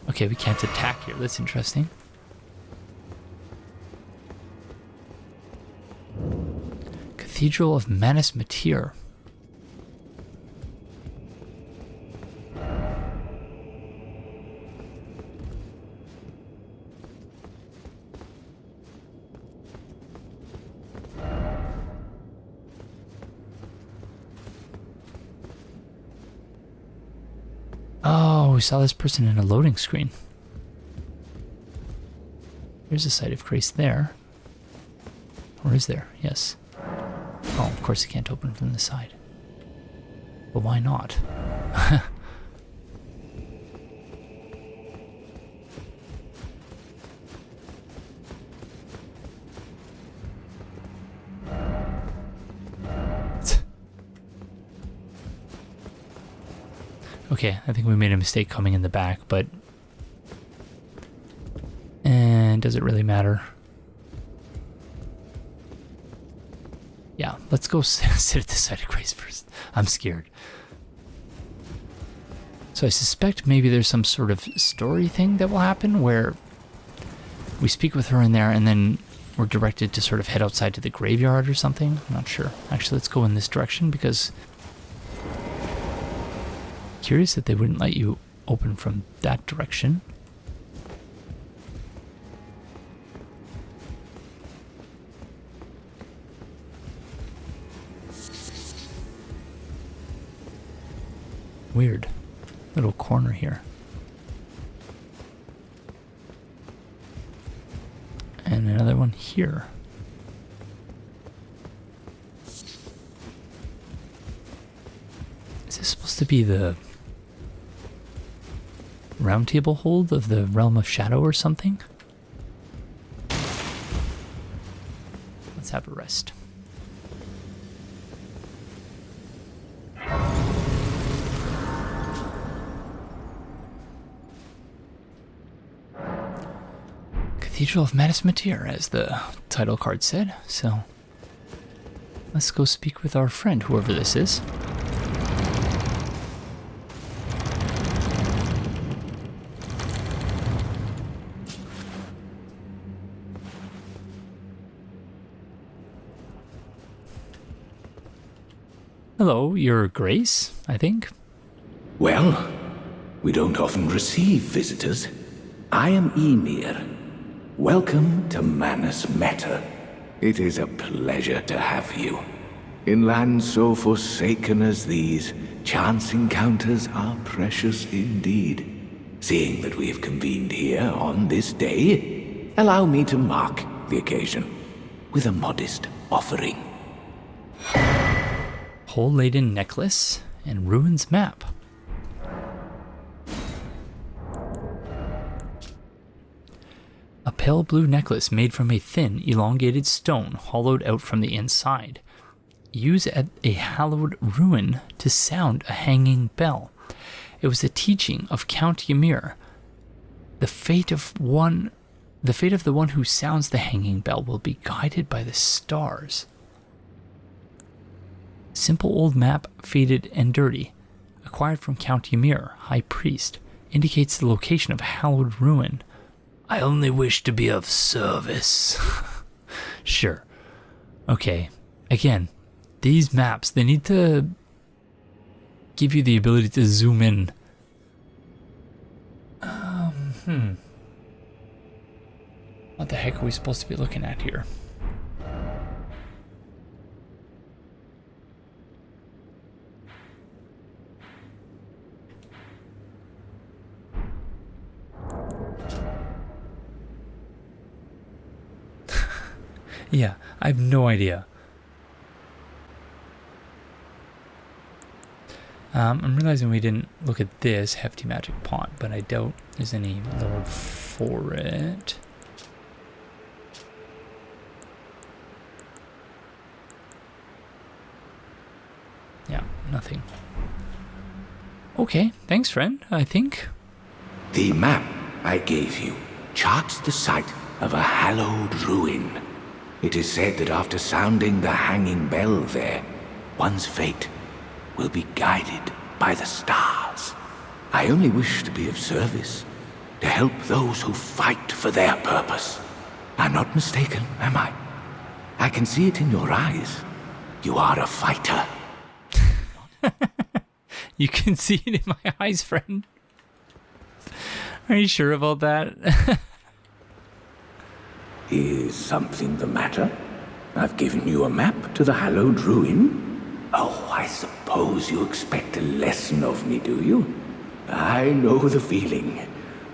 Okay, we can't attack here. That's interesting. Cathedral of Manus Metyr. Oh, we saw this person in a loading screen. There's a site of grace there. Or is there? Yes. Oh, of course it can't open from the side. But why not? Okay, I think we made a mistake coming in the back, but... And does it really matter? Yeah, let's go sit at the site of grace first. I'm scared. So I suspect maybe there's some sort of story thing that will happen where we speak with her in there and then we're directed to sort of head outside to the graveyard or something. I'm not sure. Actually, let's go in this direction because... Curious that they wouldn't let you open from that direction. Weird. Little corner here. And another one here. Is this supposed to be the Roundtable Hold of the Realm of Shadow or something? Let's have a rest. Cathedral of Manus Metyr, as the title card said, so let's go speak with our friend, whoever this is. Hello, Your Grace, I think. Well, we don't often receive visitors. I am Ymir. Welcome to Manus Metyr. It is a pleasure to have you. In lands so forsaken as these, chance encounters are precious indeed. Seeing that we have convened here on this day, allow me to mark the occasion with a modest offering. Hole-laden necklace and ruins map. A pale blue necklace made from a thin, elongated stone hollowed out from the inside. Use at a hallowed ruin to sound a hanging bell. It was a teaching of Count Ymir. The fate of the one who sounds the hanging bell will be guided by the stars. Simple old map, faded and dirty, acquired from Count Ymir, High Priest, indicates the location of a hallowed ruin. I only wish to be of service. Sure. Okay. Again, these maps, they need to give you the ability to zoom in. What the heck are we supposed to be looking at here? Yeah, I have no idea. I'm realizing we didn't look at this hefty magic pot, but I doubt there's any lore for it. Yeah, nothing. Okay, thanks, friend, I think. The map I gave you charts the site of a hallowed ruin. It is said that after sounding the hanging bell there, one's fate will be guided by the stars. I only wish to be of service, to help those who fight for their purpose. I'm not mistaken, am I? I can see it in your eyes. You are a fighter. You can see it in my eyes, friend. Are you sure about that? Is something the matter? I've given you a map to the hallowed ruin. Oh, I suppose you expect a lesson of me, do you? I know the feeling.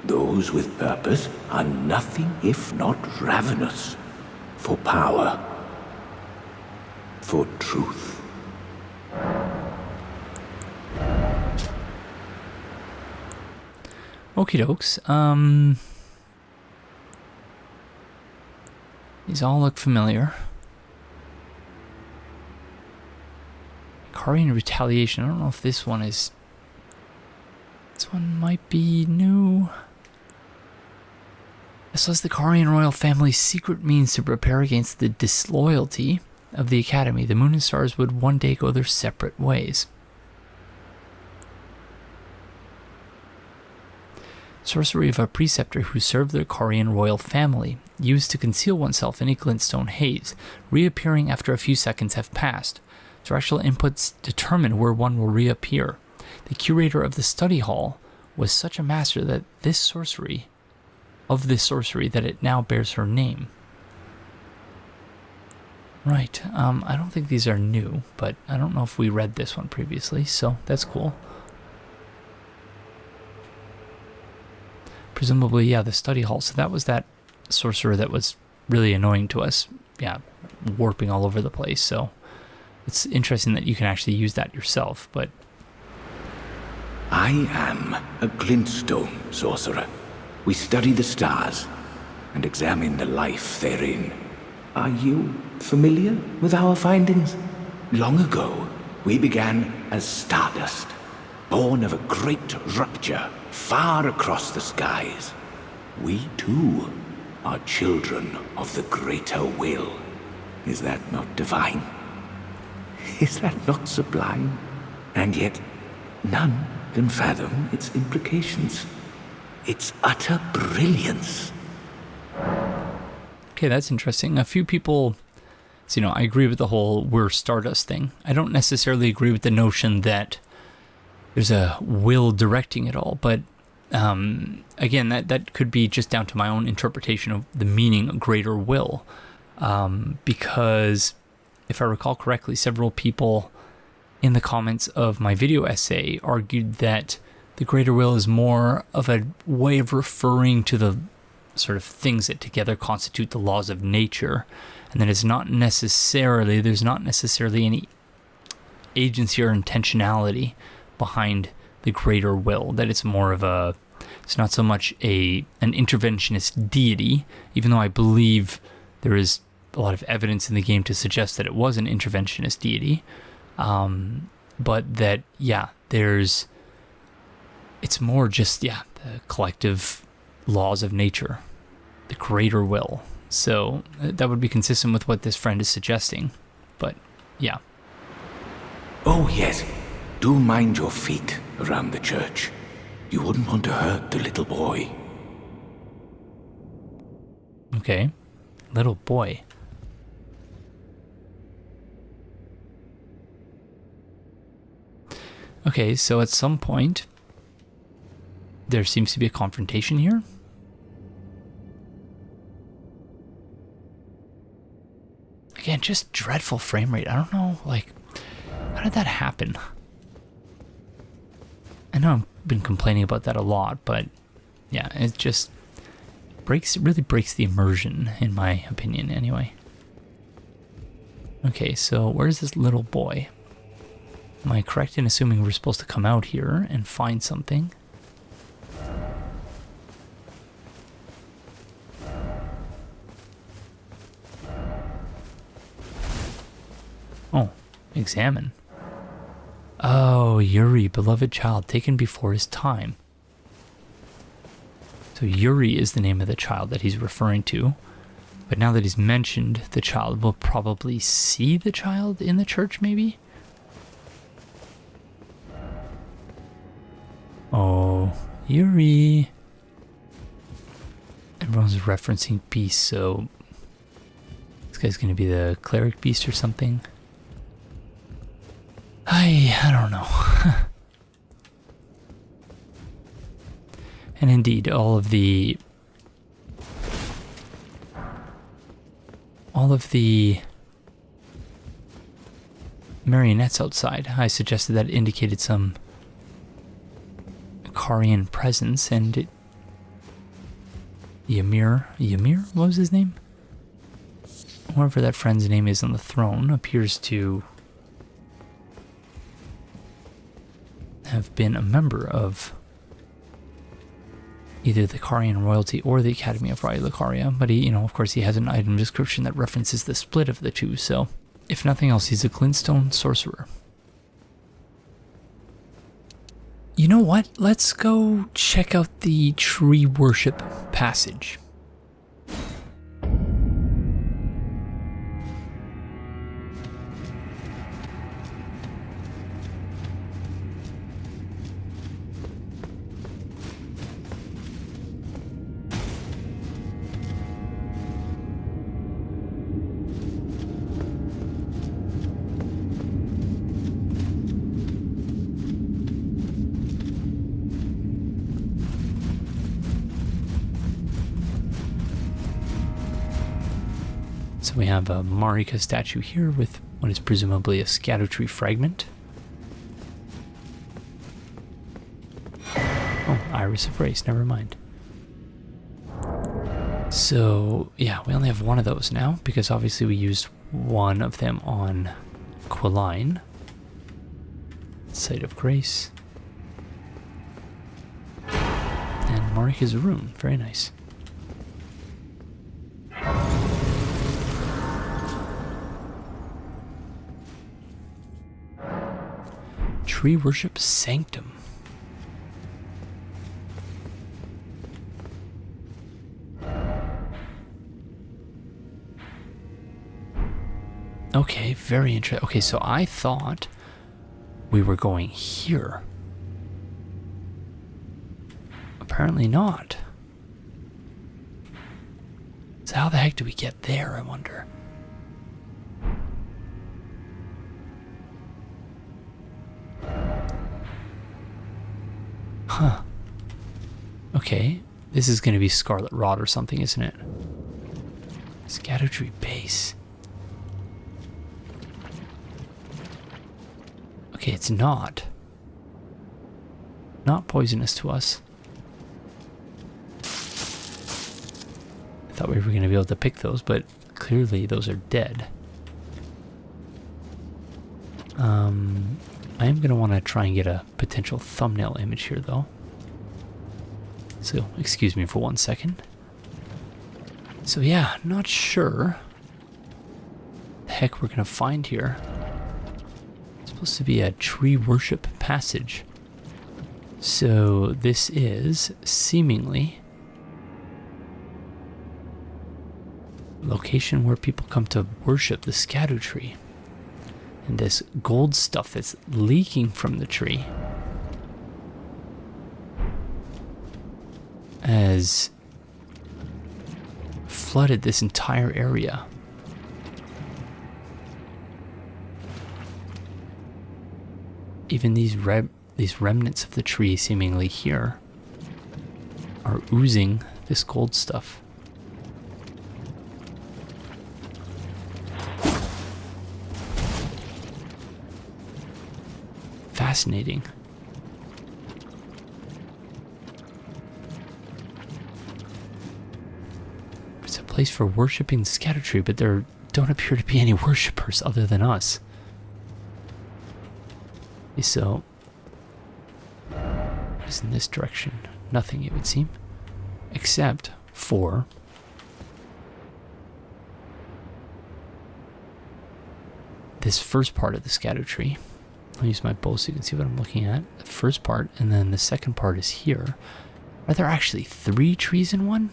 Those with purpose are nothing if not ravenous. For power. For truth. Okie dokes. These all look familiar. Karian Retaliation. I don't know if this one is... This one might be new. This was the Karian royal family's secret means to prepare against the disloyalty of the Academy. The Moon and Stars would one day go their separate ways. Sorcery of a preceptor who served the Karian royal family, used to conceal oneself in a glintstone haze, reappearing after a few seconds have passed. Directional inputs determine where one will reappear. The curator of the study hall was such a master that this sorcery that it now bears her name. Right, I don't think these are new, but I don't know if we read this one previously, so that's cool. Presumably, yeah, the study hall. So that was that sorcerer that was really annoying to us. Yeah, warping all over the place. So it's interesting that you can actually use that yourself, but... I am a glintstone sorcerer. We study the stars and examine the life therein. Are you familiar with our findings? Long ago, we began as stardust, born of a great rupture far across the skies. We too are children of the greater will. Is that not divine? Is that not sublime? And yet, none can fathom its implications. Its utter brilliance. Okay, that's interesting. A few people, so, I agree with the whole we're stardust thing. I don't necessarily agree with the notion that there's a will directing it all, but again, that could be just down to my own interpretation of the meaning of greater will, because if I recall correctly, several people in the comments of my video essay argued that the greater will is more of a way of referring to the sort of things that together constitute the laws of nature, and that there's not necessarily any agency or intentionality behind the greater will, that it's more of it's not so much an interventionist deity, even though I believe there is a lot of evidence in the game to suggest that it was an interventionist deity, but that, it's more just, the collective laws of nature, the greater will. So that would be consistent with what this friend is suggesting, but yeah. Oh yes, do mind your feet around the church. You wouldn't want to hurt the little boy. Okay. Little boy. Okay, so at some point, there seems to be a confrontation here. Again, just dreadful frame rate. I don't know, like, how did that happen? I know I've been complaining about that a lot, but yeah, it just really breaks the immersion, in my opinion, anyway. Okay, so where's this little boy? Am I correct in assuming we're supposed to come out here and find something? Oh, examine. Oh, Yuri, beloved child, taken before his time. So Yuri is the name of the child that he's referring to. But now that he's mentioned the child, we'll probably see the child in the church, maybe? Oh, Yuri. Everyone's referencing beasts, so this guy's going to be the cleric beast or something. I don't know. And indeed, all of the marionettes outside, I suggested that it indicated some Karian presence, and Ymir, what was his name? Whoever that friend's name is on the throne appears to have been a member of either the Karian royalty or the Academy of Lucaria, but he, of course he has an item description that references the split of the two, so if nothing else, he's a glintstone sorcerer. You know what? Let's go check out the tree worship passage. So we have a Marika statue here with what is presumably a Scadutree fragment. Oh, Iris of Race, never mind. So, yeah, we only have one of those now, because obviously we used one of them on Quilline. Site of Grace. And Marika's rune, very nice. Tree worship Sanctum. Okay, very interesting. Okay, so I thought we were going here. Apparently not. So how the heck do we get there, I wonder? Huh. Okay, this is going to be Scarlet Rot or something, isn't it? Scadutree Base. Okay, it's not. Not poisonous to us. I thought we were going to be able to pick those, but clearly those are dead. I am going to want to try and get a potential thumbnail image here, though. So, excuse me for 1 second. So yeah, not sure the heck we're going to find here. It's supposed to be a tree worship passage. So this is seemingly a location where people come to worship the Scadutree. And this gold stuff that's leaking from the tree flooded this entire area. Even these remnants of the tree seemingly here are oozing this gold stuff. Fascinating. It's a place for worshipping the Scadutree, but there don't appear to be any worshippers other than us. So, what is in this direction? Nothing, it would seem, except for this first part of the Scadutree. I'll use my bow so you can see what I'm looking at. The first part, and then the second part is here. Are there actually 3 trees in one?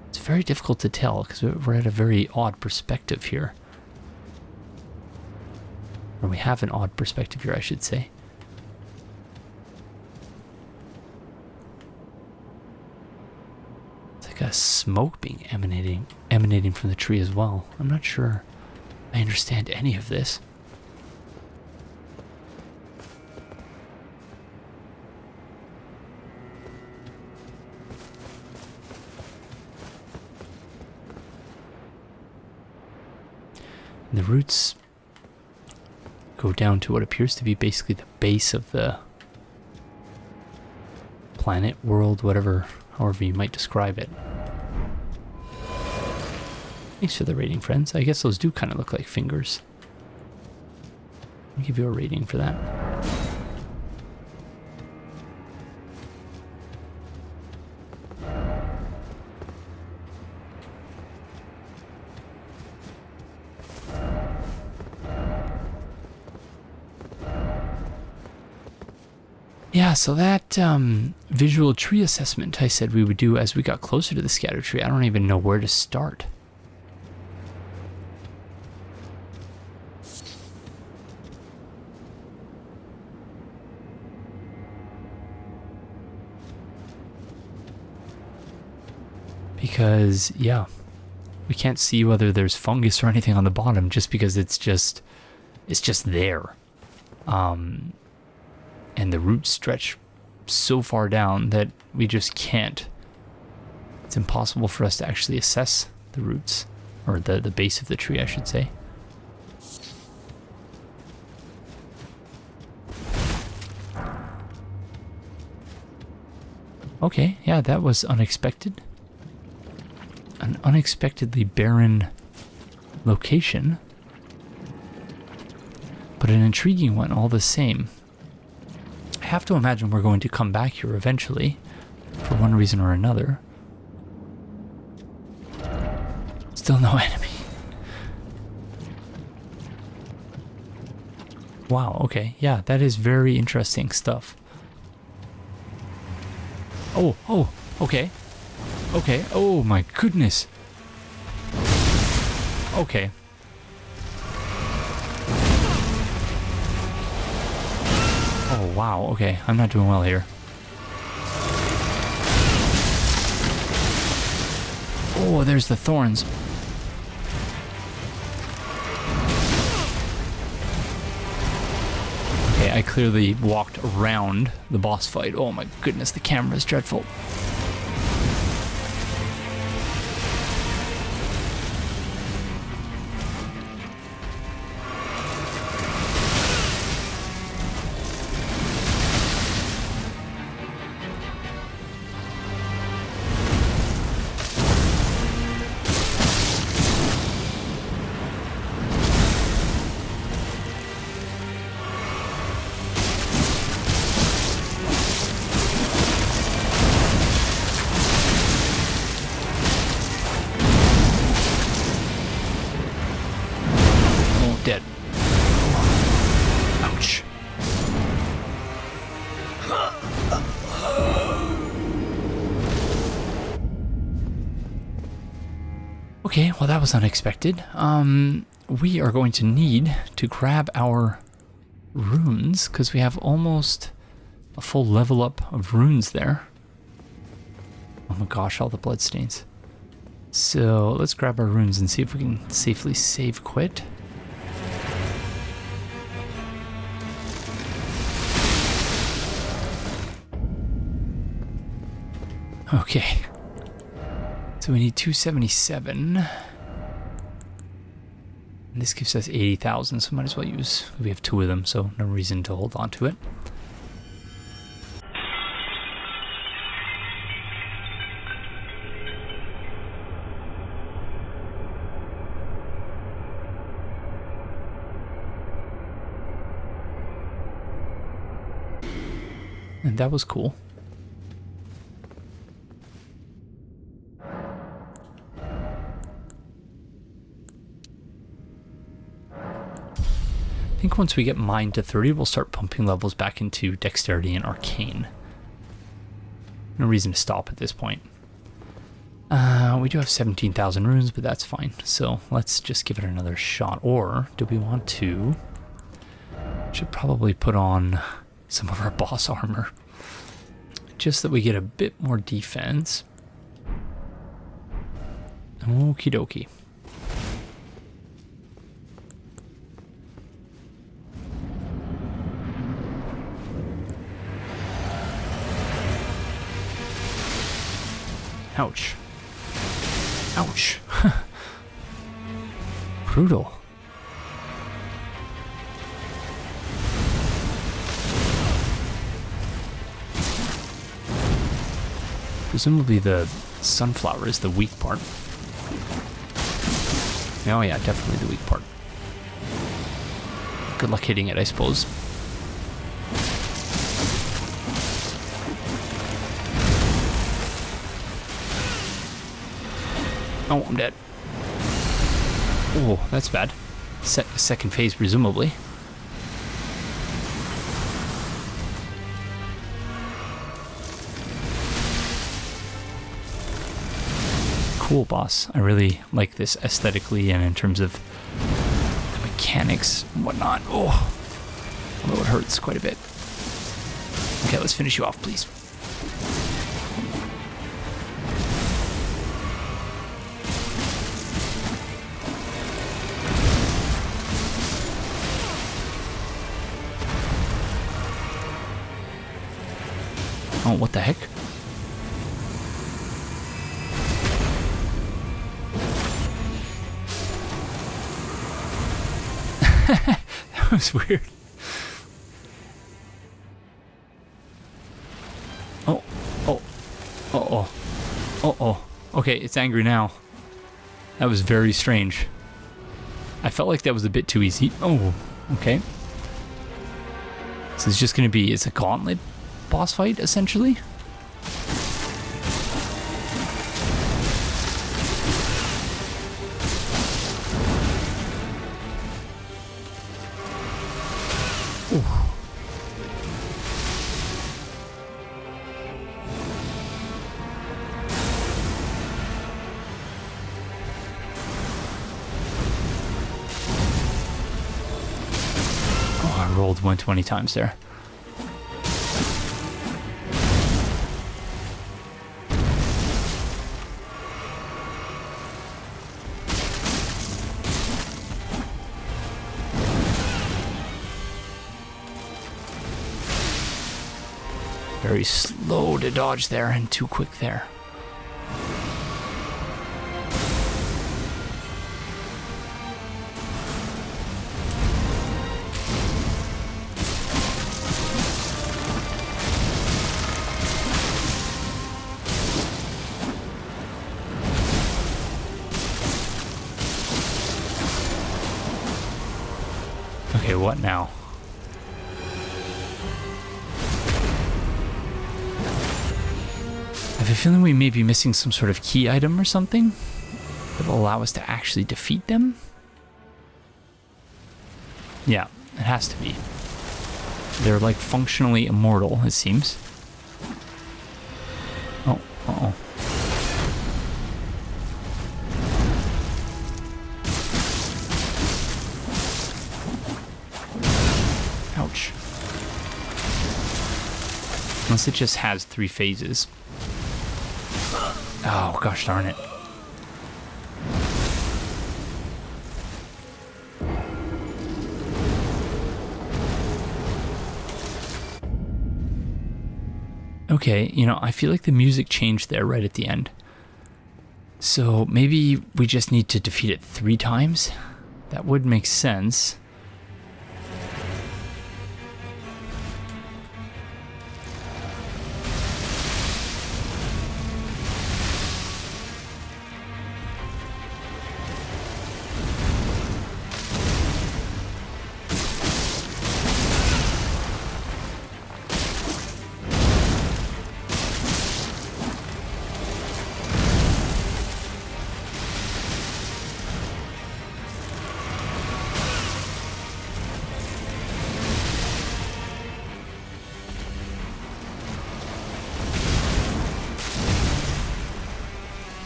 It's very difficult to tell because we're at a very odd perspective here. Or we have an odd perspective here, I should say. It's like a smoke being emanating from the tree as well. I'm not sure I understand any of this. The roots go down to what appears to be basically the base of the planet, world, whatever, however you might describe it. Thanks for the rating, friends. I guess those do kind of look like fingers. I'll give you a rating for that. Yeah, so that visual tree assessment I said we would do as we got closer to the Scadutree, I don't even know where to start. Because, yeah, we can't see whether there's fungus or anything on the bottom just because it's just there. And the roots stretch so far down that we just can't. It's impossible for us to actually assess the roots, or the base of the tree, I should say. Okay, yeah, that was unexpected. An unexpectedly barren location, but an intriguing one all the same. I have to imagine we're going to come back here eventually, for one reason or another. Still no enemy. Wow, okay, yeah, that is very interesting stuff. Oh, okay. Okay, oh my goodness. Okay. Oh wow, okay, I'm not doing well here. Oh, there's the thorns. Okay, I clearly walked around the boss fight. Oh my goodness, the camera is dreadful. Dead. Ouch. Okay, well that was unexpected. We are going to need to grab our runes, because we have almost a full level up of runes there. Oh my gosh, all the bloodstains. So let's grab our runes and see if we can safely save quit. Okay. So we need 277. And this gives us 80,000, so might as well use, we have 2 of them, so no reason to hold on to it. And that was cool. I think once we get mine to 30, we'll start pumping levels back into Dexterity and Arcane. No reason to stop at this point. We do have 17,000 runes, but that's fine. So let's just give it another shot. Or do we want to... Should probably put on some of our boss armor. Just that we get a bit more defense. Okie dokie. Ouch. Ouch. Brutal. Presumably the sunflower is the weak part. Oh yeah, definitely the weak part. Good luck hitting it, I suppose. Oh, I'm dead. Oh, that's bad. Second phase, presumably. Cool, boss. I really like this aesthetically and in terms of the mechanics and whatnot. Oh, although it hurts quite a bit. Okay, let's finish you off, please. Oh, what the heck? That was weird. Oh, oh, oh, oh, oh. Okay, it's angry now. That was very strange. I felt like that was a bit too easy. Oh, okay. So it's just gonna be, it's a gauntlet boss fight, essentially. Ooh. Oh, I rolled 120 times there. Very slow to dodge there and too quick there. Okay, what now? I have a feeling we may be missing some sort of key item or something that will allow us to actually defeat them. Yeah, it has to be. They're like functionally immortal, it seems. Oh, uh-oh. Ouch. Unless it just has 3 phases. Oh, gosh darn it. Okay, you know, I feel like the music changed there right at the end. So maybe we just need to defeat it 3 times? That would make sense.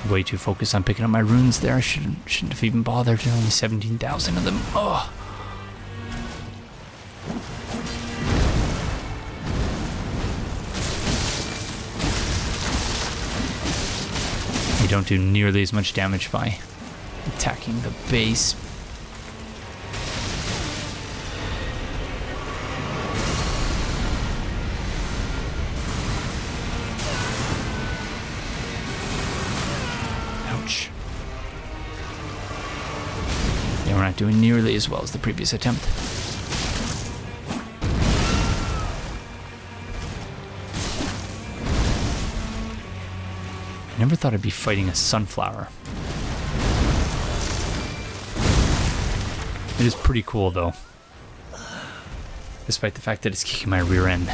Way too focused on picking up my runes there. I shouldn't have even bothered. There's only 17,000 of them. Oh. You don't do nearly as much damage by attacking the base. Yeah, we're not doing nearly as well as the previous attempt. I never thought I'd be fighting a sunflower. It is pretty cool though, despite the fact that it's kicking my rear end.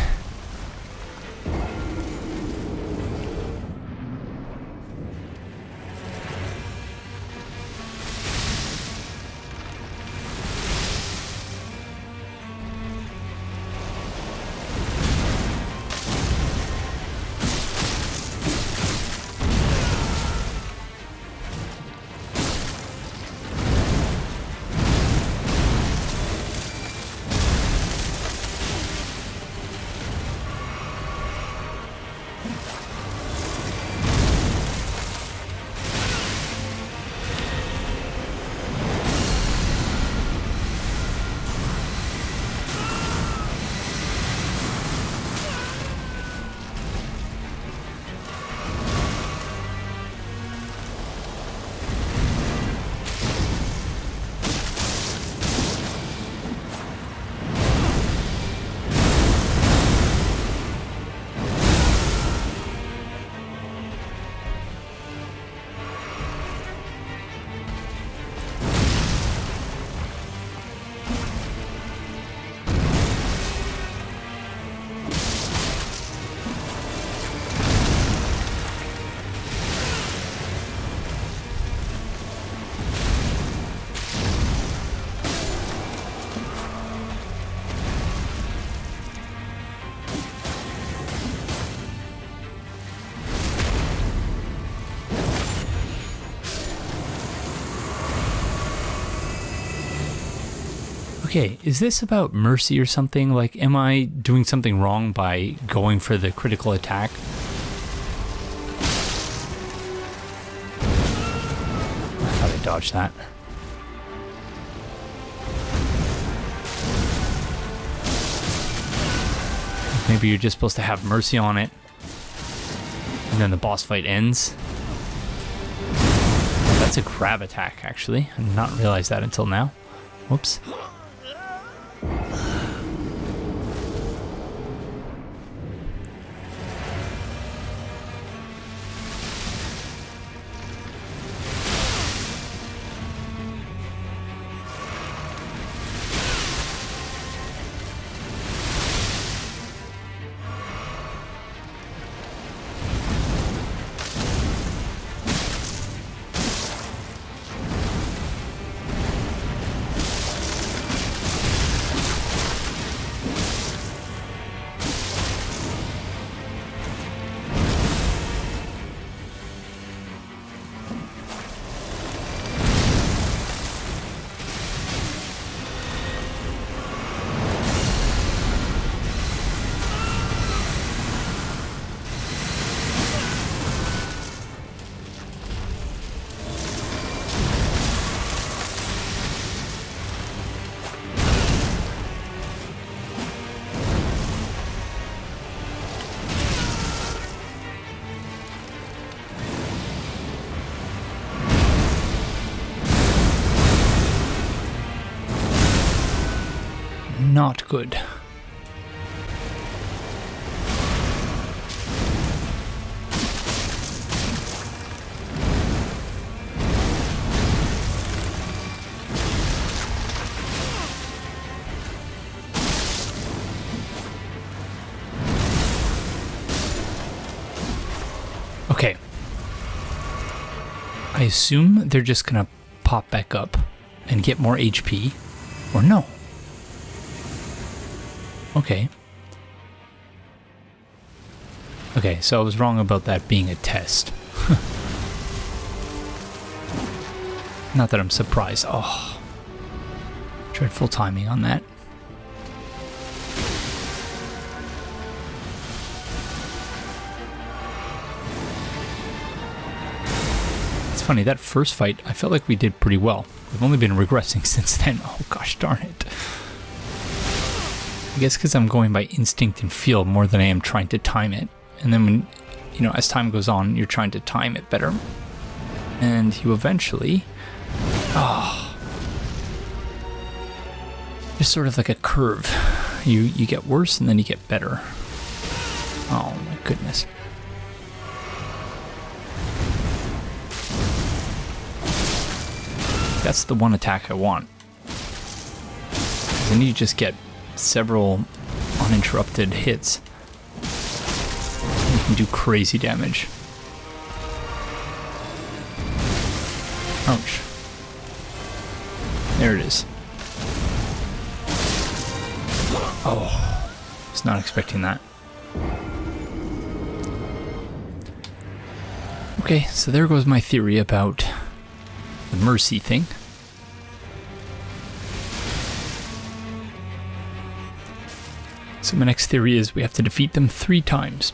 Okay, is this about mercy or something? Like, am I doing something wrong by going for the critical attack? I thought I dodged that. Maybe you're just supposed to have mercy on it, and then the boss fight ends. That's a grab attack, actually. I did not realize that until now. Whoops. not good. Okay. I assume they're just gonna pop back up and get more HP, or no? Okay. Okay, so I was wrong about that being a test. Not that I'm surprised. Oh. Dreadful timing on that. Funny, that first fight, I felt like we did pretty well. We've only been regressing since then. Oh gosh darn it. I guess because I'm going by instinct and feel more than I am trying to time it. And then when, you know, as time goes on, you're trying to time it better. And you eventually... just sort of like a curve. You get worse and then you get better. Oh my goodness. That's the one attack I want. Then you just get several uninterrupted hits. You can do crazy damage. Ouch. There it is. Oh, was not expecting that. Okay, so there goes my theory about the mercy thing. So my next theory is we have to defeat them 3 times.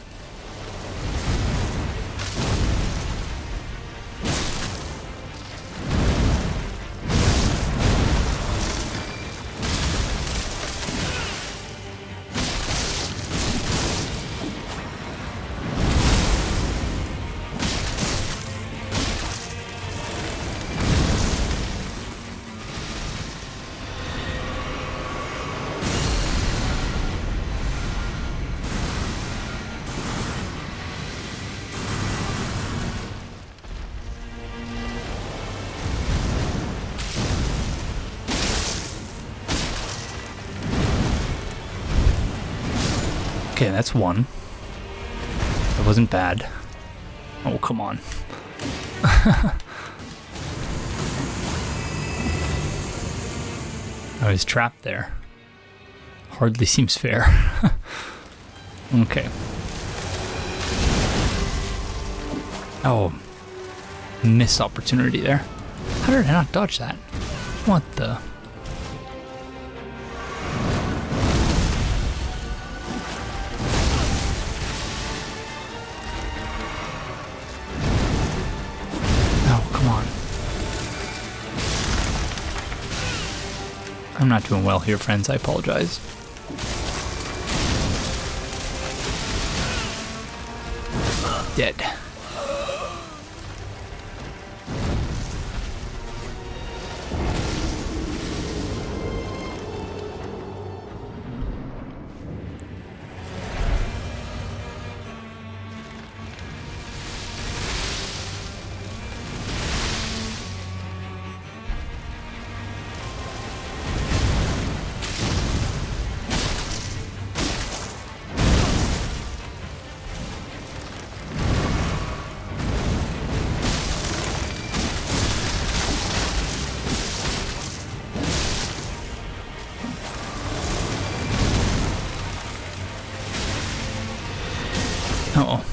Okay, that's one. That wasn't bad. Oh, come on. I was trapped there. Hardly seems fair. Okay. Oh. Missed opportunity there. How did I not dodge that? What the... I'm not doing well here, friends. I apologize. Dead. Uh-oh.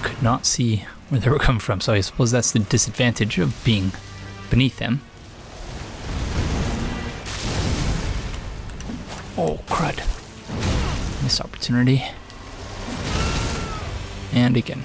Could not see where they were coming from, so I suppose that's the disadvantage of being beneath them. Oh, crud. Missed opportunity. And again.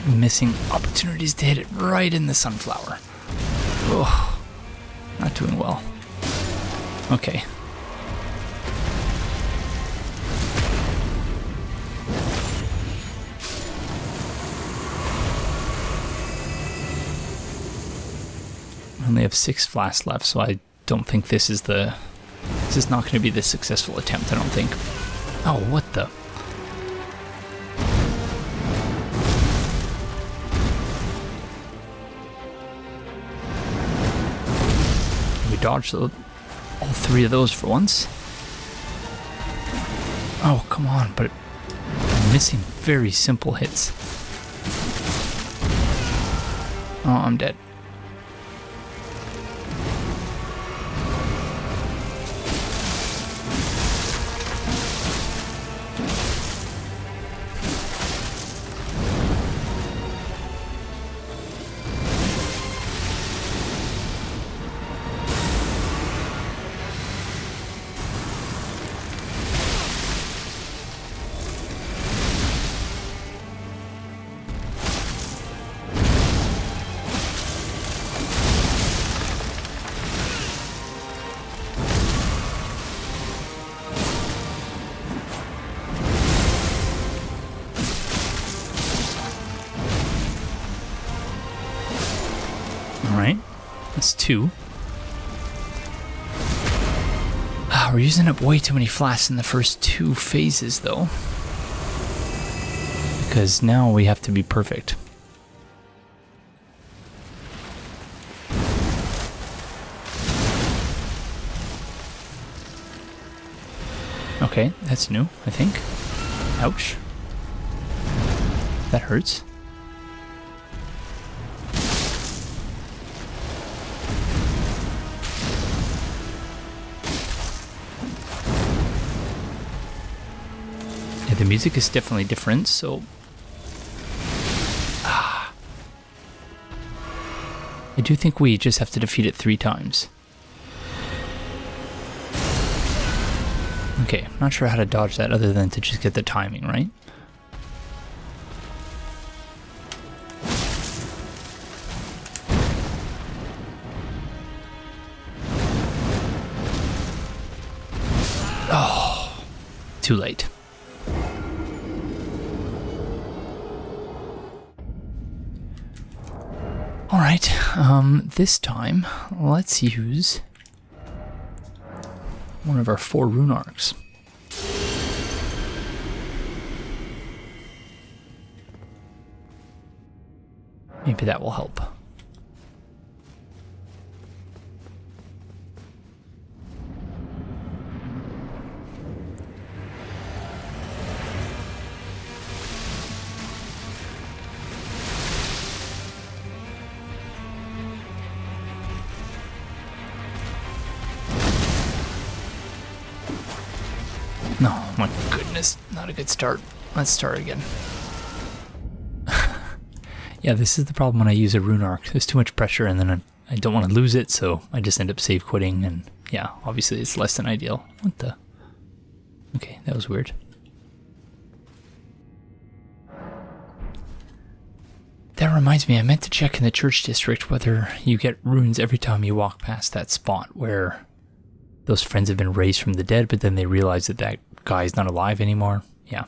missing opportunities to hit it right in the sunflower. Oh, not doing well. Okay. I only have 6 flasks left, so I don't think this is not going to be the successful attempt, I don't think. Oh, what the? We dodged all 3 of those for once. Oh, come on, but I'm missing very simple hits. Oh, I'm dead. Alright, that's 2. We're using up way too many flasks in the first 2 phases, though. Because now we have to be perfect. Okay, that's new, I think. Ouch. That hurts. The music is definitely different, so... I do think we just have to defeat it 3 times. Okay, I'm not sure how to dodge that other than to just get the timing, right? Oh, too late. Alright, this time, let's use one of our 4 rune arcs. Maybe that will help. No, my goodness, not a good start. Let's start again. Yeah, this is the problem when I use a rune arc. There's too much pressure and then I don't want to lose it, so I just end up save quitting, and yeah, obviously it's less than ideal. What the? Okay, that was weird. That reminds me, I meant to check in the church district whether you get runes every time you walk past that spot where those friends have been raised from the dead, but then they realize that that guy's not alive anymore. Yeah.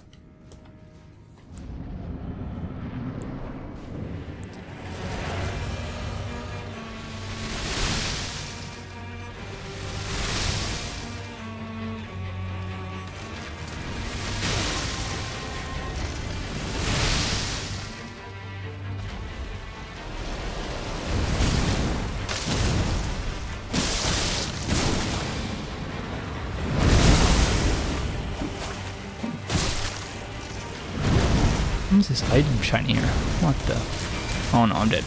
What's this item shiny here? What the? Oh no, I'm dead.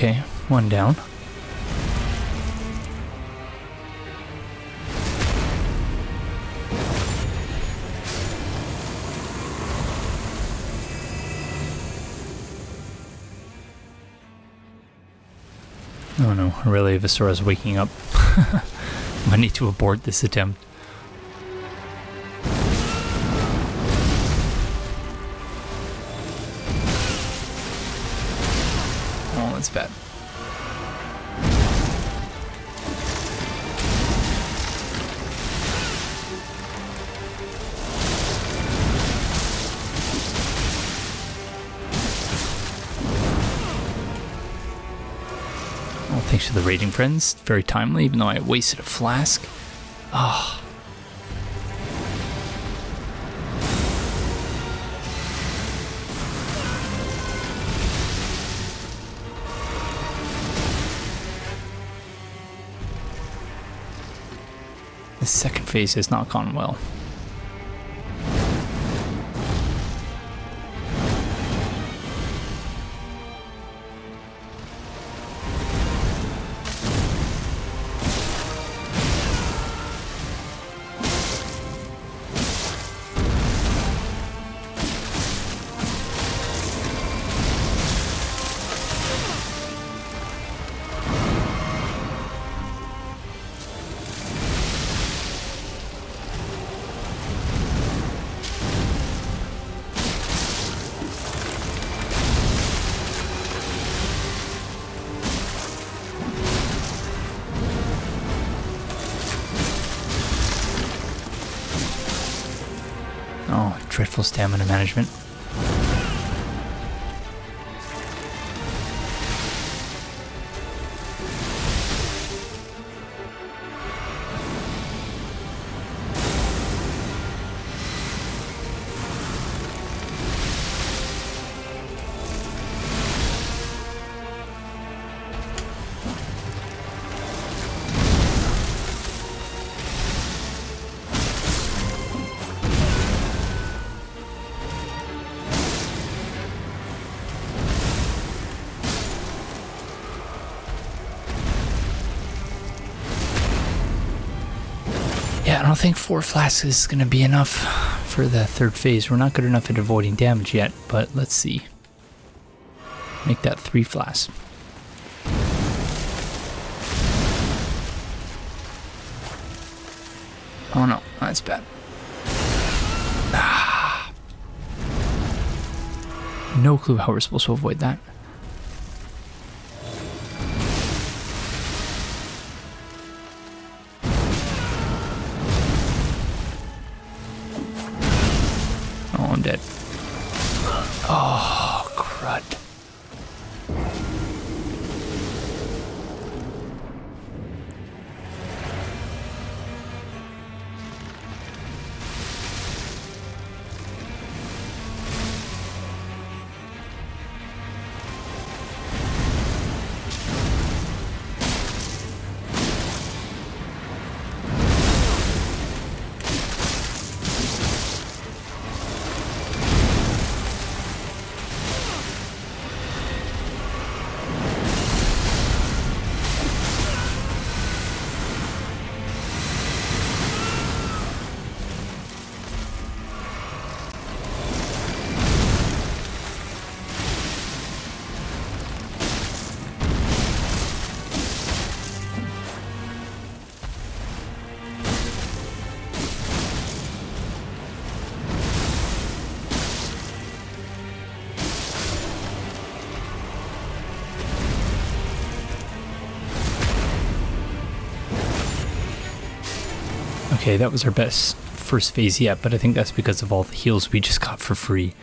Okay, one down. Oh no, really, Astora's waking up. I need to abort this attempt. Oh, that's bad. Oh, thanks to the raiding friends. Very timely, even though I wasted a flask. Ah. Oh. The second phase has not gone well. Oh, dreadful stamina management. Yeah, I don't think 4 flasks is going to be enough for the third phase. We're not good enough at avoiding damage yet, but let's see. Make that 3 flasks. Oh no, that's bad. Ah. No clue how we're supposed to avoid that. Oh, I'm dead. Oh, crud. Okay, that was our best first phase yet, but I think that's because of all the heals we just got for free.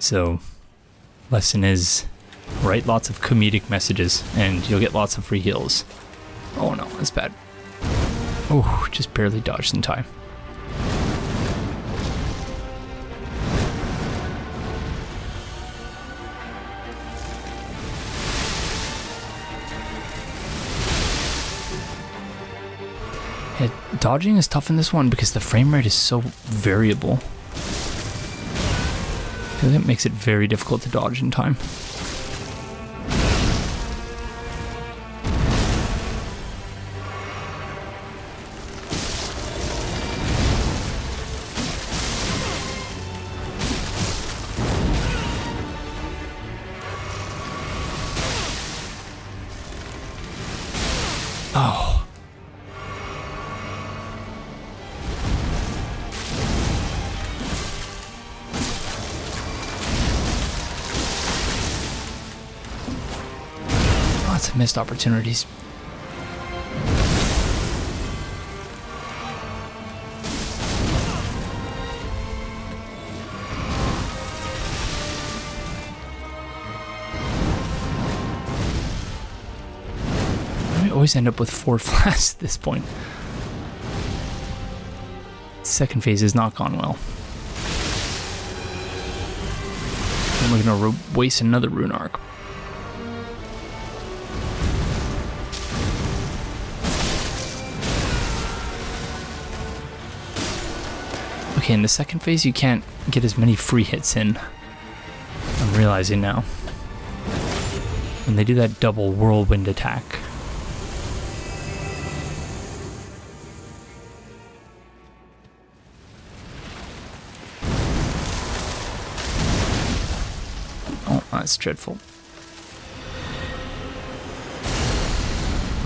So, lesson is, write lots of comedic messages, and you'll get lots of free heals. Oh no, that's bad. Oh, just barely dodged in time. Yeah, dodging is tough in this one because the frame rate is so variable. I feel like it makes it very difficult to dodge in time. Lots of missed opportunities. We always end up with 4 flasks at this point. Second phase has not gone well. And we're gonna waste another rune arc. Okay, in the second phase you can't get as many free hits in. I'm realizing now. When they do that double whirlwind attack. Oh, that's dreadful.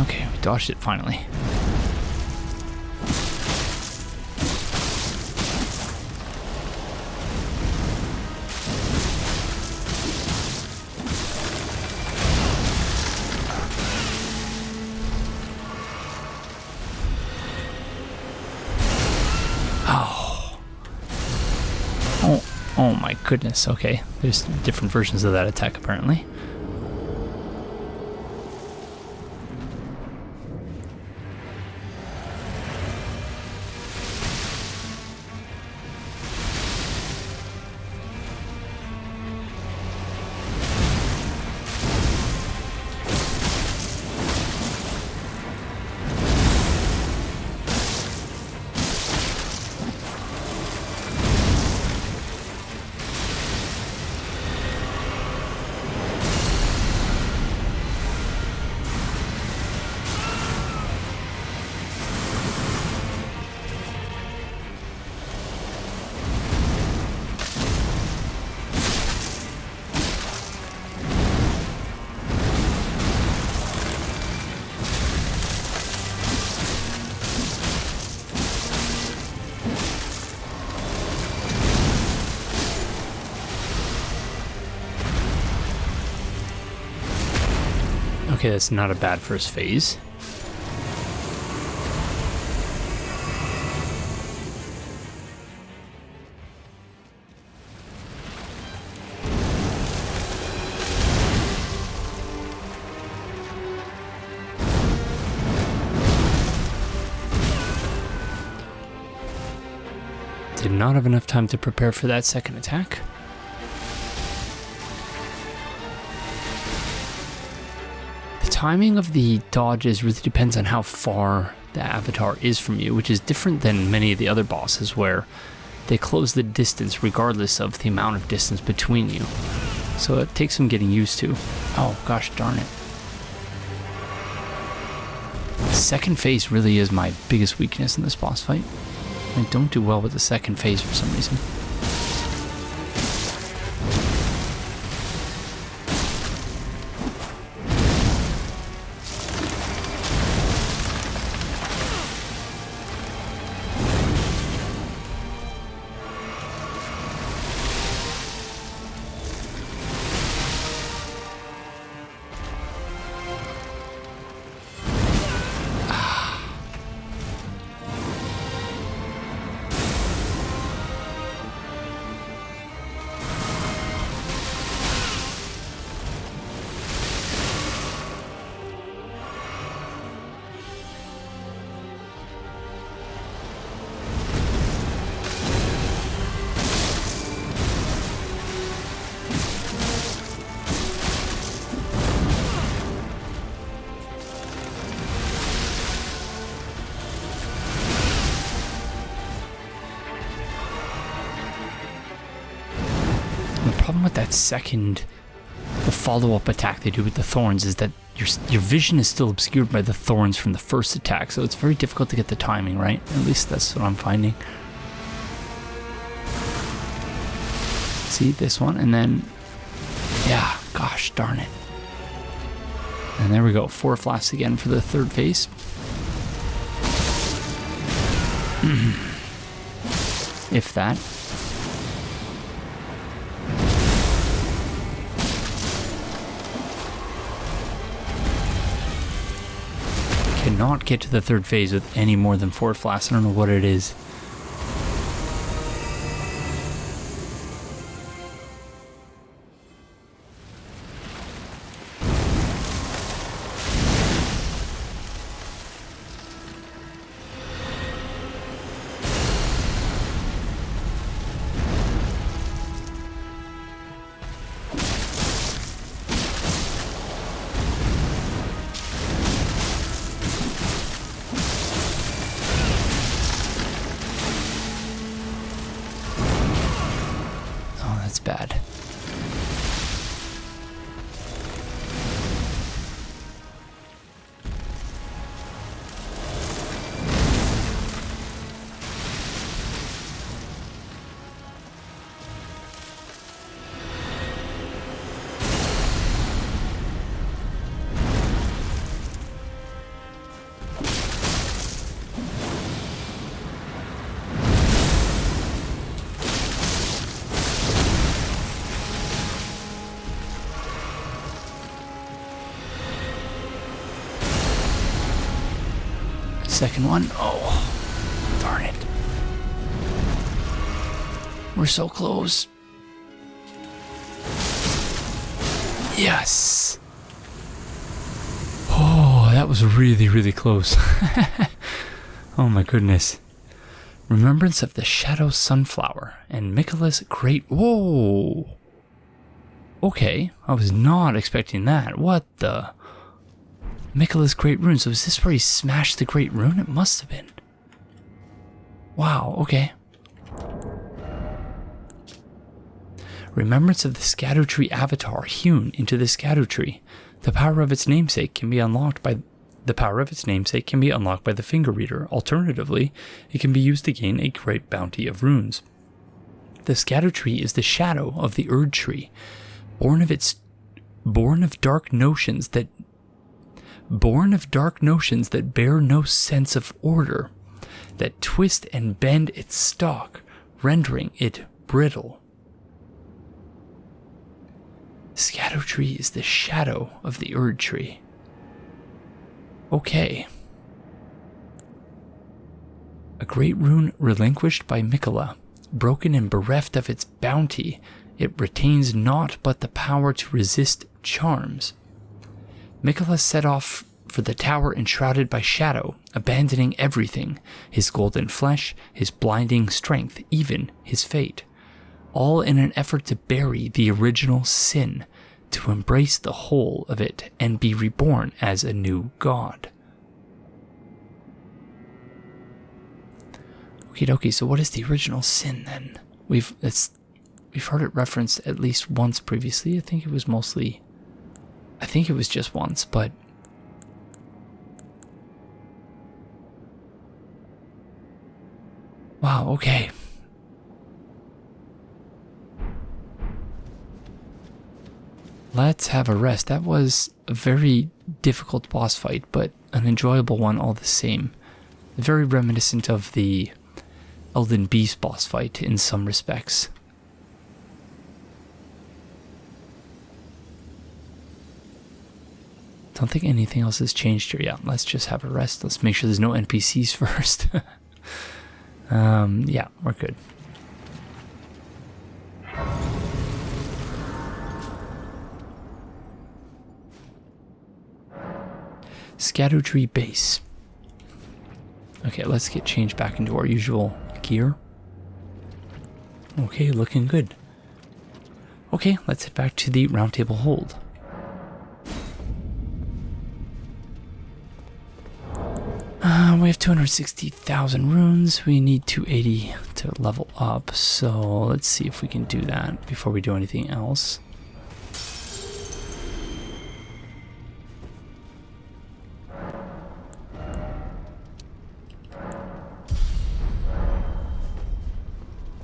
Okay, we dodged it finally. Oh my goodness, okay. There's different versions of that attack apparently. Okay, that's not a bad first phase. Did not have enough time to prepare for that second attack. Timing of the dodges really depends on how far the avatar is from you, which is different than many of the other bosses where they close the distance regardless of the amount of distance between you. So it takes some getting used to. Oh gosh darn it. Second phase really is my biggest weakness in this boss fight. I don't do well with the second phase for some reason. With that second, the follow-up attack they do with the thorns is that your vision is still obscured by the thorns from the first attack, so it's very difficult to get the timing right. At least that's what I'm finding. See this one, and then yeah, gosh darn it. And there we go, 4 flasks again for the third phase. If that. cannot get to the third phase with any more than 4 flasks. I don't know what it is. Bad. Second one. Oh, darn it. We're so close. Yes. Oh, that was really, really close. Oh my goodness. Remembrance of the Shadow Sunflower and Miquella's Great... Whoa. Okay, I was not expecting that. What the... Miquella's Great Rune. So is this where he smashed the Great Rune? It must have been. Wow, okay. Remembrance of the Scadutree Avatar hewn into the Scadutree. The power of its namesake can be unlocked by the finger reader. Alternatively, it can be used to gain a great bounty of runes. The Scadutree is the shadow of the Erdtree, born of dark notions that bear no sense of order, that twist and bend its stalk, rendering it brittle. Scadutree is the shadow of the Erdtree. Okay. A great rune relinquished by Miquella, broken and bereft of its bounty, it retains naught but the power to resist charms. Miquella set off for the tower enshrouded by shadow, abandoning everything, his golden flesh, his blinding strength, even his fate, all in an effort to bury the original sin, to embrace the whole of it and be reborn as a new god. Okie dokie, so what is the original sin then? We've heard it referenced at least once previously. I think it was just once, but wow, okay. Let's have a rest. That was a very difficult boss fight, but an enjoyable one all the same. Very reminiscent of the Elden Beast boss fight in some respects. Don't think anything else has changed here yet. Let's just have a rest. Let's make sure there's no NPCs first. Yeah, we're good. Scadutree Base. Okay, let's get changed back into our usual gear. Okay, looking good. Okay, let's head back to the Roundtable Hold. We have 260,000 runes. We need 280 to level up, so let's see if we can do that before we do anything else.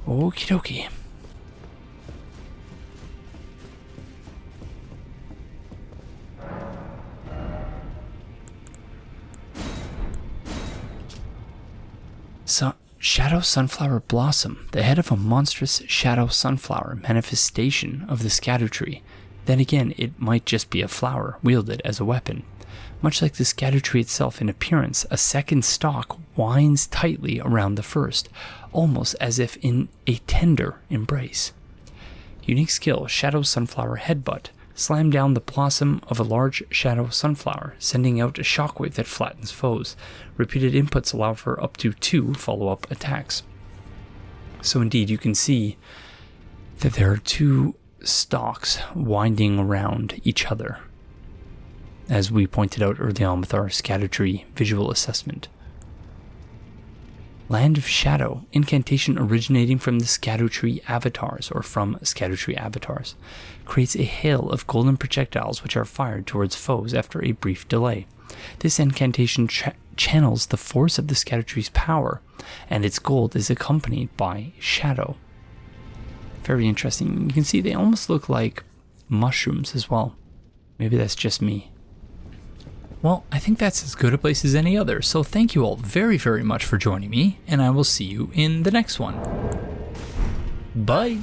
Okie dokie. Shadow Sunflower Blossom, the head of a monstrous shadow sunflower manifestation of the Scadutree, Then again, it might just be a flower wielded as a weapon. Much like the Scadutree itself in appearance, a second stalk winds tightly around the first, almost as if in a tender embrace. Unique skill, Shadow Sunflower Headbutt. Slam down the blossom of a large shadow sunflower, sending out a shockwave that flattens foes. Repeated inputs allow for up to 2 follow-up attacks. So indeed, you can see that there are 2 stalks winding around each other, as we pointed out early on with our Scadutree visual assessment. Land of Shadow, incantation originating from the Scadutree Avatars, or from Scadutree Avatars, creates a hail of golden projectiles which are fired towards foes after a brief delay. This incantation channels the force of the Scadutree's power, and its gold is accompanied by shadow. Very interesting. You can see they almost look like mushrooms as well. Maybe that's just me. Well, I think that's as good a place as any other, so thank you all very, very much for joining me, and I will see you in the next one. Bye!